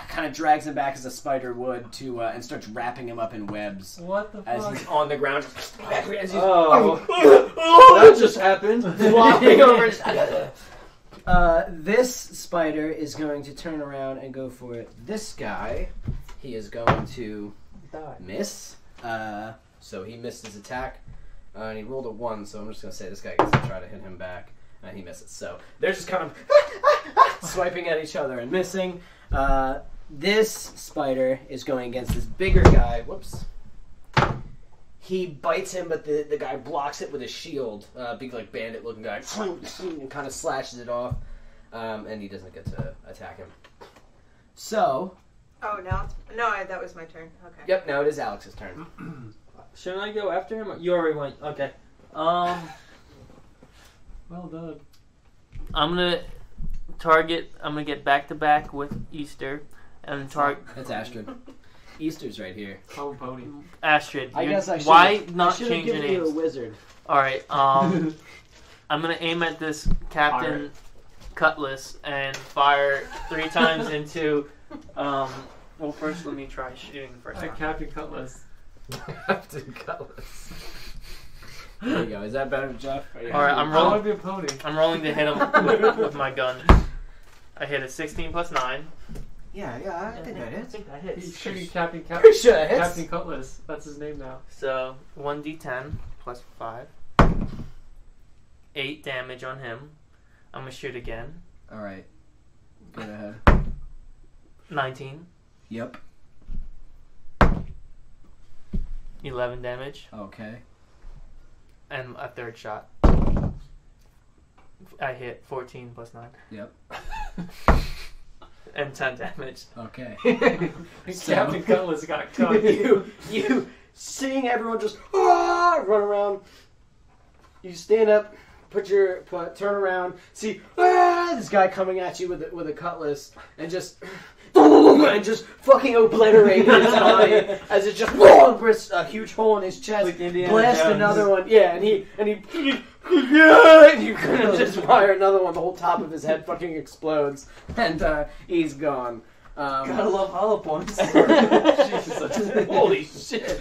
kind of drags him back as a spider would to, and starts wrapping him up in webs What the as fuck? he's on the ground. As he's, That just happened. flopping over. This spider is going to turn around and go for it. This guy, he is going to Die. miss. So he missed his attack. And he rolled a 1, so I'm just going to say this guy gets to try to hit him back. And he misses. So they're just kind of swiping at each other and missing. This spider is going against this bigger guy. Whoops. He bites him, but the guy blocks it with his shield. Big, like, bandit-looking guy. And kind of slashes it off. And he doesn't get to attack him. So... Oh, now it's... No, that was my turn. Okay. Yep, now it is Alex's turn. Shouldn't I go after him? You already went. Okay. Well done. I'm gonna target. I'm gonna get back to back with Easter and target That's Astride. Easter's right here. Oh, pony. Astride. I guess I should. Why not change your given you a names? wizard. All right. I'm gonna aim at this Captain Cutlass and fire 3 times into. Well, first let me try shooting first. Captain Cutlass. Captain Cutlass. There you go. Is that better, Jeff? All right, I'm I want rolling. to be a pony. I'm rolling to hit him with my gun. I hit a 16 plus 9. Yeah, I think that I hits. think that He's hits. shooting Captain Pretty sure that hits. Captain Cutlass. That's his name now. So 1d10 plus 5. 8 damage on him. I'm gonna shoot again. All right. Go ahead. 19. Yep. 11 damage. Okay. And a third shot. I hit 14 plus 9. Yep. And 10 damage. Okay. Captain Cutlass got cut. you seeing everyone just run around. You stand up, turn around, see this guy coming at you with a cutlass, and just fucking obliterate his body as it just bursts a huge hole in his chest, Like Indiana blast Jones. another one, and you kind of just fire another one. The whole top of his head fucking explodes, and he's gone. Gotta love hollow points. Jesus, holy shit!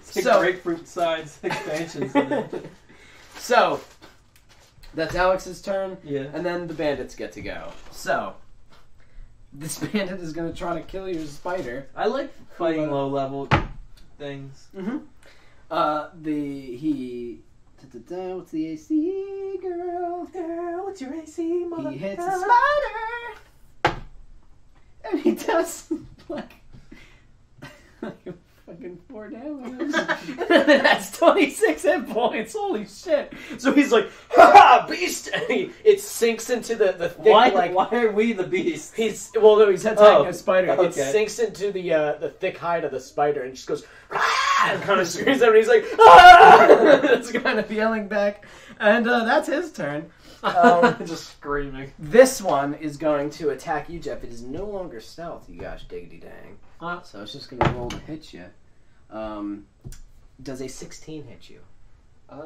It's like grapefruit size expansions. In it. So, that's Alex's turn, Yeah. and then the bandits get to go. So, this bandit is going to try to kill your spider. I like fighting low level things. Mm-hmm. What's the AC, girl? Girl, what's your AC, mother? He hits the spider, and he does, like fucking 4 damage. That's 26 hit points. Holy shit. So he's like, ha beast! And it sinks into the thick, Why are we the beast? He's attacking a spider. okay. It sinks into the thick hide of the spider and just goes, ah! And kind of screams out, and he's like, ah! It's kind of yelling back. And that's his turn. Just screaming. This one is going to attack you, Jeff. It is no longer stealth, you gosh diggity dang. So it's just going to roll to hit you. Does a 16 hit you? I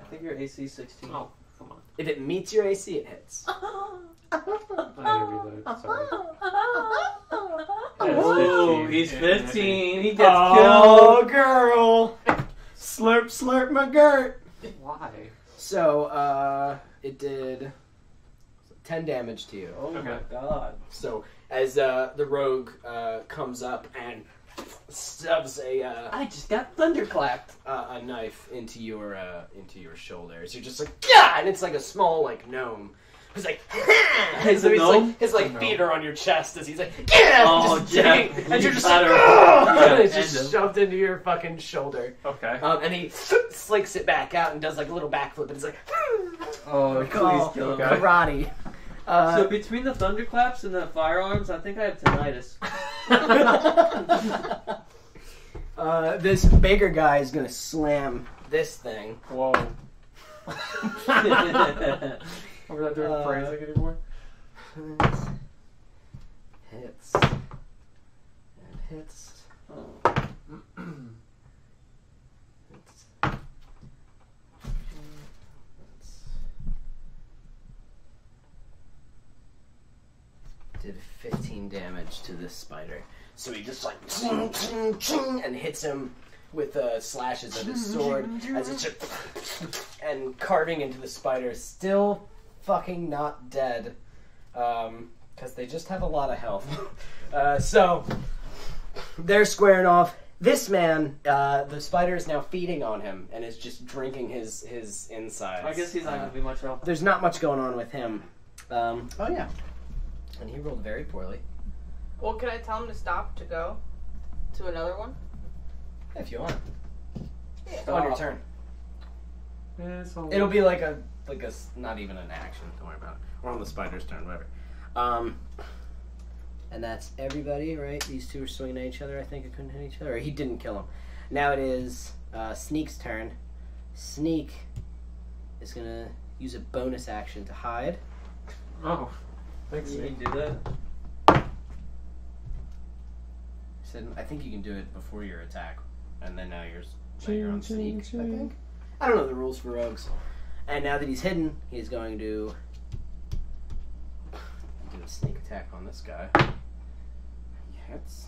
think your AC is 16. Oh, come on. If it meets your AC, it hits. I reload. Sorry. Oh, he's 15. He gets Oh, killed. girl! Slurp, slurp, my girt! Why? So, it did 10 damage to you. Oh my Okay. god. So, as the rogue comes up and stubs I just got thunderclapped. a knife into your shoulders, you're just like, yeah, and it's like a small like gnome. He's like, It's so a gnome? his It's a feet gnome. are on your chest as he's like, yeah, Oh, just Jeff, digging, and you're just better. like, Yeah, and it's end just him. shoved into your fucking shoulder. Okay. And he slinks it back out and does like a little backflip, and he's like, Oh, please kill him. Okay. karate. So between the thunderclaps and the firearms, I think I have tinnitus. This bigger guy is gonna slam this thing. Whoa. We're not doing phrasing anymore. Hits. And hits. Did 15 damage to this spider. So he just like ching, ching, ching, and hits him with slashes of his sword as it's just and carving into the spider. Still fucking not dead because they just have a lot of health. So they're squaring off. This man, the spider is now feeding on him and is just drinking his insides. I guess he's not going to be much help. There's not much going on with him. Oh yeah, and he rolled very poorly. Well, can I tell him to stop to go to another one? If you want, Yeah. on your turn. Yeah, It'll be like a not even an action. Don't worry about it. Or on the spider's turn, whatever. And that's everybody, right? These two are swinging at each other. I think I couldn't hit each other. Or he didn't kill him. Now it is Sneak's turn. Sneak is gonna use a bonus action to hide. Oh, thanks. You Nick. can do that. Said I think you can do it before your attack, and then now you're on Sneak. I think. I don't know the rules for rogues. And now that he's hidden, he's going to do a sneak attack on this guy. He hits.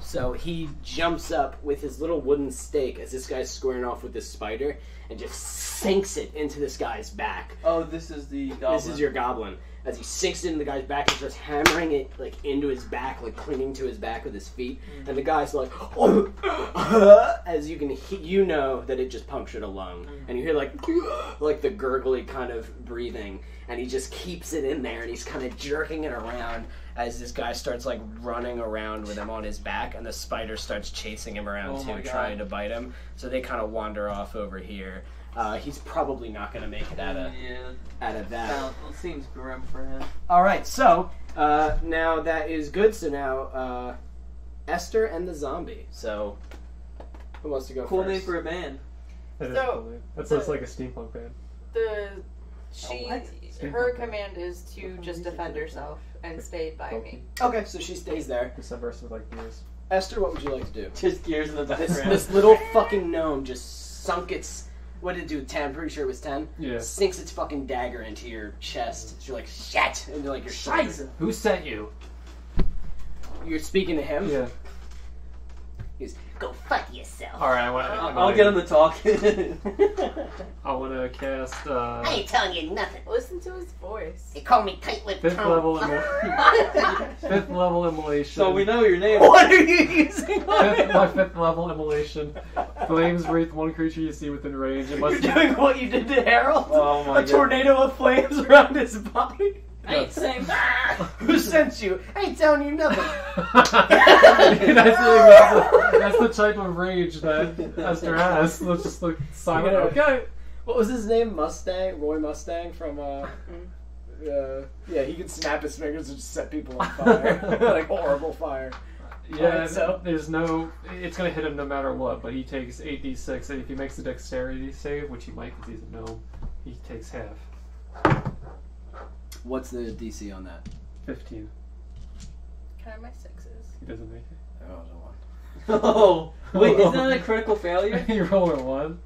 So he jumps up with his little wooden stake as this guy's squaring off with this spider and just sinks it into this guy's back. Oh, this is the goblin. This is your goblin. As he sinks it into the guy's back, he starts hammering it like into his back, like clinging to his back with his feet. And the guy's like, as you can, you know that it just punctured a lung, and you hear like the gurgly kind of breathing, and he just keeps it in there, and he's kind of jerking it around as this guy starts like running around with him on his back, and the spider starts chasing him around too, trying to bite him. So they kind of wander off over here. He's probably not going to make it out of that. Sounds, seems grim for him. All right, so now that is good. So now Esther and the zombie. So who wants to go Cool first? name for a band. That is So, cool. That sounds like a steampunk band. Her command is to just defend herself and stay by me. Okay, so she stays there. Some verse with like beers. Esther, what would you like to do? Just gears in the background. This little fucking gnome just sunk its. What did it do? 10? I'm pretty sure it was 10. Yeah. Sinks its fucking dagger into your chest. So you're like, shit! Into like your shoulder. Who sent you? You're speaking to him? Yeah. He's, go fuck yourself. Alright, I'll get him to talk. I want to cast I ain't telling you nothing. Listen to his voice. They call me tight-lipped fifth tongue. level fifth level immolation. So we know your name. What are you using? My fifth level immolation. Flames wreath one creature you see within range. It must You're doing what you did to Harold? Oh my A tornado of flames around his body? I ain't saying. Who sent you? I ain't telling you nothing. that's the type of rage that Esther has. Let's just look silent. Yeah. Okay. What was his name? Mustang? Roy Mustang from, yeah, he could snap his fingers and just set people on fire. Like horrible fire. Yeah, so there's no. It's gonna hit him no matter what, but he takes 8d6, and if he makes a dexterity save, which he might because he's a gnome, he takes half. what's the DC on that? 15. Can I have my sixes? He doesn't make it. Oh, no one. Oh, wait, isn't that a critical failure? You roll a 1.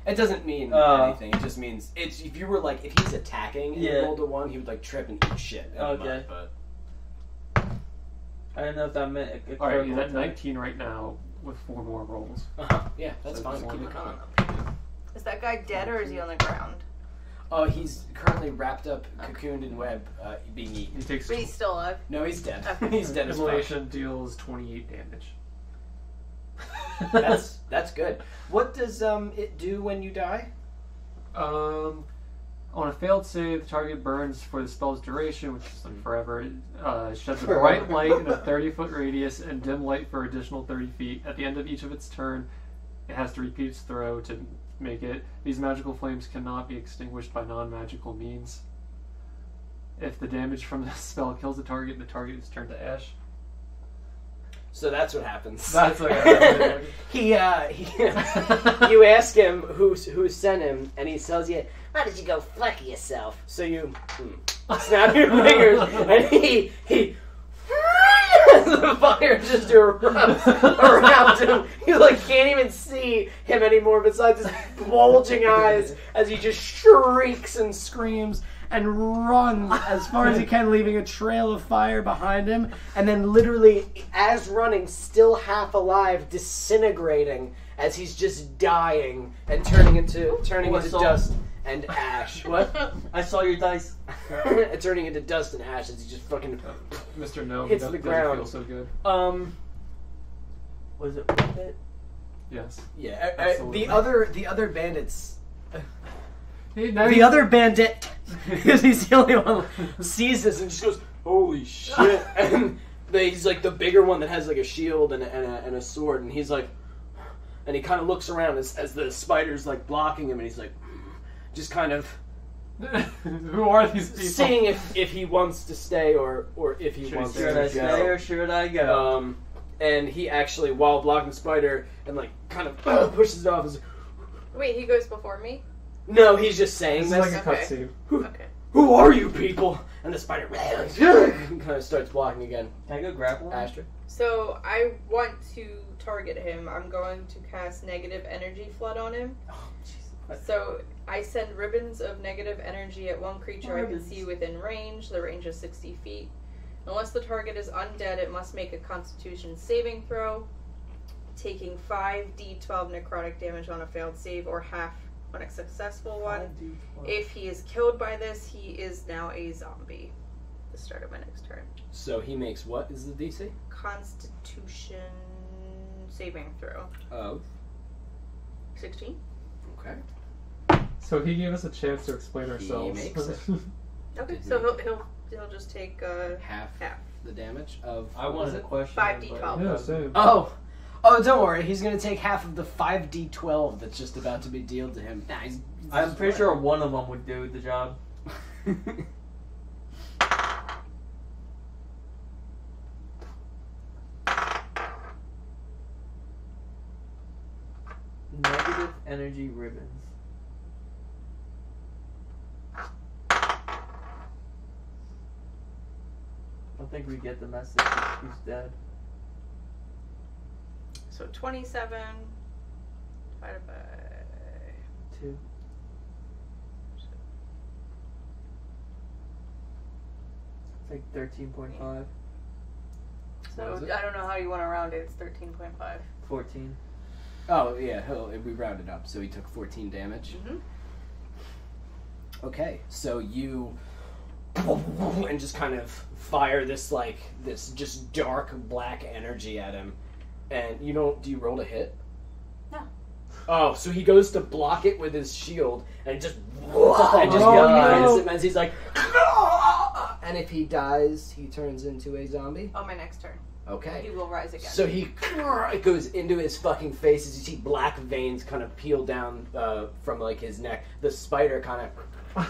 It doesn't mean anything. It just means it's if you were like if he's attacking and you rolled a 1, he would like trip and eat shit. Okay. But I don't know if that meant a Alright, he's critical at attack. 19 right now with 4 more rolls. yeah, that's So fine. just Keep it one. coming. Is that guy dead or is he on the ground? Oh, he's currently wrapped up, cocooned in web, being eaten. He takes But he's still alive. No, he's dead. Okay. He's dead as fuck. Immolation deals 28 damage. That's good. What does it do when you die? On a failed save, the target burns for the spell's duration, which is like forever. It sheds a bright light in a 30-foot radius and dim light for additional 30 feet. At the end of each of its turn, it has to repeat its throw to make it. These magical flames cannot be extinguished by non-magical means. If the damage from the spell kills the target is turned to ash. So that's what happens. That's what he you ask him who sent him, and he tells you, Why don't you go fuck yourself? so you snap your fingers, and he the fire just erupts around him. You like can't even see him anymore besides his bulging eyes as he just shrieks and screams and runs as far as he can, leaving a trail of fire behind him, and then literally, as running, still half alive, disintegrating as he's just dying and turning into dust and ash. What? I saw your dice. Turning into dust and ash as he just fucking Mr. No, hits he the doesn't ground. feel so good. Was it worth it? Yes. Yeah. Absolutely. The other bandits. Now The other bandit, because he's the only one, sees this and just goes, "Holy shit!" And he's like the bigger one that has like a shield and a sword, and he's like, and he kind of looks around as the spider's like blocking him, and he's like, just kind of Who are these people? seeing if he wants to stay or if he wants Should to I stay or should I go? And he actually, while blocking the spider, and like kind of pushes it off. Is, Wait, he goes before me? no, he's just saying This this. is like a Okay. cutscene. Okay. Who are you people? And the spider kind of starts blocking again. Can I go grapple him? Astride. So I want to target him. I'm going to cast negative energy flood on him. Oh, jeez. So I send ribbons of negative energy at one creature I can Ribbons. see within range. The range is 60 feet. Unless the target is undead, it must make a Constitution saving throw, taking 5d12 necrotic damage on a failed save or half on a successful one. If he is killed by this, he is now a zombie. The start of my next turn. So he makes what is the DC? Constitution saving throw. Oh. 16. Okay. So he gave us a chance to explain ourselves. makes it. Okay, Did so he- he'll just take Half half. the damage of. I wanted to question 5d12. Yeah, same. Oh, don't worry. He's gonna take half of the 5d12 that's just about to be dealt to him. Nah, he's I'm pretty sure one of them would do the job. Negative energy ribbons. I don't think we get the message. He's dead. So 27 divided by 2. It's like 13.5. So What is it? I don't know how you want to round it. It's 13.5. 14. Oh yeah, we rounded up, so he took 14 damage. Mhm. Okay, so you and just kind of fire this just dark black energy at him, and you don't. Do you roll to hit? No. Oh, so he goes to block it with his shield, and it just and just Oh, hits him as he's like, and if he dies, he turns into a zombie. On my next turn. Okay. He will rise again. So it goes into his fucking face as you see black veins kind of peel down from like his neck. The spider kind of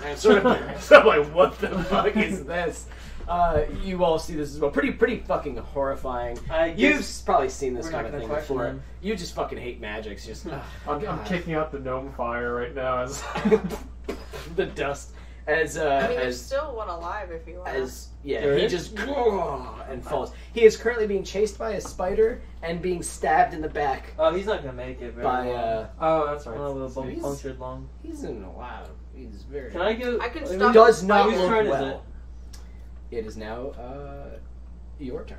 and sort of so I'm like, what the fuck is this? You all see this as well. Pretty fucking horrifying. You've probably seen this kind of thing before. Him. You just fucking hate magic. Just I'm kicking out the gnome fire right now as the dust as there's still one alive if you want. He just and falls. He is currently being chased by a spider and being stabbed in the back Oh, he's not gonna make it very long. oh, that's right. One of So the he's- punctured lung. He's in a lot. He's very. Can I go? I can mean, stop does not Whose look turn is well. It is now your turn.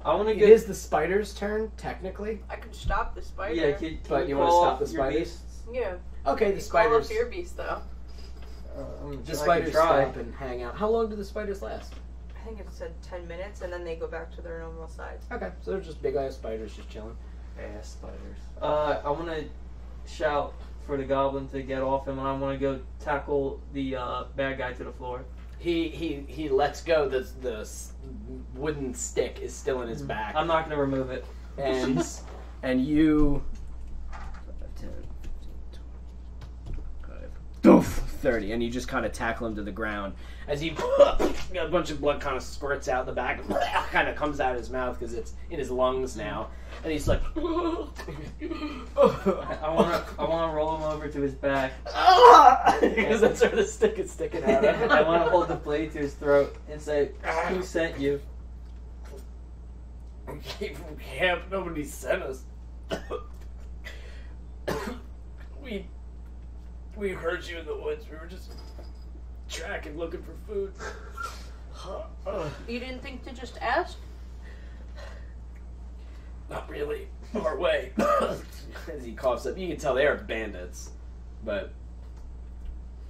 I want to It get. is the spider's turn technically, I can stop the spider. Yeah, but you want want to to stop the spiders. Yeah. Okay, the Call spiders. up Fear Beast though. The spiders stop and hang out. How long do the spiders last? I think it said 10 minutes, and then they go back to their normal size. Okay, so they're just big ass spiders just chilling. Ass spiders. I want to shout for the goblin to get off him, and I want to go tackle the bad guy to the floor. He lets go. The wooden stick is still in his back, I'm not going to remove it. and you. 30, and you just kind of tackle him to the ground as he a bunch of blood kind of squirts out the back, kind of comes out of his mouth because it's in his lungs now, and he's like, I want to roll him over to his back. because that's where the stick is sticking out. I want to hold the blade to his throat and say, "Who sent you?" Came from camp. Nobody sent us. We heard you in the woods. We were just tracking, looking for food. You didn't think to just ask? Not really. Our way. As he coughs up, you can tell they are bandits. But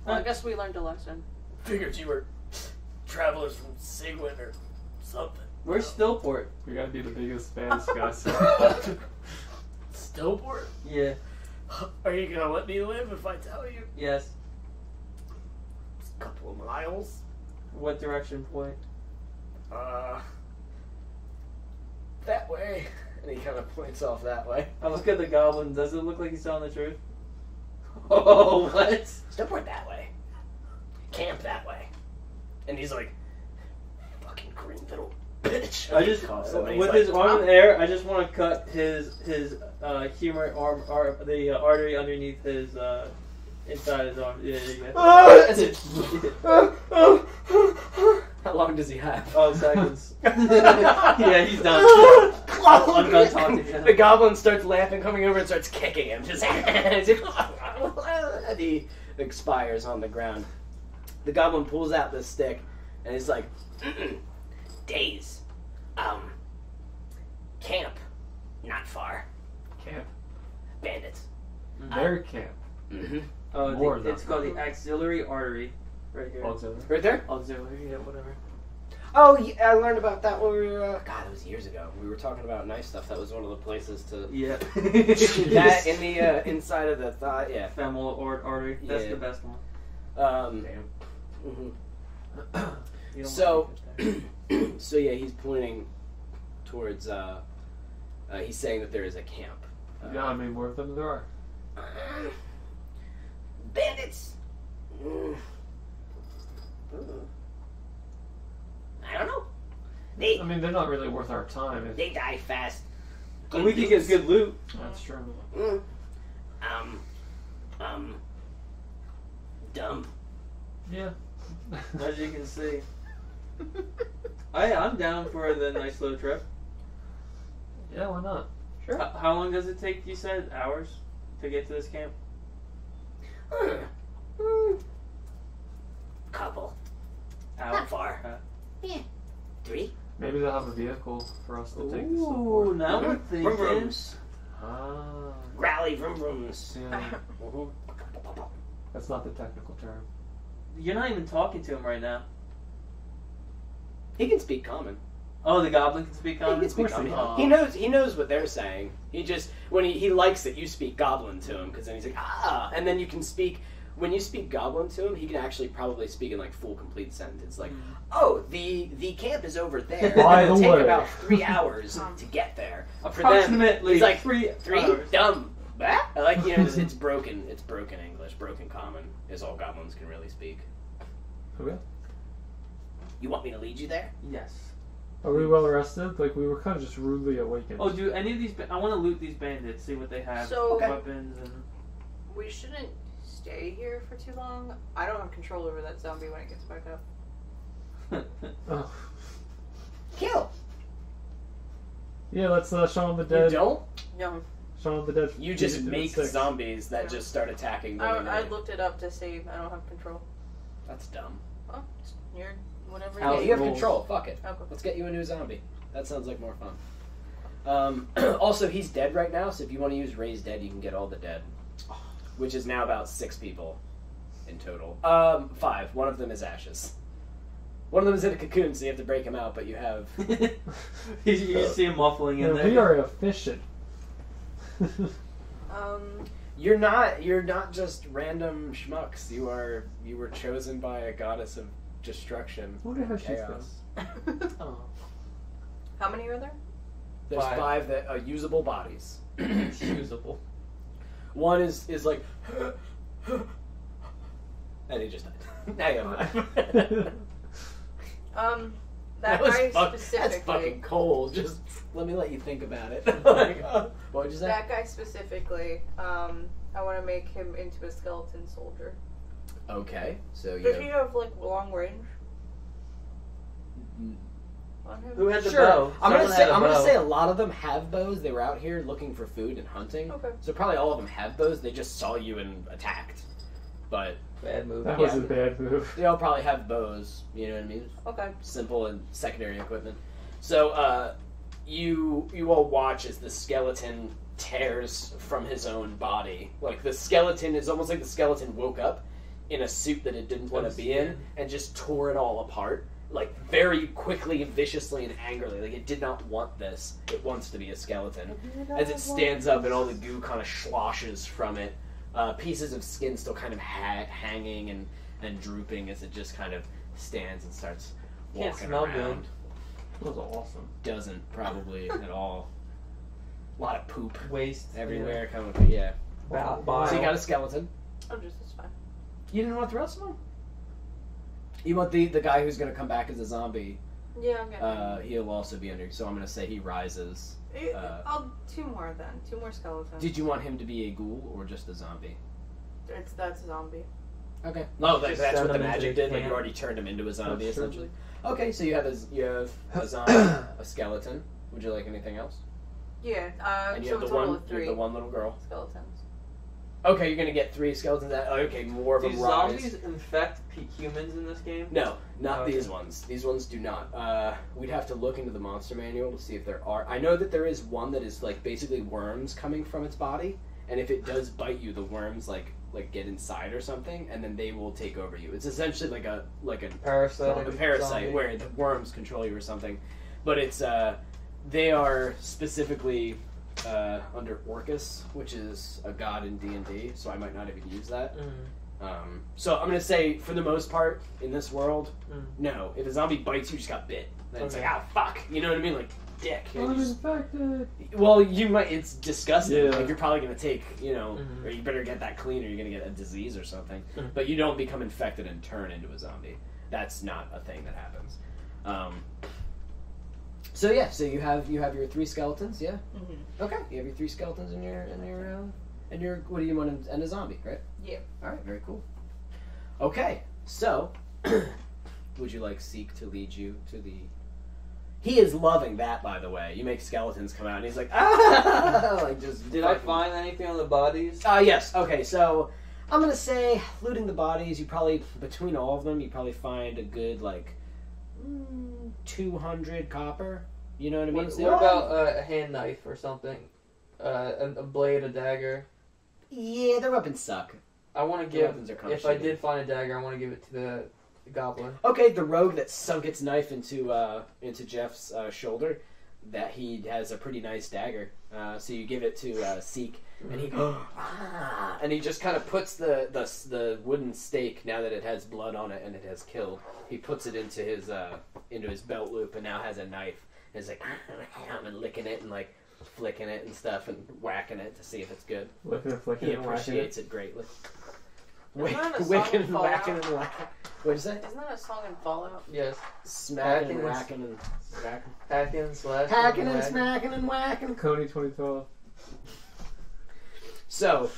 Well, I guess we learned a lesson. figured you were travelers from Sigwin or something. Where's Stillport? We gotta be the biggest fans, guys. Stillport? Yeah. Are you gonna let me live if I tell you? Yes. It's a couple of miles. What direction point? That way. And he kind of points off that way. I look at the goblin. Does it look like he's telling the truth? Oh, what? Stillport that way. Camp that way. And he's like, fucking green little bitch. I just, Constantly. with He's his like, arm in the air, I just want to cut his humerus arm, the artery underneath his inside his arm. Yeah, How long does he have? Oh, seconds. Yeah, he's done. I'm done talking to him. The goblin starts laughing, coming over and starts kicking him. Just and he expires on the ground. The goblin pulls out the stick and he's like, days. Camp. Not far. Camp. Bandits. Their camp. Mm-hmm. Oh, More it's called the axillary artery. Right here. Auxiliary. Right there? Auxiliary, yeah, whatever. Oh, yeah, I learned about that when we were, God, that was years ago. We were talking about knife stuff. That was one of the places to... Yeah. that in the inside of the thigh, yeah. Femoral artery. That's Yeah. the best one. Damn. Mhm. You don't So- want to touch So yeah, he's pointing towards, he's saying that there is a camp. Yeah, how many more of them there are? Bandits! I don't know. I mean, they're not really worth our time. They die fast. that. We could get good loot. That's true. Dumb. Yeah. As you can see. I'm down for the nice little trip. Yeah, why not? Sure. How long does it take, you said? Hours to get to this camp? Couple. Hours? Not far. Yeah. 3. Maybe they'll have a vehicle for us to take this stuff Ooh, for. now we're Vroom thinking. vrooms. Ah. Rally vroom vrooms. Yeah. That's not the technical term. You're not even talking to him right now. He can speak common. Oh, the goblin can speak Yeah, he common? can speak course he common. can. He knows what they're saying. He just when he likes that you speak goblin to him because then he's like and then you can speak when you speak goblin to him. He can actually probably speak in like full complete sentence like oh the camp is over there. By It'll the take way. about 3 hours to get there. For them, Approximately he's like 3 3 hours. dumb. Bah? Like it's broken English, broken common is all goblins can really speak. Okay. You want me to lead you there? Yes. Are we well rested? Like, we were kind of just rudely awakened. Oh, do any of these... I want to loot these bandits, see what they have. So- Okay. Weapons and... We shouldn't stay here for too long. I don't have control over that zombie when it gets back up. Oh. Kill. Yeah, let's Shaun of the You Dead. don't? No, Shaun of the Dead. You just Beat it to make six. zombies that Yeah. just start attacking. I willy-nilly. looked it up to see I don't have control. That's dumb. Oh, you're whatever. House Yeah, you have rules. control. Fuck it. Okay. Let's get you a new zombie. That sounds like more fun. Also, he's dead right now, so if you want to use Raise Dead, you can get all the dead. Which is now about 6 people in total. 5. One of them is ashes. One of them is in a cocoon, so you have to break him out, but you have... You see him muffling in Yeah, there. we are efficient. You're not just random schmucks. You were chosen by a goddess of destruction. I wonder how and she's chaos. Oh. How many are there? There's 5. 5 that are usable bodies. It's usable. One is like, and he just died. Now you have 5. That was guy That's specifically. fucking cold. Just let me let you think about it. Like, what would you say? That guy specifically. I want to make him into a skeleton soldier. Okay, so Does he you. have like long range on him? Who had the Sure. bow? I'm gonna Someone say had a I'm gonna bow. say a lot of them have bows. They were out here looking for food and hunting. Okay. So probably all of them have bows. They just saw you and attacked. But Bad move. That was Yeah. a bad move. they all probably have bows. You know what I mean? Okay. Simple and secondary equipment. So you all watch as the skeleton tears from his own body. Like the skeleton is almost like the skeleton woke up in a suit that it didn't want to be in and just tore it all apart. Like very quickly, viciously, and angrily. Like it did not want this. It wants to be a skeleton. As it stands up and all the goo kind of sloshes from it, pieces of skin still kind of hanging and drooping as it just kind of stands and starts Can't walking smell good. around. That was awesome. Doesn't probably at all. A lot of poop Waste everywhere. Kind of yeah. Bile. So you got a skeleton. I'm just as fine. You didn't want the rest of them. You want the guy who's going to come back as a zombie. Yeah, I'm getting. He'll also be under. So I'm going to say he rises. I'll 2 more then. 2 more skeletons. Did you want him to be a ghoul or just a zombie? That's a zombie. Okay. No, Just that's send what the him into magic the did. Like you camp. already turned him into a zombie, That's true. essentially. Okay, so you have a zombie, a skeleton. Would you like anything else? Yeah. And you So have a the total one, of you have 3 the one little girl. skeletons. Okay, you're gonna get 3 skeletons. Okay, more of Do a rise. zombies infect humans in this game? No, not Okay. these ones. These ones do not. We'd have to look into the monster manual to see if there are. I know that there is one that is like basically worms coming from its body, and if it does bite you, the worms like get inside or something, and then they will take over you. It's essentially like a Parasite. parasite zombie. where the worms control you or something. But it's they are specifically under Orcus, which is a god in D&D, so I might not even use that. So I'm gonna say, for the most part, in this world, no. If a zombie bites you, just got bit. Then it's Okay. like, ah, fuck. You know what I mean? Like, dick. You I'm just- infected. well, you might. It's disgusting. Yeah. Like you're probably gonna take, Mhm. or you better get that clean, or you're gonna get a disease or something. Mhm. But you don't become infected and turn into a zombie. That's not a thing that happens. So yeah, so you have your 3 skeletons, yeah. Mm-hmm. Okay, you have your 3 skeletons and your what do you want and a zombie, right? Yeah. All right, very cool. Okay, so would you like Seek to lead you to the? He is loving that, by the way. You make skeletons come out, and he's like, ah, like just. Did I find anything on the bodies? Yes. Okay, so I'm gonna say looting the bodies. You probably between all of them, you probably find a good 200 copper. You know what I mean? What, So- what about a hand knife or something? A blade, a dagger. Yeah, their weapons suck. I want to Their give. weapons are kind of If I did find a dagger, I want to give it to the goblin. Okay, the rogue that sunk its knife into Jeff's shoulder, that he has a pretty nice dagger. So you give it to Seek, and he and he just kind of puts the wooden stake, now that it has blood on it and it has killed. He puts it into his belt loop and now has a knife. And he's like and licking it and like flicking it and stuff and whacking it to see if it's good. Looking at flicking He and whacking it. appreciates it greatly. that a song Wicking and Fallout? whacking and whacking. What'd you say? Isn't that a song in Fallout? Yes. Smacking and Hacking and- whacking and whacking. Hacking, slashing, Hacking and whacking. smacking and whacking. Coney 2012. So,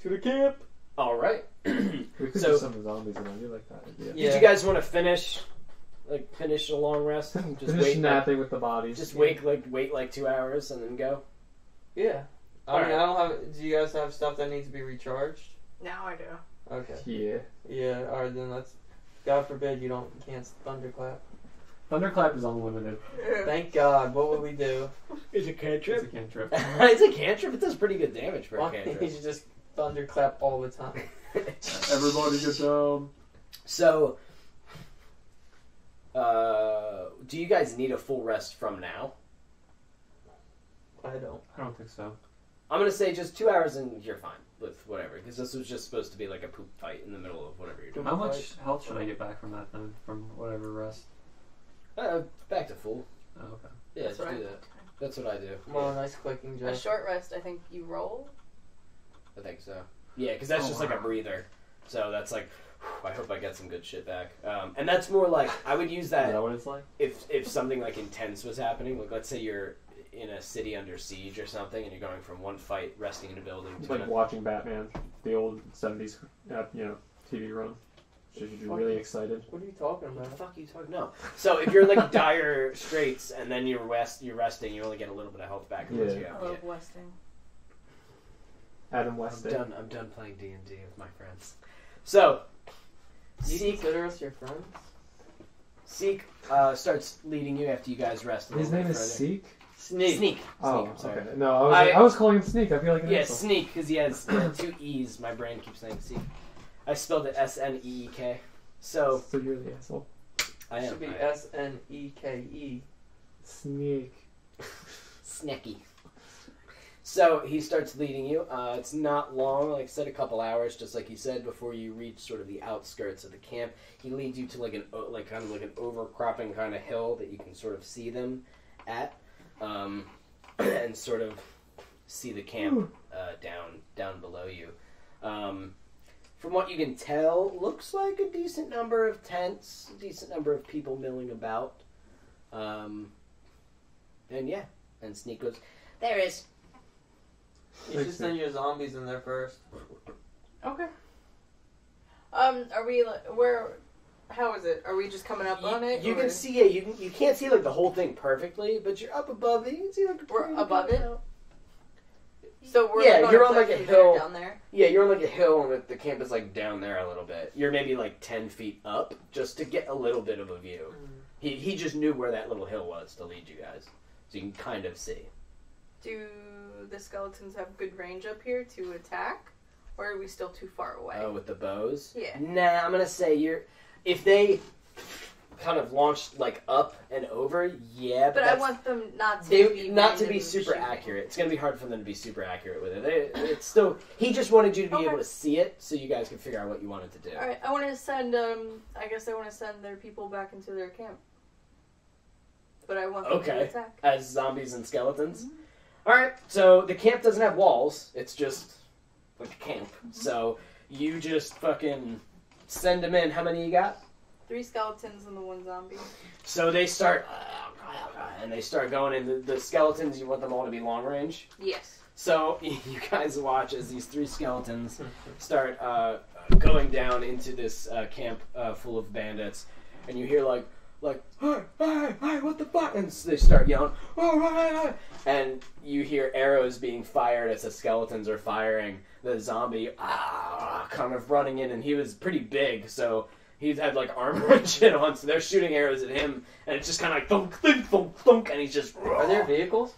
To the camp. alright. We could So- do some zombies and I do like that idea. Yeah. Did you guys want to finish a long rest? Finish wait, napping with the bodies. Just wait like 2 hours and then go. Yeah. I mean, Alright. I don't have. Do you guys have stuff that needs to be recharged? Now I do. Okay. Yeah. Yeah. All right, then let's. God forbid you can't thunderclap. Thunderclap is unlimited. Thank God. What would we do? It's a It's cantrip. a cantrip. It's a cantrip. It does pretty good damage for a Why don't you cantrip. just thunderclap all the time? Everybody get down. So, do you guys need a full rest from now? I don't. I don't think so. I'm gonna say just 2 hours and you're fine with whatever, because this was just supposed to be like a poop fight in the middle of whatever you're doing. How much health should I get back from that then? From whatever rest? Back to full. Oh, okay. Yeah, That's just what do I that. That's what I do. Well, nice clicking, A Joe. short rest, I think you roll. I think so. Yeah, because that's Oh, just like a wow. breather. So that's like, I hope I get some good shit back. And that's more like, I would use Is that that what it's like? if something like intense was happening. Like, let's say you're in a city under siege or something, and you're going from one fight, resting in a building, It's to like watching Batman, the old 70s, TV run. Should you be really excited? What are you talking What the about? fuck are you talking? No. So if you're like dire straits and then you're resting, you only get a little bit of health back. Once Yeah. you I go. love Westing. Adam West. I'm done playing D&D with my friends. So Do you Seek consider us your friends? starts leading you after you guys rest. A His little name bit is further. Seek? Sneak. Oh, I'm sorry. okay. No, I was calling him Sneak. I feel like an Yeah, insult. Sneak, because he has 2 E's. My brain keeps saying Seek. I spelled it Sneek. So So you're the asshole. I am. Should be I am. Sneke. Sneak. Sneaky. So he starts leading you. It's not long, like I said, a couple hours, just like he said, before you reach sort of the outskirts of the camp. He leads you to like an overcropping kind of hill that you can sort of see them at, and sort of see the camp down below you. From what you can tell, looks like a decent number of tents, a decent number of people milling about. And yeah, and Sneak goes, "There is." You should send your zombies in there first. Okay. Are we where? How is it? Are we just coming up on it? You or- can see it. You can't see like the whole thing perfectly, but you're up above it. You can see like We're pretty above good it? amount. So we're Yeah, like on you're a on, like, cliff a and they're hill. down there. Yeah, you're on like a hill, and the camp is like down there a little bit. You're maybe like 10 feet up, just to get a little bit of a view. He just knew where that little hill was to lead you guys, so you can kind of see. Do the skeletons have good range up here to attack, or are we still too far away? Oh, with the bows? Yeah. Nah, I'm gonna say if they kind of launched like up and over, yeah. but I that's- want them not to They be not to be random super shooting. accurate. It's gonna be hard for them to be super accurate with it. It's still. He just wanted you to be Okay. able to see it, so you guys could figure out what you wanted to do. All right, I want to send. I guess I want to send their people back into their camp. But I want them to Okay. attack. As zombies and skeletons. All right. So the camp doesn't have walls. It's just like a camp. So you just fucking send them in. How many you got? 3 skeletons and the 1 zombie. So they start, and they start going in. The skeletons, you want them all to be long range. Yes. So you guys watch as these 3 skeletons start going down into this camp full of bandits, and you hear like, hey, what the fuck? And so they start yelling, oh, and you hear arrows being fired as the skeletons are firing. The zombie kind of running in, and he was pretty big, so he's had like armor and shit on, so they're shooting arrows at him, and it's just kind of like thunk, thunk, thunk, thunk, and he's just. Are there vehicles?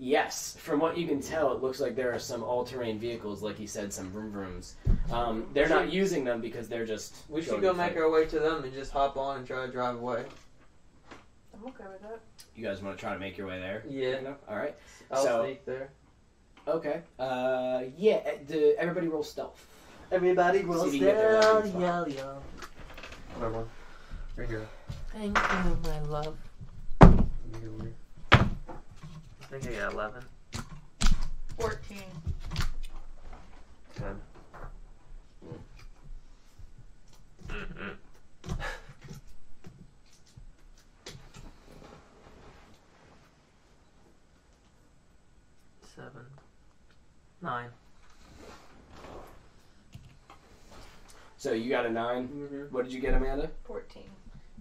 Yes, from what you can tell, it looks like there are some all-terrain vehicles, like he said, some vroom vrooms. They're not using them because they're just. We should going go to make fight. our way to them and just hop on and try to drive away. I'm okay with that. You guys want to try to make your way there? Yeah. No? All right. I'll So- sneak there. Okay. Everybody roll stealth. Everybody See if you can get there without being spotted. Whatever. Right here. Thank you, my love. Immediately. I think I got 11. 14. 10. Seven. 9. So you got a 9. Mm-hmm. What did you get, Amanda? 14.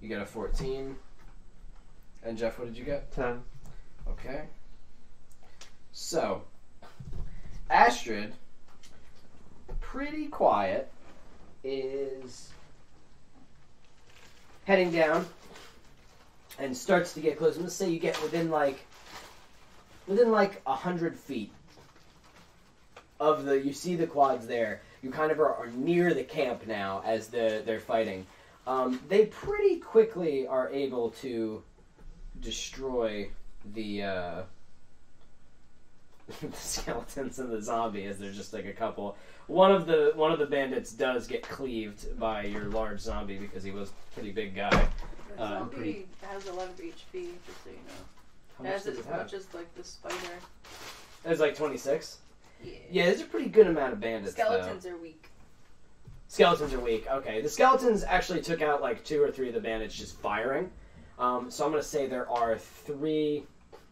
You got a 14. And Jeff, what did you get? 10. Okay. So, Astride, pretty quiet, is heading down and starts to get close. I'm going to say you get within like 100 feet of the, you see the quads there. You kind of are near the camp now as they're fighting. They pretty quickly are able to destroy the the skeletons and the zombie, as there's just like a couple. One of the bandits does get cleaved by your large zombie because he was a pretty big guy. The zombie has 11 HP, just so you know. How It much has does as it have? much as like the spider. It's like 26. Yeah. Yeah, there's a pretty good amount of bandits. Skeletons are weak. Skeletons are weak. Okay, the skeletons actually took out like 2 or 3 of the bandits just firing. So I'm going to say there are 3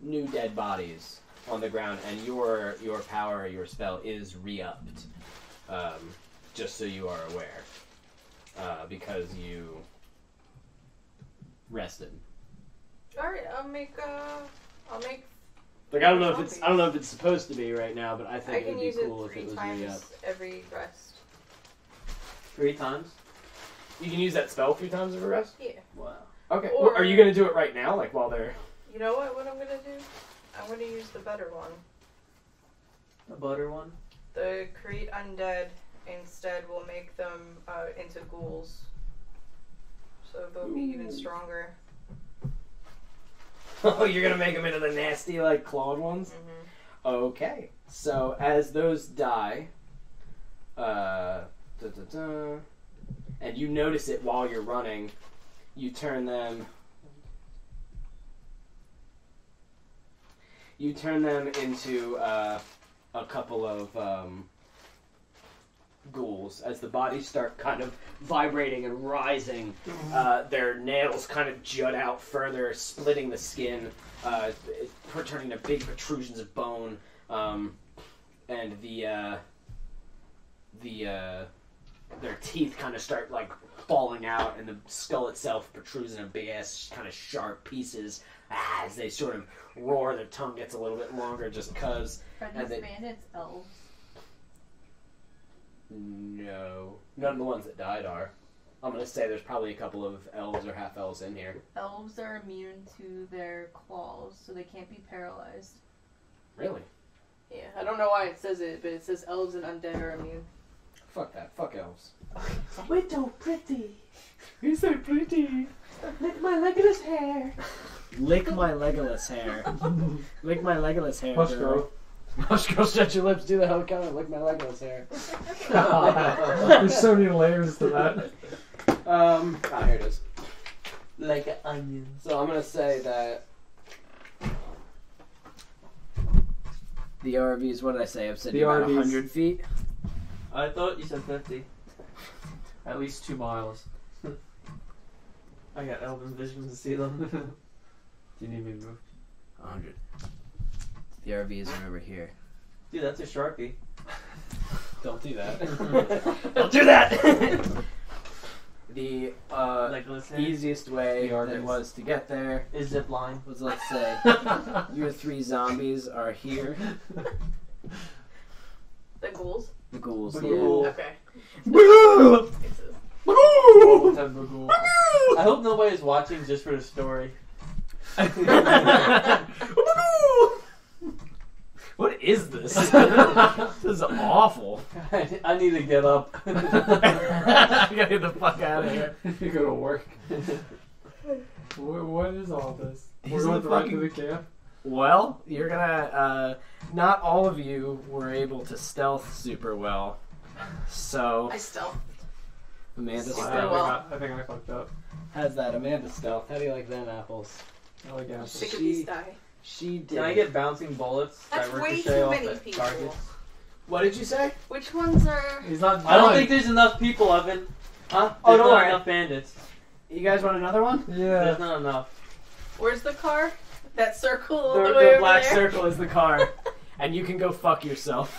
new dead bodies on the ground, and your power, your spell is re-upped. Just so you are aware, because you rested. All right, I'll make. Like I don't know if it's supposed to be right now, but I I think can it'd be use cool it if 3 it was times re-upped. every rest. 3 times? You can use that spell 3 times every rest. Yeah. Wow. Okay. Or- Well, are you going to do it right now, like while they're? You know what? What I'm gonna do? I'm gonna use the better one. The butter one? The create undead instead will make them into ghouls, so they'll be even stronger. Oh, you're gonna make them into the nasty, like clawed ones. Mm-hmm. Okay. So as those die, and you notice it while you're running, you turn them into a couple of ghouls. As the bodies start kind of vibrating and rising, their nails kind of jut out further, splitting the skin, turning to big protrusions of bone, and their teeth kind of start like falling out, and the skull itself protrudes in a big ass kind of sharp pieces. As they sort of roar, their tongue gets a little bit longer just cause. Are And these they- bandits elves? No. None of the ones that died are. I'm going to say there's probably a couple of elves or half-elves in here. Elves are immune to their claws, so they can't be paralyzed. Really? Yeah, I don't know why it says it, but it says elves and undead are immune. Fuck that. Fuck elves. Widow pretty. He's so pretty. Lick my Legolas hair. Lick my Legolas hair. Lick my Legolas hair. Hush, girl. girl. Hush, girl, shut your lips. Do the helicopter. Lick my Legolas hair. There's so many layers to that. Here it is. Like an onion. So I'm going to say that the RVs, what did I say? I've said The about RVs. 100 feet. I thought you said 50. At least 2 miles. I got elven vision to see them. Do you need me to move? 100. The RVs are over here. Dude, that's a Sharpie. Don't do that. Don't do that! The Legolas hair. easiest way The that RVs. was to get there Is zip line. was, let's say, your 3 zombies are here. The ghouls. The ghouls. The Yeah. ghoul. Okay. Boo! Roll 10 Bagul. I hope nobody's watching just for the story. What is this? This is awful. I need to get up. I gotta get the fuck out of here. You go to work. What is all this? He's We're going the right to fucking- the camp. Well, you're gonna, not all of you were able to stealth super well. So, I stealth. Amanda Super stealth. well. I think I fucked up. How's that, Amanda stealth? How do you like them apples? I like apples. Sick of these die. She did. Can I get bouncing bullets That's that way ricochet too off many at people. targets? What did you say? Which ones are? He's not. I don't done. think there's enough people, Evan. Huh? There's Oh, don't not worry. enough bandits. You guys want another one? There's not enough. Where's the car? That circle all The, the way the over black there. circle is the car. And you can go fuck yourself.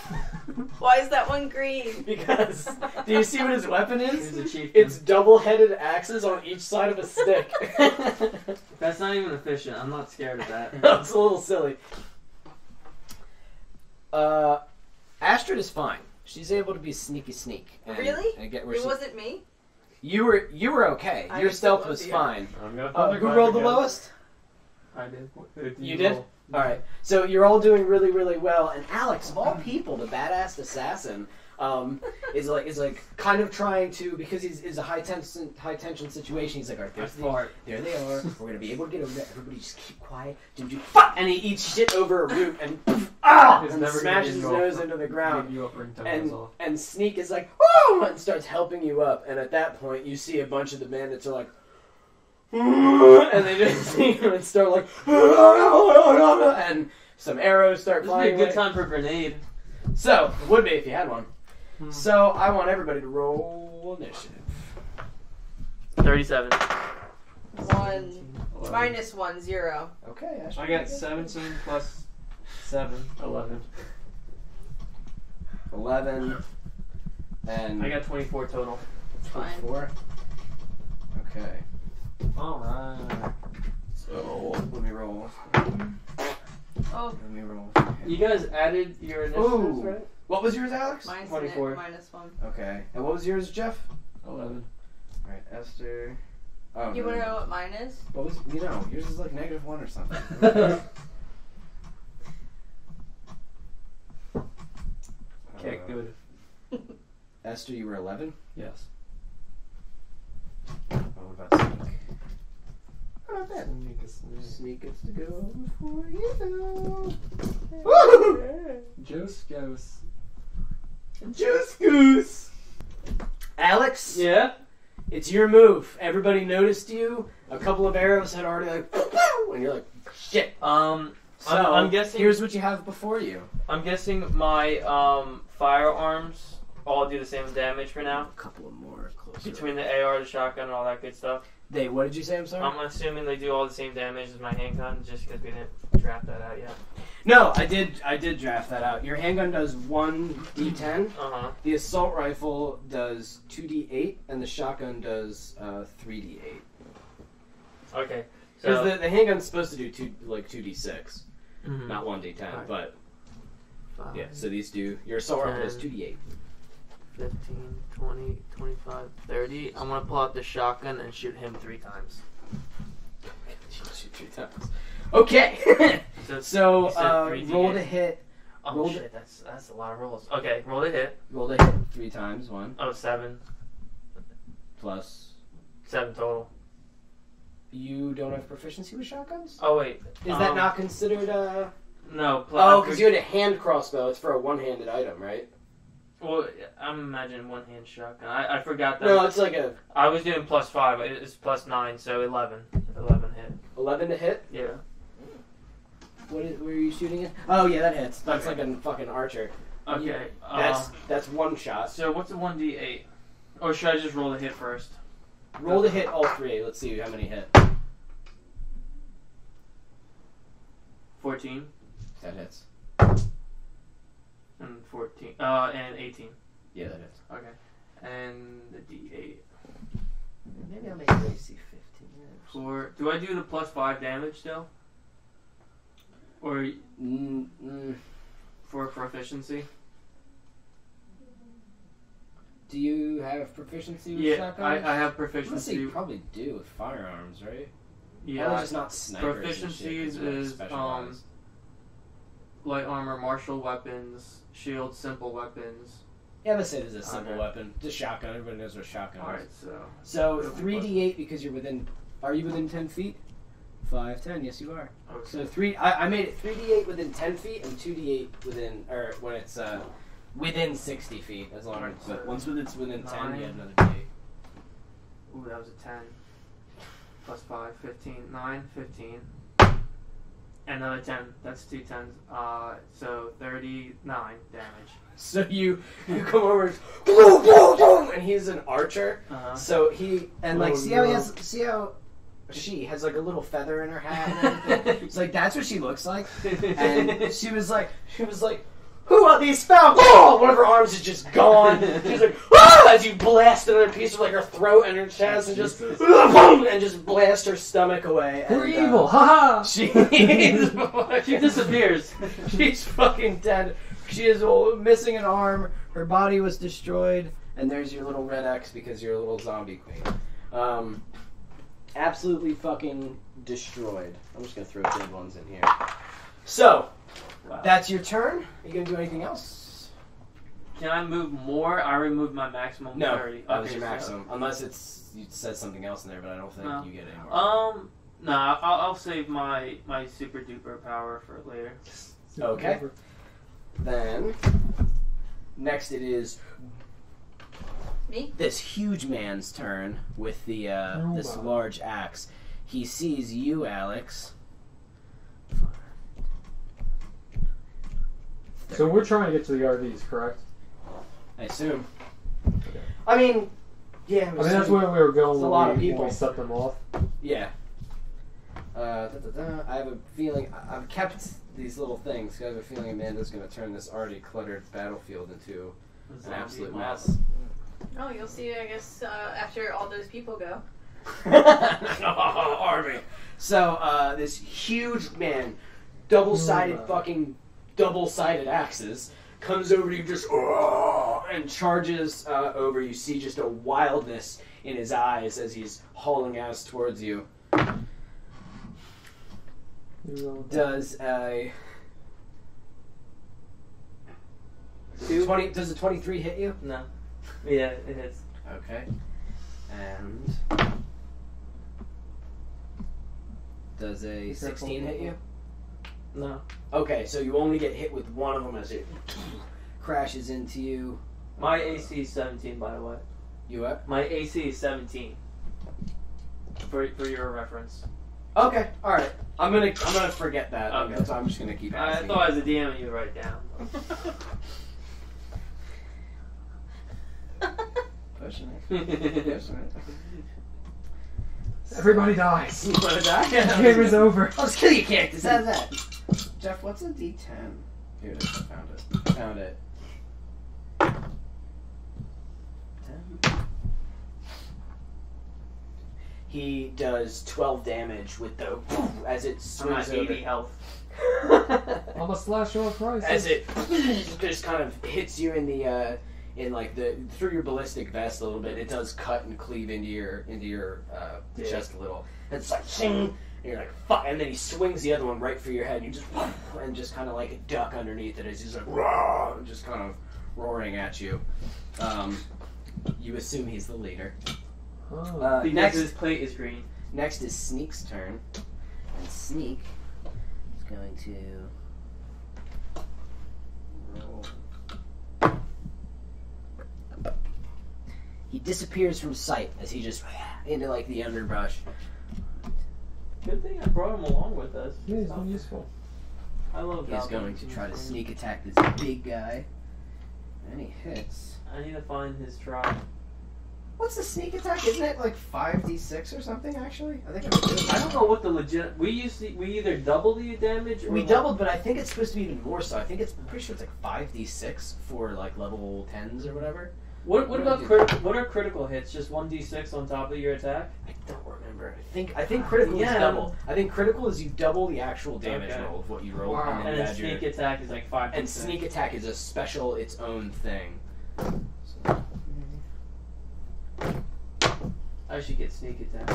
Why is that one green? Because, do you see what his weapon is? He's a chieftain. It's double-headed axes on each side of a stick. That's not even efficient. I'm not scared of that. It's a little silly. Astride is fine. She's able to be sneaky sneak. And, Really? And get where It she, wasn't me. you were okay. I Your was stealth so was lucky. fine. I'm gonna Who thunderclap rolled the again. lowest? I did. You did? Alright, so you're all doing really, really well, and Alex, of all people, the badass assassin, is like kind of trying to, because he's a high tension situation. He's like, alright, there they are. We're gonna be able to get over there. Everybody just keep quiet. Fuck! And he eats shit over a root and It's and never smashes his gonna get you nose up- into the ground. Get you up or down off. And Sneak is like, oh, and starts helping you up. And at that point, you see a bunch of the bandits are like, and they just see him and start like, and some arrows start This would be flying a good away. time for a grenade. So, it would be if you had one. So, I want everybody to roll initiative. 37. 1 - 0. Okay, Ashley. I got 17 plus 7, 11. 11. And I got 24 total. Fine. 24. Okay. Alright. So, let me roll. Oh, Let me roll. You guys added your initiatives, Ooh. right? What was yours, Alex? mine's 24. -1. Okay. And what was yours, Jeff? 11. Alright, Esther. Oh, You no, want to no. know what mine is? What was, yours is like -1 or something. Okay, good. Esther, you were 11? Yes. What about Sneak? Not bad. Sneak is sneak. Sneak gets to go before you. Juice goes. Juice Goose! Alex? Yeah? It's your move. Everybody noticed you. A couple of arrows had already like, and you're like, shit. So, I'm guessing. here's what you have before you. I'm guessing my firearms all do the same damage for now. A couple of more closer. Between the AR, the shotgun, and all that good stuff. What did you say? I'm sorry? I'm assuming they do all the same damage as my handgun, just because we didn't draft that out yet. No, I did draft that out. Your handgun does 1d10. Uh-huh. The assault rifle does 2d8, and the shotgun does 3d8. Okay. Because So, the handgun's supposed to do 2d6, Mhm. not 1d10. Alright. But 5, yeah, so these do. Your assault rifle does 10. 2d8. 15, 20, 25, 30. I'm going to pull out the shotgun and shoot him 3 times. Shoot 3 times. Okay. So You said 3d8. roll to hit. Oh roll shit, that's a lot of rolls. Okay, roll to hit. Roll to hit 3 times. 1 Oh, 7. plus. 7 total. You don't have proficiency with shotguns? Oh wait. Is that not considered No. Oh, because you had a hand crossbow. It's for a one-handed item, right? Well, I'm imagining one hand shotgun. I forgot that. No, it's like a I was doing +5. It's +9, so 11. 11 hit. 11 to hit. Yeah. Where are you shooting at? Oh yeah, that hits. That's Okay. like a fucking archer. Okay. That's one shot. So what's a 1d8? Or should I just roll the hit first? Roll to hit all 3. Let's see how many hit. 14 That hits. and 14. And 18. Yeah, that hits. Okay. And the d8. Maybe I'll make it AC 15. Do I do the +5 damage still? Or for proficiency? Do you have proficiency with Yeah, shotguns? I have I'm gonna say proficiency. you probably do with firearms, right? Yeah. Probably just not snipers. Proficiencies and shit, 'cause you're, like, is, specialized. Light armor, martial weapons, shield, simple weapons. Yeah, let's say there's a simple Okay. weapon. Just shotgun. Everybody knows what a shotgun is. Alright, so. So It'll be 3d8 because you're within. Are you within 10 feet? 5, 10. Yes, you are. Okay. So I made it 3d8 within 10 feet and 2d8 within, or when it's within 60 feet. As long as, Alright, but so once it's within 10, you 9. add another d8. Ooh, that was a 10. +5, 15. 9, 15. another 10. That's 2 10s. So 39 damage. So you come over, and he's an archer. So he see how she has like a little feather in her hat. And everything? It's like that's what she looks like. And she was like, who are these foul? Oh, one of her arms is just gone. She's like, ah! As you blast another piece of like her throat and her chest, and just blast her stomach away. We're and, evil, haha! She disappears. She's fucking dead. She is missing an arm. Her body was destroyed, and there's your little red X because you're a little zombie queen. Absolutely fucking destroyed. I'm just gonna throw dead ones in here. So. Wow. That's your turn. Are you going to do anything else? Can I move more? I removed my maximum. No, 30. that was your maximum. Unless you said something else in there, but I don't think you get any more. No, I'll save my super duper power for later. Okay. Then, next it is me. This huge man's turn with the this large axe. He sees you, Alex. So we're trying to get to the RVs, correct? I assume. Okay. I mean, yeah. That's where we were going when we set them off. Yeah. I have a feeling I've kept these little things. I have a feeling Amanda's going to turn this already cluttered battlefield into an absolute mess. Oh, you'll see. I guess after all those people go. Army. So this huge man, double-sided axes, comes over to you just and charges over. You see just a wildness in his eyes as he's hauling ass towards you. Does a 20? Does a 23 hit you? No. Yeah, it hits. Okay. And does a 16 hit you? No. Okay, so you only get hit with one of them as it crashes into you. My AC is 17, by the way. You what? My AC is 17. For your reference. Okay, all right. I'm gonna forget that. Okay. So I'm just gonna keep asking. I thought as a DM you write down. Pushing it. Everybody dies. You wanna die? The game is over. Let's kill you, characters. How's that? Jeff, what's a D10? Here it is. I found it. 10. He does 12 damage with the as it swings over. 80 health. I'm a slasher of Christ. As it just kind of hits you in the through your ballistic vest a little bit. It does cut and cleave into your chest a little. And it's like shing, and you're like fuck. And then he swings the other one right for your head, and you just kind of like a duck underneath it as he's like roar, just kind of roaring at you. You assume he's the leader. Oh. Because his plate is green. Next is Sneak's turn, and Sneak is going to roll. He disappears from sight as he just into like the underbrush. Good thing I brought him along with us. Yeah, he's been useful. I love He's goblins. going to try to sneak attack this big guy, and he hits. I need to find his tribe. What's the sneak attack? Isn't it like 5d6 or something? Actually, I think I don't know what the legit. We either double the damage or we doubled, but I think it's supposed to be even more. So I think I'm pretty sure it's like 5d6 for like level 10s or whatever. What about critical? What are critical hits? Just 1d6 on top of your attack? I don't remember. I think critical is double. I think critical is you double the actual damage roll of what you roll. Wow. And then sneak attack is like 5. And sneak attack is a special, its own thing. So. I should get sneak attack.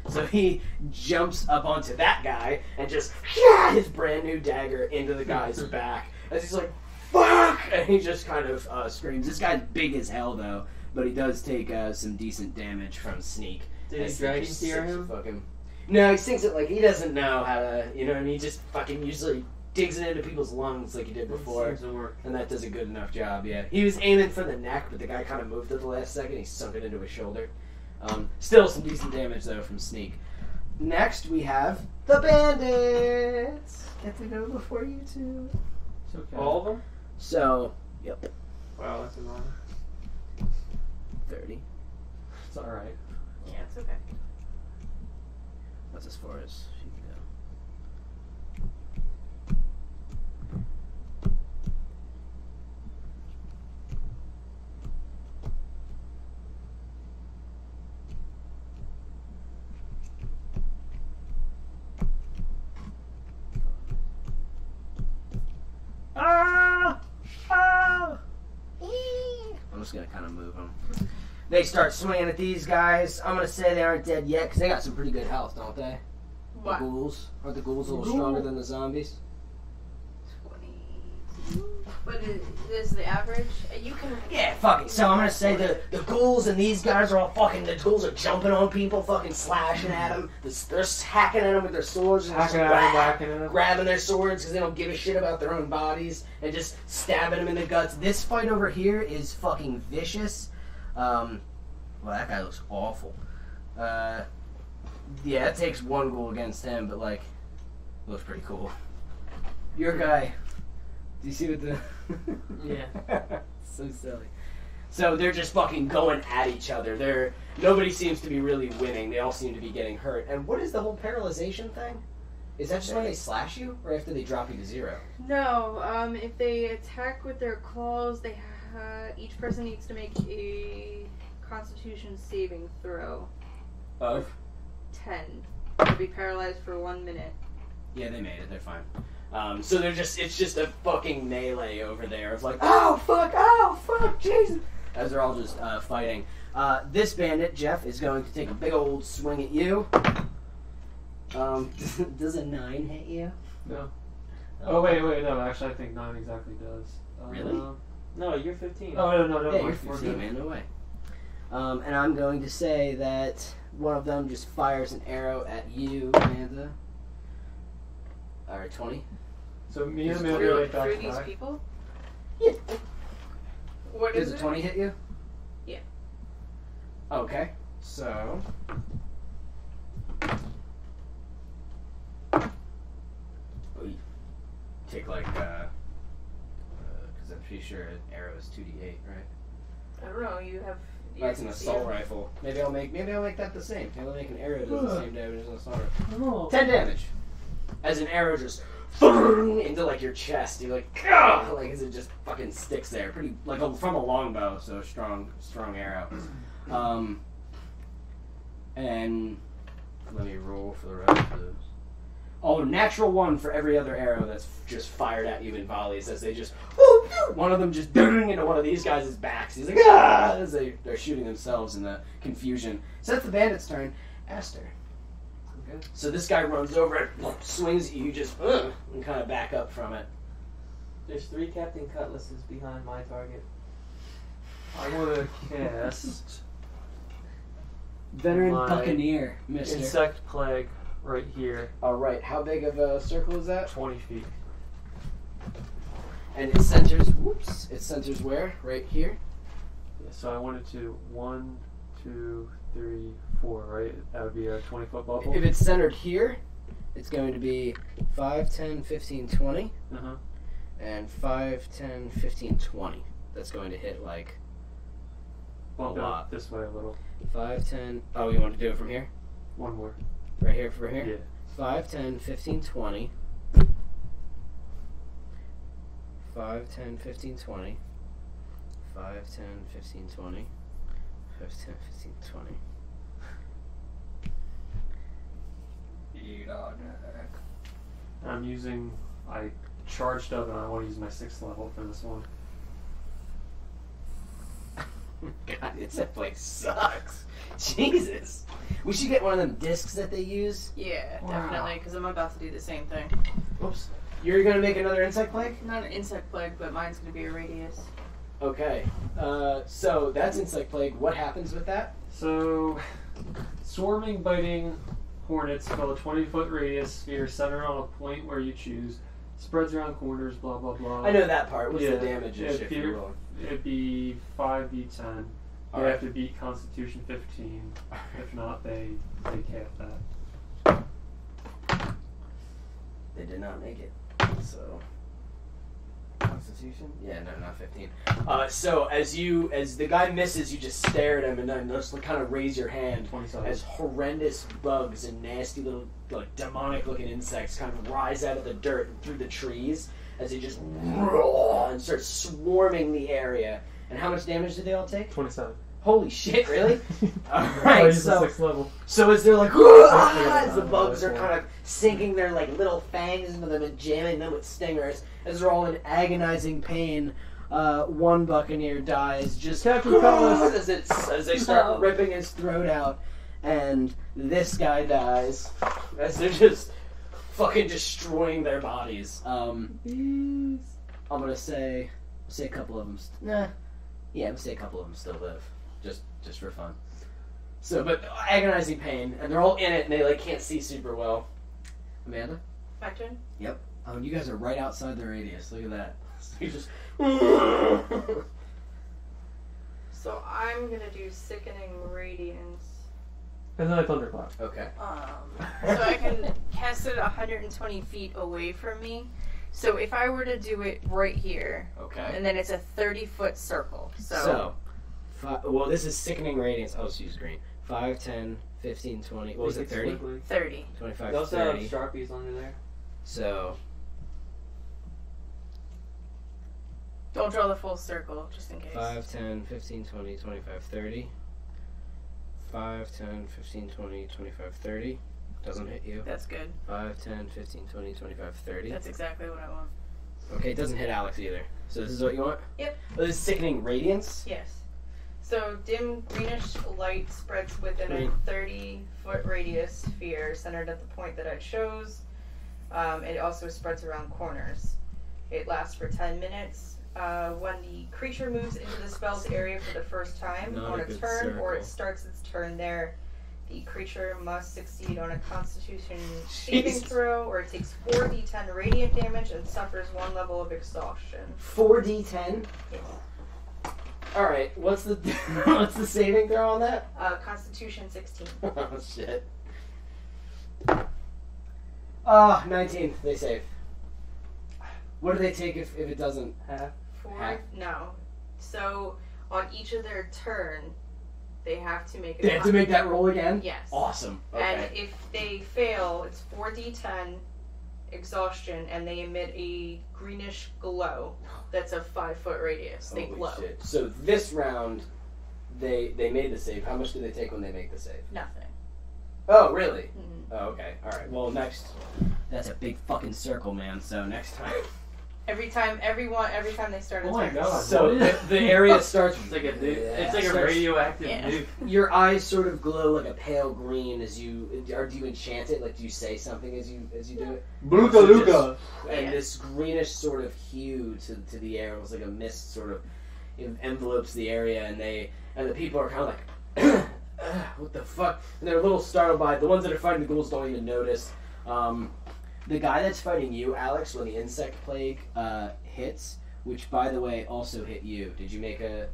So he jumps up onto that guy and just his brand new dagger into the guy's back as he's like, fuck! And he just kind of screams. This guy's big as hell though, but he does take some decent damage from Sneak. Did he dragon tear him? Fucking... No, he sings it like he doesn't know how to, you know what I mean? He just fucking usually digs it into people's lungs like he did before. Seems to work. And that does a good enough job, yeah. He was aiming for the neck, but the guy kind of moved at the last second. He sunk it into his shoulder. Still some decent damage, though, from Sneak. Next, we have the Bandits. Get to go before you two. It's okay. All of them? So, yep. Wow, that's annoying. 30. It's alright. Yeah, it's okay. That's as far as you can go. I'm just gonna kind of move them. They start swinging at these guys. I'm gonna say they aren't dead yet because they got some pretty good health, don't they? What? The ghouls. Aren't the ghouls a little stronger than the zombies? 22. But is the average? You can. Yeah, fuck it. So I'm gonna say the ghouls and these guys are all fucking. The ghouls are jumping on people, fucking slashing at them. They're hacking at them with their swords and just Whacking at them. grabbing their swords because they don't give a shit about their own bodies and just stabbing them in the guts. This fight over here is fucking vicious. Well, that guy looks awful. Yeah, it takes one ghoul against him, but like, looks pretty cool. Your guy. Do you see what the? Yeah. So silly. So they're just fucking going at each other. Nobody seems to be really winning. They all seem to be getting hurt. And what is the whole paralyzation thing? Is that just when they slash you, or after they drop you to 0? No. If they attack with their claws, each person needs to make a Constitution saving throw. Of? 10. They'll be paralyzed for 1 minute. Yeah, they made it. They're fine. So it's just a fucking melee over there of like, oh fuck, Jesus, as they're all just fighting. This bandit, Jeff, is going to take a big old swing at you. Does a 9 hit you? No. Oh, wait, no, actually I think 9 exactly does. Really? No, you're 15. Oh, no. Yeah, you're 15, man, no way. And I'm going to say that one of them just fires an arrow at you, Amanda. Alright, 20. So me and Through- Amanda are Through back to these back. people? Yeah. What Does is a it? 20 hit you? Yeah. Okay, so... Take like, because I'm pretty sure an arrow is 2d8, right? I don't know. You have. That's an assault rifle. Maybe I'll make that the same. Maybe I'll make an arrow that does the same damage as an assault rifle. 10 damage. As an arrow just into like your chest. You're like, gah! Like as it just fucking sticks there. Pretty like from a longbow, so strong arrow. And let me roll for the rest of those. Oh, natural 1 for every other arrow that's just fired at you in volleys as they just, one of them just into one of these guys' backs. He's like, ah! As they're shooting themselves in the confusion. So that's the bandit's turn. Aster. Okay. So this guy runs over and swings at you, just, and kind of back up from it. There's 3 Captain Cutlasses behind my target. I want to cast Veteran My Buccaneer, mister. Insect Plague right here. Alright, how big of a circle is that? 20 feet. And it centers, it centers where? Right here? Yeah, so I wanted to 1, 2, 3, 4, right? That would be a 20-foot bubble. If it's centered here, it's going to be 5, 10, 15, 20. Uh-huh. And 5, 10, 15, 20. That's going to hit like Bump a it lot. up this way a little. 5, 10. Oh, you want to do it from here? One more. Right here, from here? Yeah. 5, 10, 15, 20. 5, 10, 15, 20. 5, 10, 15, 20. 5, 10, 15, 20. I charged up and I want to use my 6th level for this one. God, that place sucks. Jesus. We should get one of them discs that they use. Yeah, Wow. definitely, because I'm about to do the same thing. Oops. You're going to make another insect plague? Not an insect plague, but mine's going to be a radius. Okay. So that's insect plague. What happens with that? So, swarming, biting, hornets fill a 20-foot radius sphere centered on a point where you choose. Spreads around corners, blah, blah, blah. I know that part. What's Yeah, the damage if you're rolling? It'd be 5d10. They Alright. have to beat Constitution 15. If not, they cap that. They did not make it. So Constitution? Yeah, no, not 15. So as the guy misses, you just stare at him and then just kind of raise your hand 27. as horrendous bugs and nasty little like demonic looking insects kind of rise out of the dirt and through the trees as they just and start swarming the area. And how much damage did they all take? 27. Holy shit, really? Oh, Alright, he's the 6th level. so as they're like, as the bugs are kind of sinking their like little fangs into them and jamming them with stingers, as they're all in agonizing pain, one buccaneer dies just as they start ripping his throat out, and this guy dies as they're just fucking destroying their bodies. I'm gonna say a couple of them. I'm gonna say a couple of them still live. Just for fun. So, but agonizing pain, and they're all in it, and they like can't see super well. Amanda? My turn? Yep. You guys are right outside the radius. Look at that. So you just. So I'm gonna do Sickening Radiance. And then I thunderclap. Okay. So I can cast it 120 feet away from me. So if I were to do it right here, Okay. and then it's a 30-foot circle. So well, this is Sickening Radiance. Oh, so use green. 5, 10, 15, 20. What was it? 30? 30. 25, They also have 30. Sharpies under there. So. Don't draw the full circle, just in case. 5, 10, 15, 20, 25, 30. 5, 10, 15, 20, 25, 30. Doesn't hit you. That's good. 5, 10, 15, 20, 25, 30. That's exactly what I want. Okay, it doesn't hit Alex either. So this is what you want? Yep. Oh, this is Sickening Radiance? Yes. So dim greenish light spreads within a 30-foot radius sphere centered at the point that I chose. It also spreads around corners. It lasts for 10 minutes. When the creature moves into the spell's area for the first time Not on a a good turn, or it circle. starts its turn there, the creature must succeed on a Constitution saving Jesus. throw, or it takes 4d10 radiant damage and suffers 1 level of exhaustion. 4d10? Yes. Alright, what's the saving throw on that? Constitution 16. Oh, shit. 19. They save. What do they take if it doesn't? Half. 4? Half? No. So on each of their turn, they have to make a They have to make that roll again? Yes. Awesome. And Okay. if they fail, it's 4d10 exhaustion, and they emit a greenish glow that's a 5-foot radius. They Holy glow. shit. So this round, they made the save. How much do they take when they make the save? Nothing. Oh, really? Mhm. Oh, okay. Alright, well, next. That's a big fucking circle, man. So next time. Every time they start a Oh my turn. god. So the area starts. It's like a nuke. It's like a starts- radioactive Yeah. nuke. Your eyes sort of glow like a pale green as you. Or do you enchant it? Like, do you say something as you do it? Bluka So Luka. just- And Yeah. this greenish sort of hue to the air, almost like a mist, sort of envelopes the area, and the people are kind of like, what the fuck? And they're a little startled by it. The ones that are fighting the ghouls don't even notice. The guy that's fighting you, Alex, when the insect plague hits, which by the way also hit you. Did you make a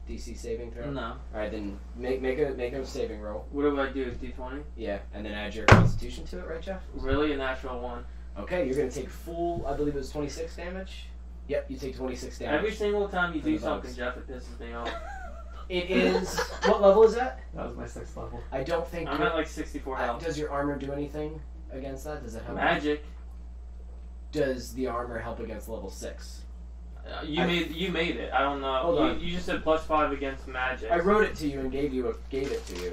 DC saving throw? No. All right, then make a saving roll. What do I do? D20? Yeah, and then add your Constitution to it, right, Jeff? Really? A natural 1. Okay, you're gonna take full. I believe it was 26 damage. Yep, you take 26 damage. Every single time you For the do something, bugs. Jeff, it pisses me off. It is. What level is that? That was my 6th level. I don't think. I'm at like 64 health. Does your armor do anything against that? Does it help? Magic. Does the armor help against level 6? You made it. I don't know. Hold on. You just said +5 against magic. I wrote it to you and gave it to you.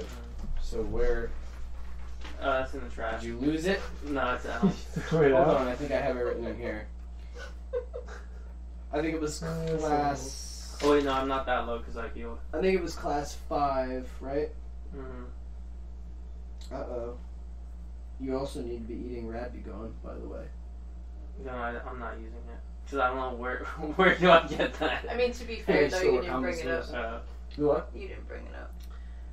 So where That's in the trash. did you lose it? No, it's out. Wait, Hold on, I think I have it written in here. I think it was That's class. Oh wait, no, I'm not that low because I healed. I think it was class 5, right? Mm-hmm. Uh-oh. You also need to be eating Rat Be Gone, by the way. No, I'm not using it because I don't know where do I get that. I mean, to be fair Hey, though, so you we're didn't bring it up. You what? You didn't bring it up.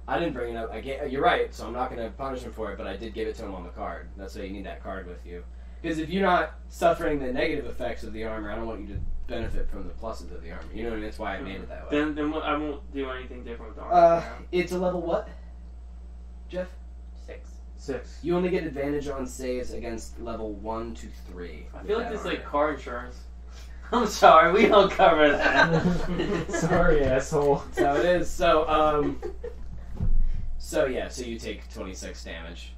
I didn't bring it up. You're right, so I'm not going to punish him for it, but I did give it to him on the card. That's why you need that card with you. Because if you're not suffering the negative effects of the armor, I don't want you to benefit from the pluses of the armor. You know what I mean? That's why I made it that way. Then I won't do anything different with the armor. It's a level what, Jeff? 6. You only get advantage on saves against level 1 to 3. I feel like this is like car insurance. I'm sorry, we don't cover that. Sorry, asshole. That's how it is. So you take 26 damage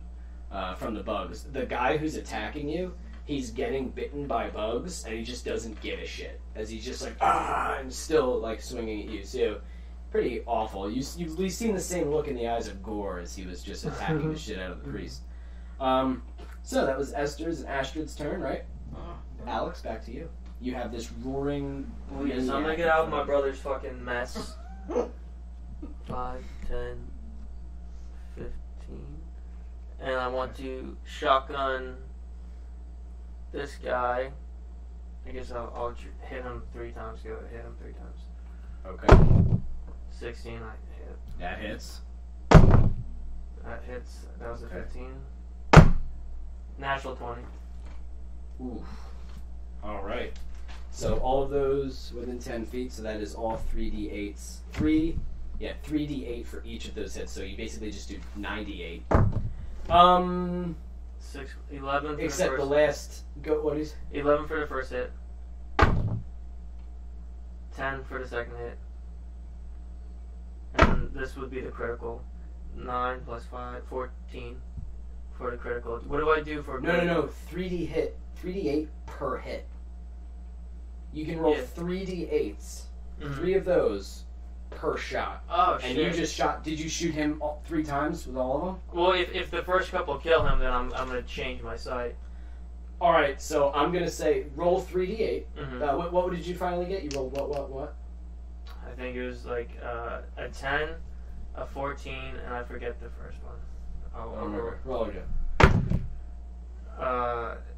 from the bugs. The guy who's attacking you, he's getting bitten by bugs, and he just doesn't give a shit. As he's just like, and still like swinging at you. So, pretty awful. You've seen the same look in the eyes of Gore as he was just attacking the shit out of the priest. So that was Esther's and Astrid's turn, right? Alex, back to you. You have this roaring... Oh yes, I'm gonna get out of my brother's fucking mess. 5, 10, 15. And I want to shotgun this guy. I guess I'll hit him 3 times. Go hit him 3 times. Okay. 16, I hit. That hits. That hits. That was a 15. Natural 20. Oof. Alright. So all of those within 10 feet, so that is all 3d8s. 3d8 for each of those hits, so you basically just do 98. 6, 11 for except the first the last... What is... 11 for the first hit. 10 for the second hit. And this would be the critical. 9 plus 5, 14 for the critical. What do I do for... No. 3d8 per hit. You can roll 3d8s. 3 of those per shot. Oh, and shit. you just shot... Did you shoot him 3 times with all of them? Well, if the first couple kill him, then I'm going to change my sight. Alright, so I'm going to say roll 3d8. Mm-hmm. What did you finally get? You rolled what? I think it was like a 10, a 14, and I forget the first one. Roll again.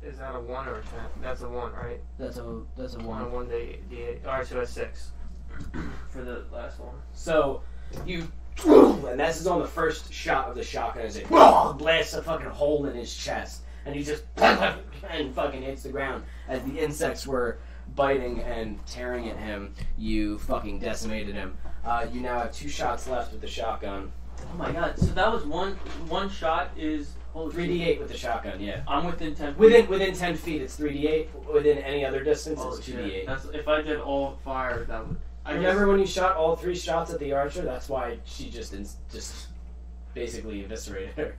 Is that a 1 or a 10? That's a 1, right? That's a 1. 1 d8. Alright, so a 6 for the last one. So you, and this is on the first shot of the shotgun as it blasts a fucking hole in his chest, and he just and fucking hits the ground as the insects were biting and tearing at him. You fucking decimated him. You now have 2 shots left with the shotgun. Oh my god! So that was one shot is 3d8 with the shotgun. Yeah. I'm within 10 feet. Within 10 feet, it's 3d8. Within any other distance, it's 2d8. That's if I did all fire, that would. Remember when you shot all 3 shots at the archer? That's why she just basically eviscerated her.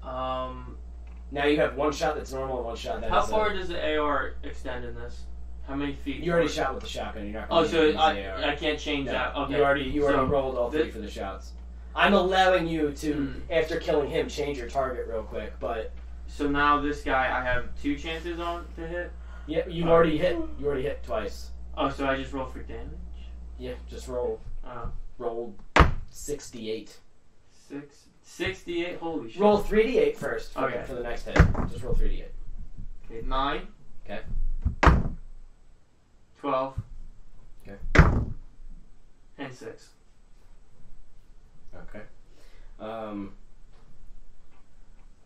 Now you have 1 shot that's normal and 1 shot that. How far does the AR extend in this? How many feet? You already shot with the shotgun. You're not. Oh, so I I can't change that. Okay. You already rolled all 3 for the shots. I'm allowing you to, after killing him, change your target real quick, but. So now this guy, I have 2 chances on to hit. Yeah, you already hit. You already hit twice. Oh, so I just roll for damage. Yeah, just roll. Roll 68. 68. Holy shit. Roll 3d8 first. For the next hit. Just roll 3d8. Okay, 9. Okay. 12. Okay. And 6. Okay.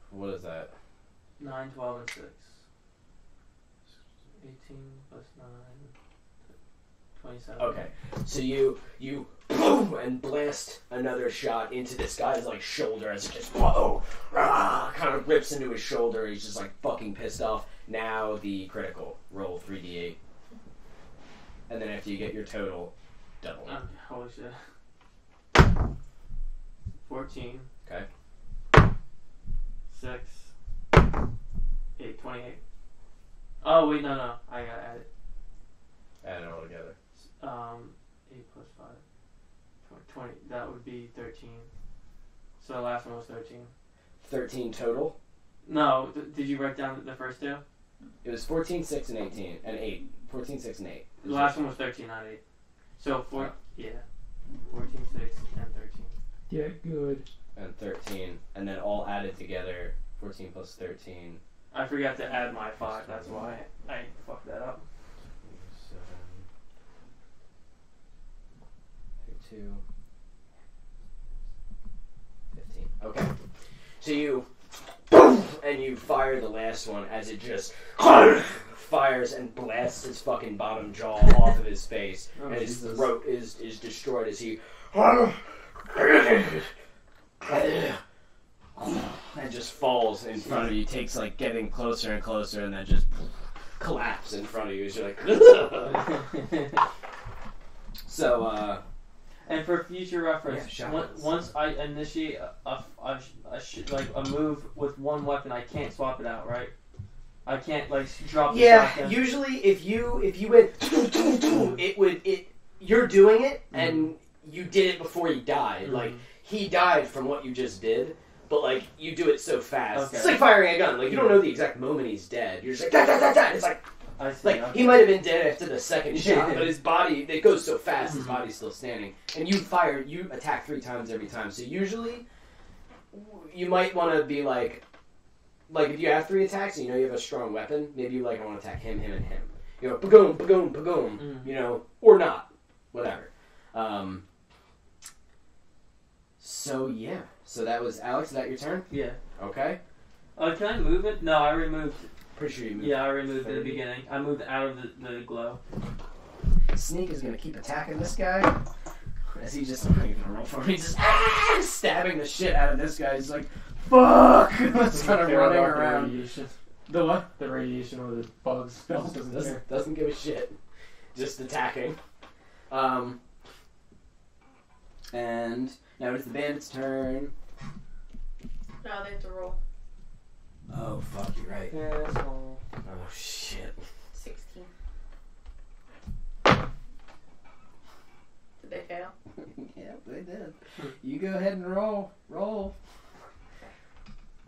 What is that? 9, 12, and 6. 18 plus 9. 27. Okay. So you boom and blast another shot into this guy's like shoulder as it just kind of rips into his shoulder. He's just like fucking pissed off. Now the critical. Roll 3d8. And then after you get your total, double it. Holy shit. 14. Okay. 6. 8. 28. Oh, wait, no. I gotta add it. Add it all together. 8 plus 5. 20. That would be 13. So the last one was 13. 13 total? No, did you write down the first 2? It was 14, 6, and 18. And 8. 14, 6, and 8. The last one was 13, not 8. So, 14, 6, and 13. Yeah, good. And 13. And then all added together, 14 plus 13. I forgot to add my 5, that's why I fucked that up. 7, 32. Okay. So you and you fire the last one as it just fires and blasts his fucking bottom jaw off of his face, and his throat is destroyed as he and just falls in front of you. Takes like getting closer and closer, and then just collapse in front of you. As you're like, so. And for future reference, Yeah, once I initiate a move with one weapon, I can't swap it out, right? I can't like drop the shotgun. Usually if you went you're doing it and you did it before he died. Like he died from what you just did, but like you do it so fast. Okay. It's like firing a gun. Like you don't know the exact moment he's dead. You're just like da, da, da, da. It's like I see, like okay. he might have been dead after the second shot, but his body, it goes so fast, his body's still standing. And you attack 3 times every time. So usually you might want to be like if you have 3 attacks and you know you have a strong weapon, maybe you I want to attack him, and him. You know, pagoom, pagoom, pagoom, you know, or not. Whatever. So yeah. So that was Alex, is that your turn? Yeah. Okay. Can I move it? No, I removed. Pretty sure you moved. Yeah, I removed it at the beginning. I moved out of the glow. Sneak is gonna keep attacking this guy. As he just not even gonna roll for him. He's just stabbing the shit out of this guy. He's like, fuck! Just kind of running around. Radiation. The what? The radiation or the bugs spells doesn't care. Doesn't give a shit. Just attacking. And now it's the bandit's turn. No, they have to roll. Oh fuck, you're right. Asshole. Oh shit. 16. Did they fail? Yeah, they did. You go ahead and roll. Roll.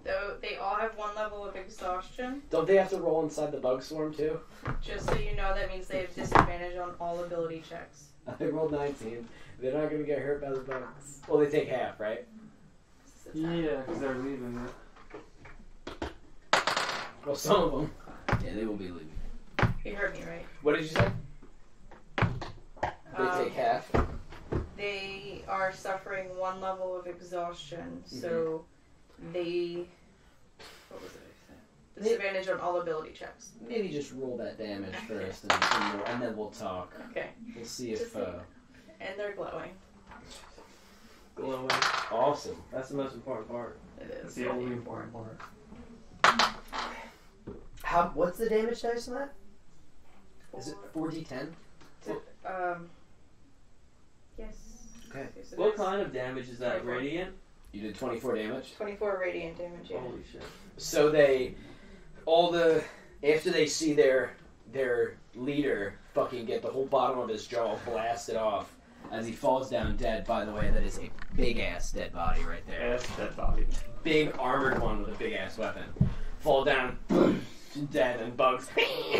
Though they all have 1 level of exhaustion. Don't they have to roll inside the bug swarm too? Just so you know, that means they have disadvantage on all ability checks. I rolled 19. They're not gonna get hurt by the bugs. Well, they take half, right? Yeah, because they're leaving it. Well, some of them. Yeah, they will be leaving. You heard me right. What did you say? They take half. They are suffering 1 level of exhaustion, so they. What was it I said? Disadvantage on all ability checks. Maybe just roll that damage first, and then we'll talk. Okay. We'll see if. And they're glowing. Glowing. Awesome. That's the most important part. It is. That's the only important part. What's the damage dice on that? Is it 4d10? Yes. Okay. What kind of damage is that? 24. Radiant? You did 24 damage. 24 radiant damage. Yeah. Holy shit. So after they see their leader fucking get the whole bottom of his jaw blasted off as he falls down dead. By the way, that is a big ass dead body right there. Ass dead body. Big armored one with a big ass weapon. Fall down, dead, and bugs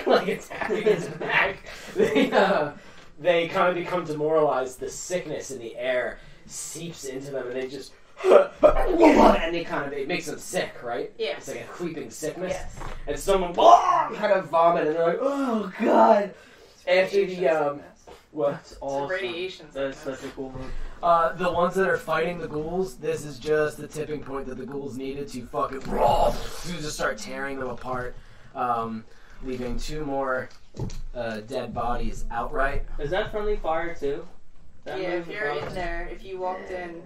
like attacking his back. They kind of become demoralized. The sickness in the air seeps into them, and they just and it makes them sick, right? Yes. It's like a creeping sickness. Yes. And someone kind of vomit, and they're like, "Oh God!" After the what? That's awesome. Radiation. That's such a cool move. The ones that are fighting the ghouls, this is just the tipping point that the ghouls needed to fucking to just start tearing them apart, leaving 2 more dead bodies outright. Is that friendly fire too? That Yeah, if move you're is in there, if you walked in.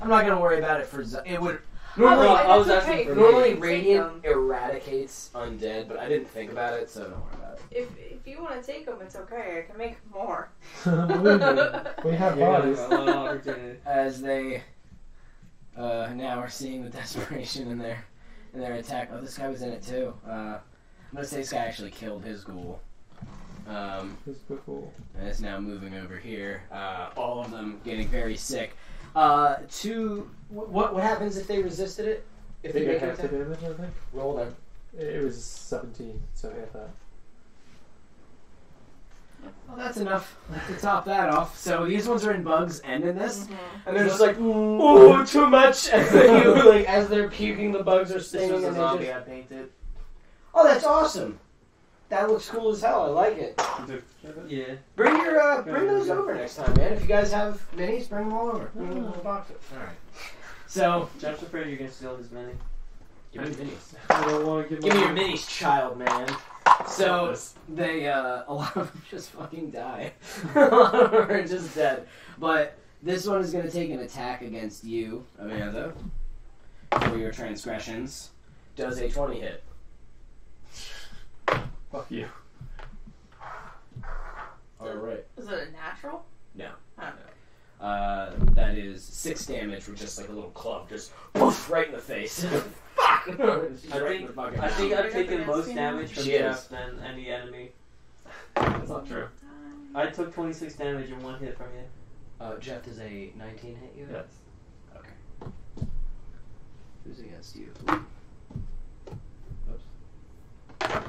I'm not gonna worry about it for it would. Normally, Normally, I was that's asking okay. for normally Take Radiant them. eradicates undead, but I didn't think about it, so don't worry about it. If you want to take them, it's okay. I can make more. Believe me, we have bodies. a lot of opportunity. As they now are seeing the desperation in their attack. Oh, this guy was in it too. I'm gonna say this guy actually killed his ghoul. It's pretty cool. And it's now moving over here. All of them getting very sick. What happens if they resisted it? If They they get make an half the attack? damage, I think. Roll them. It was 17, so half that. Well, that's enough to top that off. So these ones are in bugs and in this. Mm-hmm. And they're just like, ooh, too much. And then you, like, as they're puking, the bugs are This stinging. was a And they zombie just, I painted. oh, that's awesome. That looks cool as hell. I like it. Yeah. Bring those over next time, man. If you guys have minis, bring them all over. Bring them in the boxes. All right. So, Jeff's afraid you're gonna steal his mini. give me your minis. I don't want to give Give me my your minis, child man. So, they, a lot of them just fucking die. A lot of them are just dead. But this one is going to take an attack against you, Amanda, for your transgressions. Does a 20 hit? Fuck you. Alright. Is it a natural? No. Oh. That is 6 damage with just like a little club, just poof, right in the face. Fuck! She's right in the fucking I mouth. think I've taken most damage from She is. Jeff than any enemy. That's not true. I took 26 damage in 1 hit from you. Jeff, does a 19 hit you? Yes. Okay. Who's against you? Oops.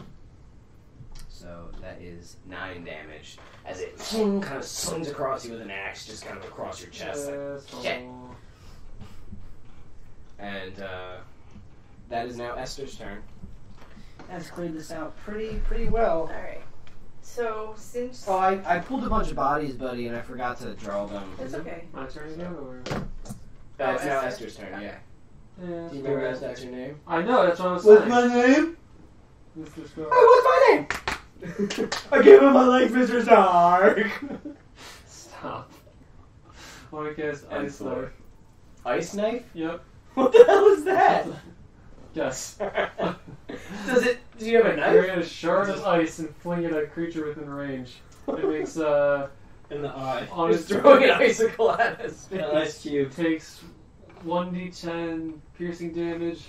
So that is 9 damage as it kind of slings across you with an axe, just kind of across your chest. Like, shit. And that is now Esther's turn. That's cleared this out pretty well. Alright. So, since. Oh, I pulled a bunch of bodies, buddy, and I forgot to draw them. It's okay. My turn again, or? That's now Esther? Esther's turn, Okay. yeah. Yeah. Do you remember that's your name? I know, that's what I was saying. name? Mr. Star. What's my name? I gave him my life, Mr. Stark. Stop. I want to cast And Ice Thor. Knife. Ice knife? Yep. What the hell is that? Yes. Do you have a knife? Create a shard of ice and fling it at a creature within range. It makes, In the eye. on Just its throwing an icicle at his face. An ice cube. takes 1d10 piercing damage.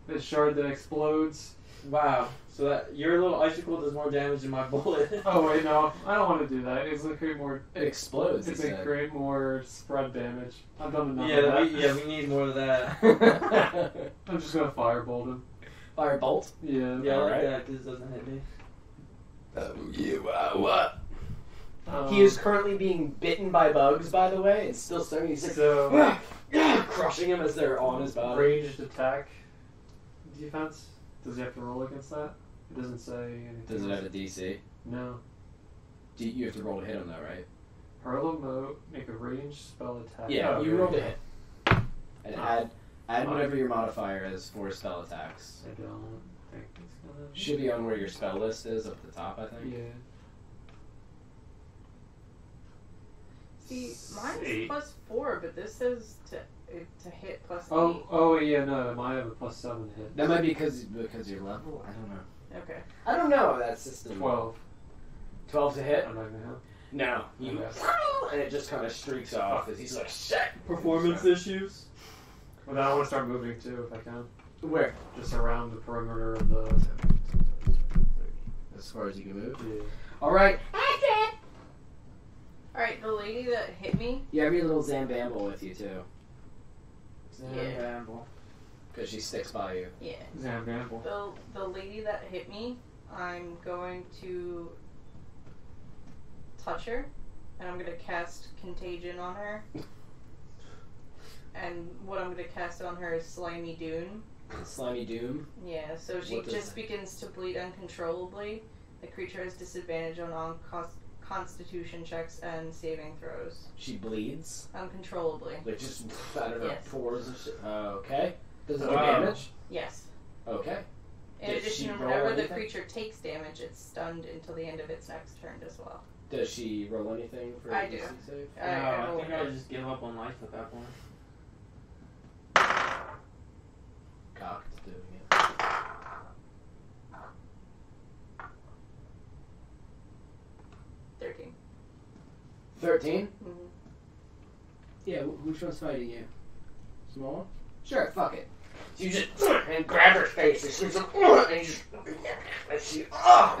A shard that explodes. Wow. So that your little icicle does more damage than my bullet. Oh wait, no, I don't want to do that. It's gonna create more. It explodes. It's he gonna said. create more spread damage. I've done enough Yeah, of that. we need more of that. I'm just gonna firebolt him. Firebolt? Yeah. Yeah, I like Alright. that because it doesn't hit me. What? Um, He is currently being bitten by bugs, by the way, and still starting. He's like, so crushing him as they're on his body. ranged attack defense. Does he have to roll against that? It doesn't say anything. Does it have a DC? No. You have to roll to hit him, though, right? Hurl a mote, make a ranged spell attack. Yeah, Oh, you okay. roll to hit. And add whatever your modifier is for spell attacks. I don't think it's gonna. Should be on where your spell list is up the top, I think. Yeah. See, mine's 8. +4, but this says to hit +8. Oh, yeah, no, mine have a +7 hit. That might be because your level? I don't know. Okay. I don't know that system. 12. 12 to hit? I'm not gonna have. No. You, Okay. and it just kind of streaks off as he's like, shit! Performance issues? Well, now I want to start moving too, if I can. Where? Just around the perimeter of the. As far as you can move? Yeah. Alright. Alright, the lady that hit me. You have your little Zambamble with you, too. Yeah. Because she sticks by you. Yeah. Zambamble. The lady that hit me, I'm going to touch her, and I'm going to cast Contagion on her. And what I'm going to cast on her is Slimy Doom. Slimy Doom. Yeah, so she What does just that- begins to bleed uncontrollably. The creature has disadvantage on all constitution checks and saving throws. She bleeds. Uncontrollably. Like just, I don't know, Yes. pores and shit. Okay. Does it do Wow. damage? Yes. Okay. In Does she addition, roll whenever the anything? creature takes damage, it's stunned until the end of its next turn as well. Does she roll anything for I a DC do. save? I roll think I it. would just give up on life at that point. Cocked doing it. $13. 13? Mm-hmm. Yeah, which one's fighting you? Small one? Sure, fuck it. So you just and grab her face and she's like, and you just and she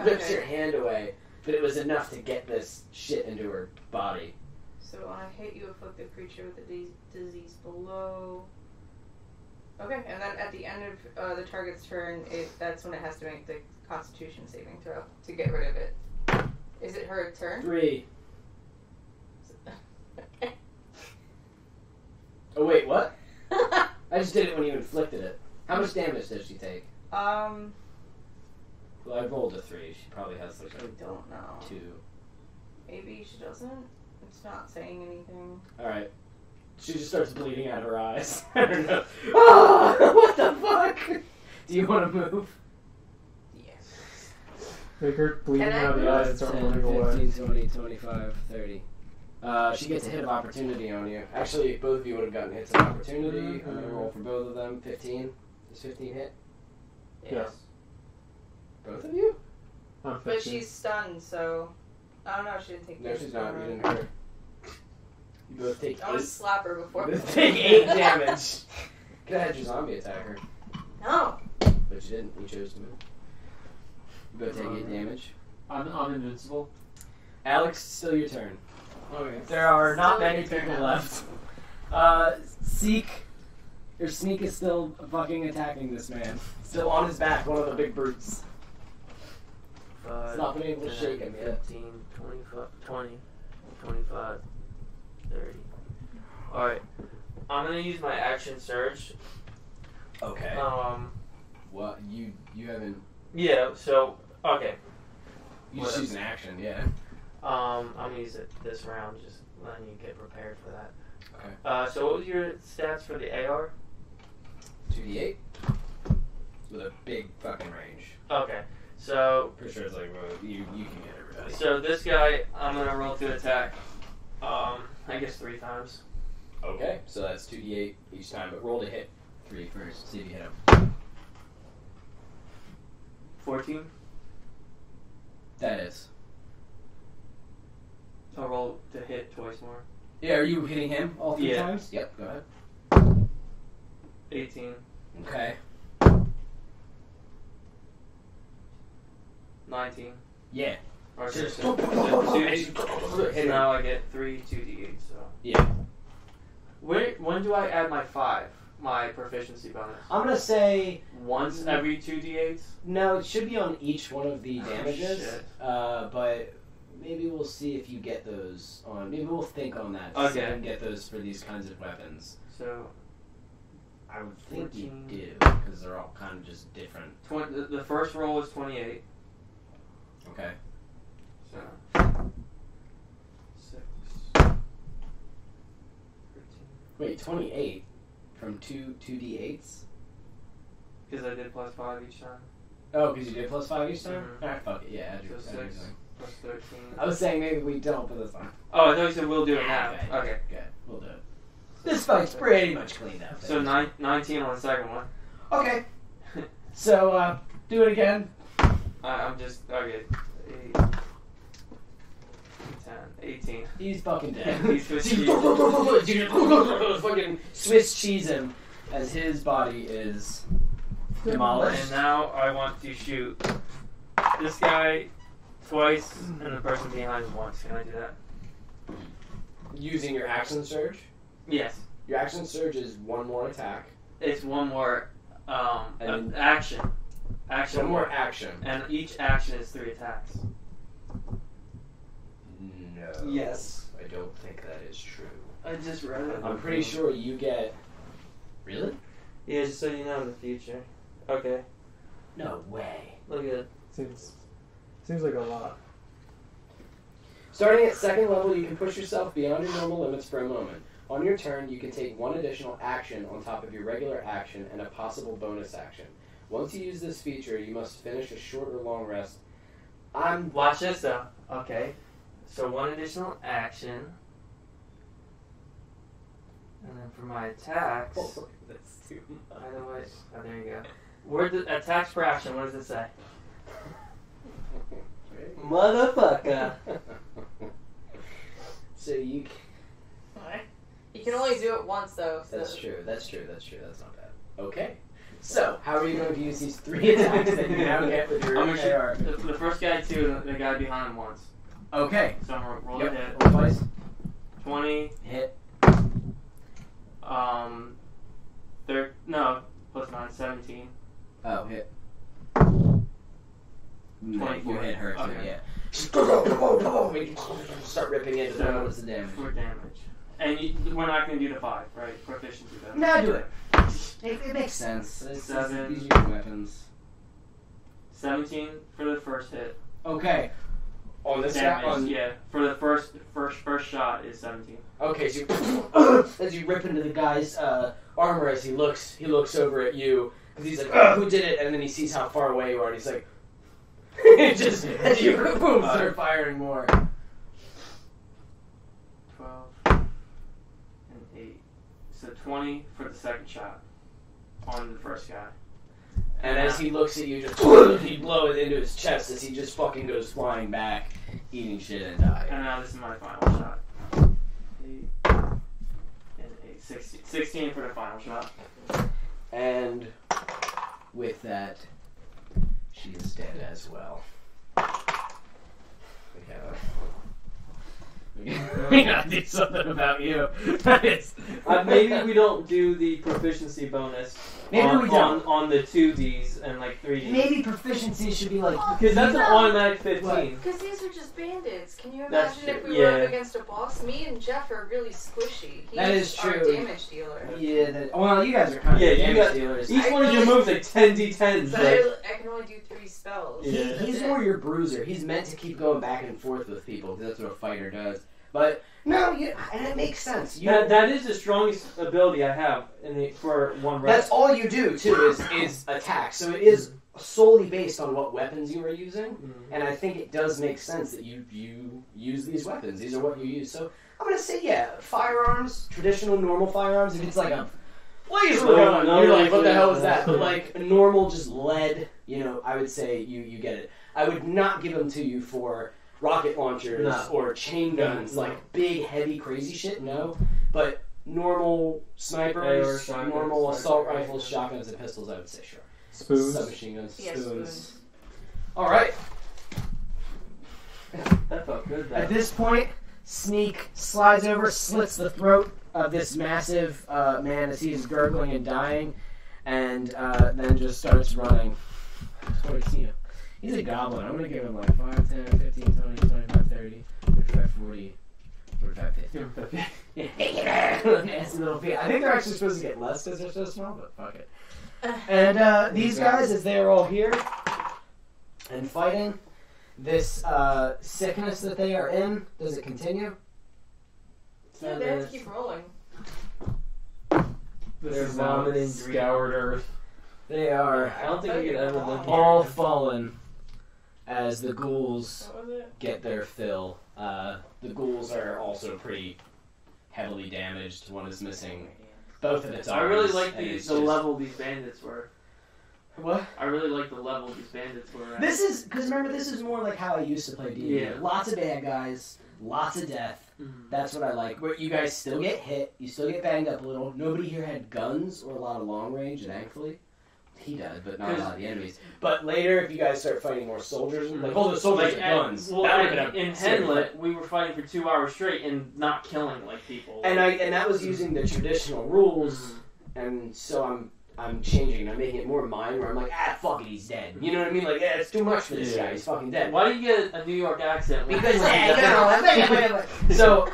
rips Okay. your hand away. But it was enough to get this shit into her body. So when I hit you, afflict the creature with the disease below. Okay, and then at the end of the target's turn, that's when it has to make the Constitution saving throw to get rid of it. Is it her turn? 3. Oh wait, what? I just did it when you inflicted it. How much damage does she take? Um, Well, I rolled a 3. She probably has like I don't know. a 2. Maybe she doesn't. It's not saying anything. Alright. She just starts bleeding out of her eyes. I don't know. Ah, what the fuck? Do you want to move? Yes. Make her bleeding Can I out of the eyes and start 10, moving away. 15, 20, 25, 30. She gets a hit of opportunity on you. Actually, both of you would have gotten hits of opportunity. I'm going to roll for both of them. 15. Does 15 hit? Yes. Both of you? I'm But 15. she's stunned, so I don't know. She didn't take. No, damage she's not. from You her. didn't hurt her. You both take I want 8. to slap her before. You both take 8 damage. Could have had your zombie attack her. No. But you didn't. You chose to move. You both take 8 damage. I'm invincible. Alex, still your turn. Okay. There are not Still many your turn, people Alex. left. Seek. Your sneak is still fucking attacking this man. Still on his back, one of the big brutes. 5, He's not been able to 10, shake him yet. 15, 25, 20, 25, 30. Alright. I'm gonna use my action surge. Okay. What? You haven't... Yeah, so, okay. You just use an action, yeah. I'm gonna use it this round, just letting you get prepared for that. Okay. So what was your stats for the AR? 2d8. With a big fucking range. Okay, so Pretty sure it's like, well, you can get everybody. so this guy, I'm gonna roll to attack. I guess 3 times. Okay, so that's 2d8 each time, but roll to hit 3 first. See if you hit him. 14. That is. I'll roll to hit twice more. Yeah, are you hitting him all 3 Yeah. times? Yep, go ahead. 18. Okay. 19. Yeah. Or Just- so Hit him. now I get 3 2d8. So Yeah. when do I add my 5? My proficiency bonus? I'm gonna say Once every 2d8s. no. It should be on each one of the damages. shit. But maybe we'll see if you get those on. Maybe we'll think on that. Okay. See if we can get those for these kinds of weapons. So I would think 14. you do because they're all kind of just different. the first roll is 28. Okay. So 6. 13. Wait, 28 from 2d8s. Because I did plus 5 each time. Oh, because you did plus 5 each time. Mhm. Ah, fuck it. Yeah, add your, So add your 6 thing. plus 13. I was saying maybe we don't, but that's fine. Oh, I thought you said we'll do it now. Okay. Okay. Good. We'll do it. This fight's pretty much cleaned up. So 19 on the second one. Okay. So, do it again. I'm just okay. 8, 10, 18. He's fucking dead. He's Swiss cheese. Fucking Swiss cheese him as his body is demolished. And now I want to shoot this guy twice and the person behind him once. Can I do that? Using your action surge. Yes. Your action surge is one more attack. It's one more And- action. Action. One more action. And each action is 3 attacks. No. Yes. I don't think that is true. I just read it. I'm pretty sure you get. Really? Yeah, just so you know in the future. Okay. No way. Look at it. Seems like a lot. Starting at 2nd level, you can push yourself beyond your normal limits for a moment. On your turn, you can take 1 additional action on top of your regular action and a possible bonus action. Once you use this feature, you must finish a short or long rest. Watch this though. Okay. So 1 additional action. And then for my attacks. Oh, that's too much. By the way, oh, there you go. Where the attacks per action? What does it say? Motherfucker. So you. You can only do it once though. So. That's true. That's not bad. Okay. So, how are you going to use these 3 attacks that you now get with your I'm gonna AR? shoot the first guy 2 and the guy behind him once. Okay. So I'm gonna roll Yep. a hit. Roll twice. 20. Hit. No, plus 9, 17. Oh, hit. 24. You hit her too, Okay. yeah. Start ripping into them. So, What's the damage? 4 damage. And we're not gonna do the 5, right? Proficiency bonus. No, do it. It makes sense. These 7. are your weapons. 17 for the first hit. Okay. On this guy? damage. Yeah, for the first shot is 17. Okay, so you, as you rip into the guy's armor, as he looks over at you, because he's like, who did it? And then he sees how far away you are, and he's like, just as you boom, start firing more. 12 and 8. So 20 for the second shot on the first guy. And as he looks at you, just you blow it into his chest as he just fucking goes flying back, eating shit and dying. And now this is my final shot. 8 and 8. 16 for the final shot. And with that, she is dead as well. We gotta do something about you. Maybe we don't do the proficiency bonus. Maybe on, we don't. on the 2Ds and like 3Ds. Maybe proficiency should be like... Because that's an automatic 15. Because these are just bandits. Can you That's imagine if true, we were yeah. up against a boss? Me and Jeff are really squishy. He's That is our true. damage dealer. Yeah, well, you guys are kind of Yeah, you damage got- dealers. Each one of your moves like 10d10s. So Like, I can only do 3 spells. Yeah. He's more your bruiser. He's meant to keep going back and forth with people, because that's what a fighter does. But, no, and it makes sense. that is the strongest ability I have for one rep. That's all you do, too, is attack. So it is solely based on what weapons you are using, and I think it does make sense that you use these weapons. These are what you use. So I'm going to say, yeah, firearms, traditional, normal firearms, if it's like a laser gun, No, you're like, what the yeah. hell is that? But like a normal, just lead, I would say you get it. I would not give them to you for rocket launchers No. or chain guns, No. like big, heavy, crazy shit, no. But normal snipers, shotguns, normal sniper assault rifles. rifles, shotguns, and pistols, I would say sure. Spoons. Submachine guns, Yes, spoons. Alright, That felt good, though. at this point, Sneak slides over, slits the throat of this massive man as he is gurgling and dying, and then just starts running towards you. He's a goblin. I'm going to give him like 5, 10, 15, 20, 25, 30, 35, 40, 45, 50. Nasty little feet. I think they're actually supposed to get less because they're so small, but fuck it. And these guys, as they're all here and fighting, this sickness that they are in, does it continue? Yeah, they have to keep rolling. This They're is now vomiting scoured earth. They are I don't think we could ever live here. all fallen as the ghouls What was it? get their fill. The ghouls are also pretty heavily damaged. One is missing both of its arms. I really like and the it's just- level these bandits were. What? I really like the level these bandits were at. This is, because remember, this is more like how I used to play D&D. Yeah. Lots of bad guys, lots of death. That's what I like. Where you guys still get hit, you still get banged up a little. Nobody here had guns or a lot of long range, thankfully. He does, but not a lot of the enemies. But later, if you guys start fighting more soldiers, like all the soldiers with guns, Well, that would have been in a serious Henlet, we were fighting for 2 hours straight and not killing like people. And that was using the traditional rules, and so I'm changing. I'm making it more mine, where I'm like, fuck it, he's dead. You know what I mean? Like, yeah, it's too much for this guy. He's fucking dead. Why do you get a New York accent? Because so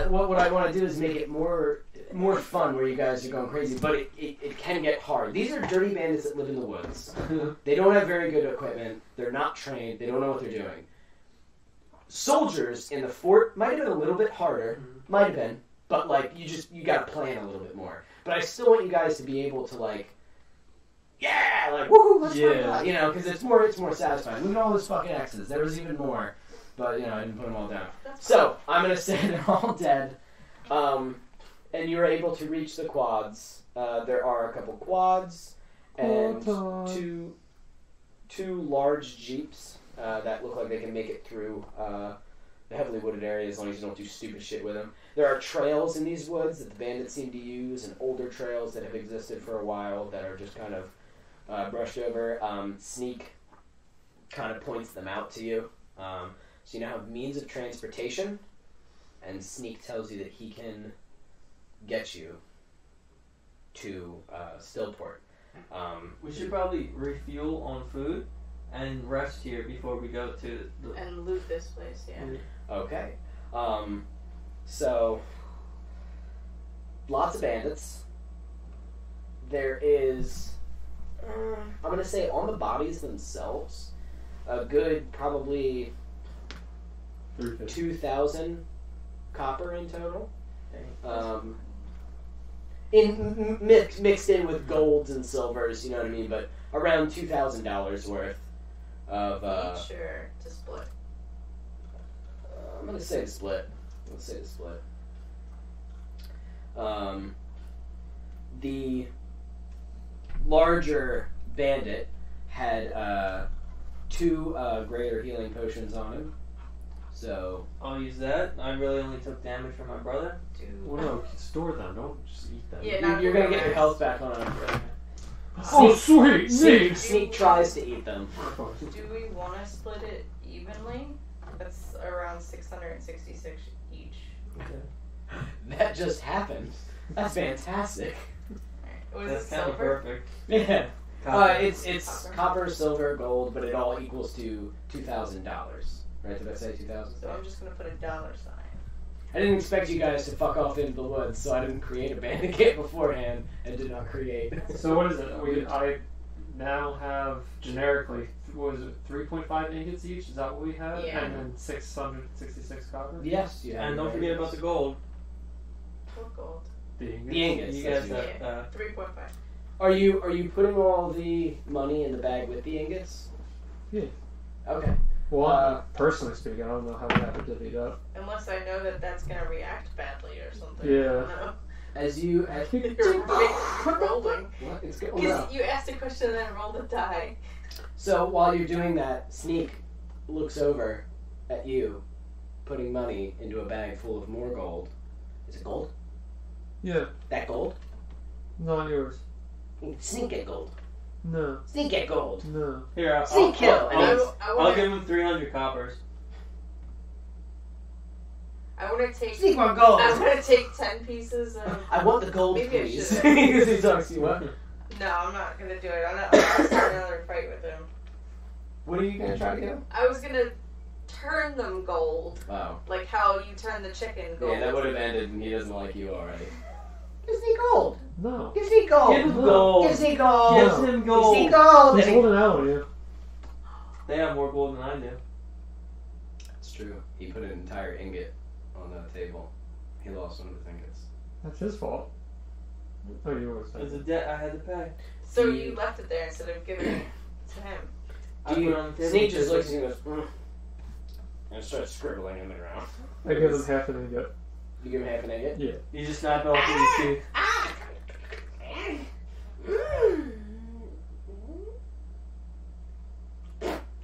what I want to do is make it more fun, where you guys are going crazy, but it can get hard. These are dirty bandits that live in the woods. They don't have very good equipment. They're not trained. They don't know what they're doing. Soldiers in the fort might have been a little bit harder, might have been, but like you got to plan a little bit more. But I still want you guys to be able to like, yeah, like woohoo, let's fight out, because it's more satisfying. Look at all those fucking X's. There was even more, but I didn't put them all down. So I'm gonna say they're all dead, and you're able to reach the quads. There are a couple quads and two large jeeps that look like they can make it through the heavily wooded area as long as you don't do stupid shit with them. There are trails in these woods that the bandits seem to use, and older trails that have existed for a while that are just kind of brushed over. Sneak kind of points them out to you. So you now have means of transportation, and Sneak tells you that he can get you to Stillport. We should probably refuel on food and rest here before we go to the... And loot this place, yeah. Okay. So, lots of bandits. There is, I'm going to say on the bodies themselves, a good probably 2,000 copper in total. Dang. Mixed in with golds and silvers, you know what I mean? But around $2,000 worth of. Each or to split? I'm gonna say the split. Let's say the split. The larger bandit had 2 greater healing potions on him. So I'll use that. I really only took damage from my brother. Well, no, store them. Don't just eat them. Yeah, you're gonna get your health back on him. Oh, sweet! Sneak tries to eat them. Do we want to split it evenly? That's around 666 each. That just happened. That's fantastic. Was That's it kind of silver? perfect. Yeah. Copper. It's copper, silver, gold, but it all equals to $2,000. Right? Did I say 2,000? So I'm just gonna put a dollar sign. I didn't expect you guys to fuck off into the woods, so I didn't create a bandit kit beforehand and did not create. So what is it? I now have generically, what is it, 3.5 ingots each? Is that what we have? Yeah. And then 666 copper? Yes, yeah. And don't forget about the gold. What gold? The ingots? The ingots. You that's guys it. have 3.5. Are you putting all the money in the bag with the ingots? Yeah. Okay. Well, personally speaking, I don't know how that would divvy up. Unless I know that that's gonna react badly or something. Yeah. I don't know. As you You're rolling. what? It's good. Because you asked a question and then rolled a die. So while you're doing that, Sneak looks over at you, putting money into a bag full of more gold. Is it gold? Yeah. That gold? Not yours. Sneak get gold. No. Sneak get gold. No. Here, Sneak kill. I'll give him 300 coppers. I want to take. Sneak more gold. I want to take 10 pieces of. I want the gold, Maybe I please. should. Because he talks to you. What? No, I'm not gonna do it. I'm not gonna start another fight with him. What are you gonna try to do? I was gonna turn them gold, Wow. like how you turn the chicken gold. Yeah, that would have ended, and he doesn't like you already. Give Sneak gold. No. Give Sneak gold. Give him gold. Give Sneak gold. Give him gold. Give Sneak gold. He's holding out on you. They have more gold than I do. It's true. He put an entire ingot on the table. He lost one of his ingots. That's his fault. Oh, yours. It's a debt I had to pay. So you left it there instead of giving it to him. I put it on the table. Sneak just looks at you and goes, and starts scribbling in the ground. I give him half an ingot. You give him half an ingot? Yeah. You just snap it off with your teeth.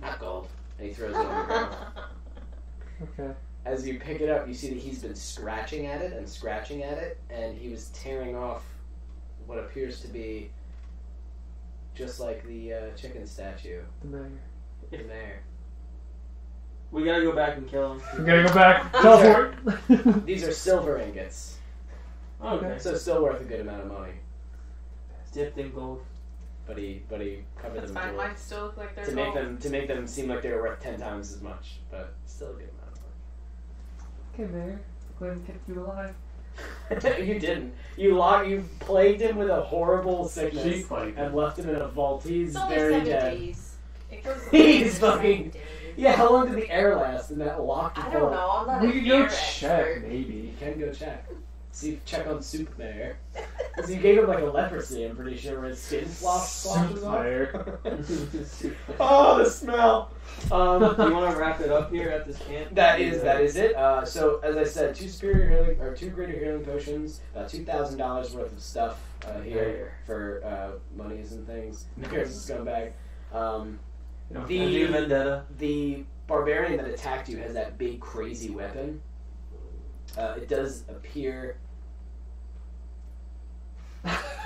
Not gold. And he throws it on the ground. Okay. As you pick it up, you see that he's been scratching at it, and he was tearing off what appears to be just like the chicken statue. The mayor. The mayor. We gotta go back and kill him. We gotta go back. Teleport. These are silver ingots, Okay. so still worth a good amount of money. Dipped in gold. But he covered That's them fine. in Mine gold still look like they're to gold. make them seem like they were worth 10 times as much, but still a good amount of Okay, mayor. Glad we kept you alive. money. You didn't. You plagued him with a horrible She sickness played. and left him in a vault. He's It's only very 7 dead. days. It goes He's 7 fucking- days. Yeah, how long did the air last in that locked I vault? don't know. I'm not We a could go hair check, expert. maybe. You can go check. See, check on Soup Mayor. Because you gave him like a leprosy, I'm pretty sure, where his skin sloshes Soup off. Mayor. Oh, the smell! Do you want to wrap it up here at this camp? That is it. So, as I said, 2 greater healing potions, about $2,000 worth of stuff here for monies and things. Here's a scumbag. The vendetta. The barbarian that attacked you has that big crazy weapon. It does appear.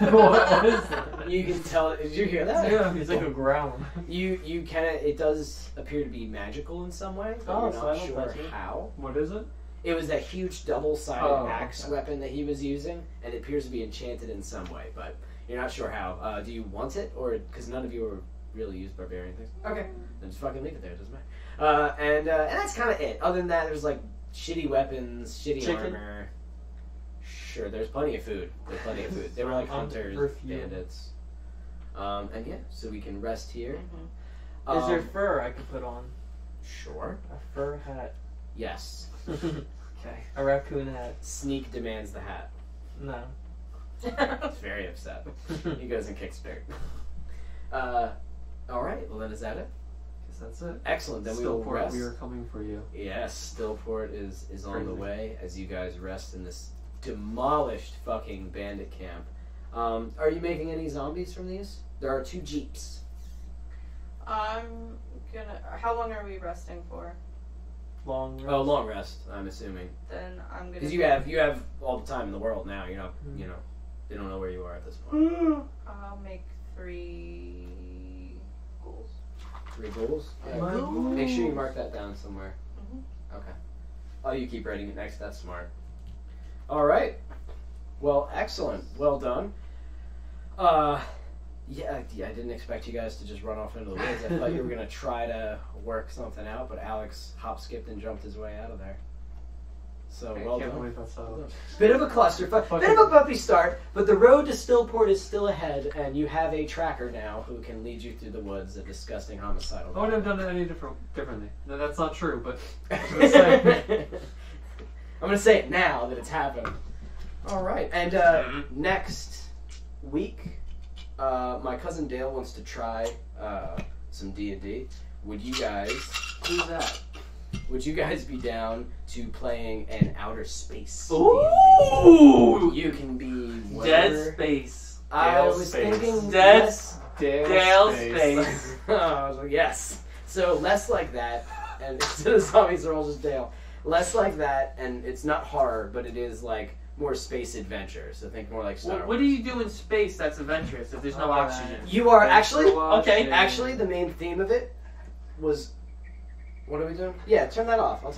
What is that? You can tell. Did you hear that? Yeah, It's like a ground. You kind of. It does appear to be magical in some way, but Oh, you're so not I don't sure touch it. how. What is it? It was that huge double-sided Oh, axe okay. weapon that he was using, and it appears to be enchanted in some way, but you're not sure how. Do you want it, or because none of you are really use barbarian things? Okay, then just fucking leave it there. It doesn't matter. And that's kind of it. Other than that, there's like shitty weapons, shitty Chicken? armor. Sure, there's plenty of food. There's plenty of food. They were like hunters, Refuel. bandits. And yeah, so we can rest here. Mhm. Is there fur I could put on? Sure. A fur hat. Yes. Okay. A raccoon hat. Sneak demands the hat. No. He's very upset. He goes and kicks dirt. Alright, well then is that it? Guess that's it. Excellent, then we will Stillport, rest. we are coming for you. Yes, Stillport is on the Crazy. way as you guys rest in this demolished fucking bandit camp. Are you making any zombies from these? There are 2 jeeps. I'm gonna. How long are we resting for? Long rest. Oh, long rest, I'm assuming. Then I'm gonna. Because you have all the time in the world now. You're not, they don't know where you are at this point. I'll make 3 ghouls. 3 ghouls? My Make sure you mark that down somewhere. Mhm. Okay. Oh, you keep writing it next. That's smart. All right. Well, excellent. Well done. Yeah, I didn't expect you guys to just run off into the woods. I thought you were gonna try to work something out, but Alex hop, skipped, and jumped his way out of there. So I well can't done. believe that's so. Bit of a clusterfuck, bit of a bumpy start, but the road to Stillport is still ahead, and you have a tracker now who can lead you through the woods. A disgusting homicidal. I wouldn't have done it any differently. No, that's not true, but I was gonna say. I'm gonna say it now that it's happened. All right, and next week, my cousin Dale wants to try some D&D. Would you guys? Who's that? Would you guys be down to playing an outer space? Ooh! You can be whatever. Dead Space. I Dale was Space. thinking Dead less. Dale Space. I was like, yes. So less like that, and instead of zombies, they're all just Dale. Less like that, and it's not horror, but it is like more space adventure. So think more like Star Wars. What do you do in space that's adventurous if there's no oxygen? You are actually Okay. Actually, the main theme of it was. What are we doing? Yeah, turn that off. I'll talk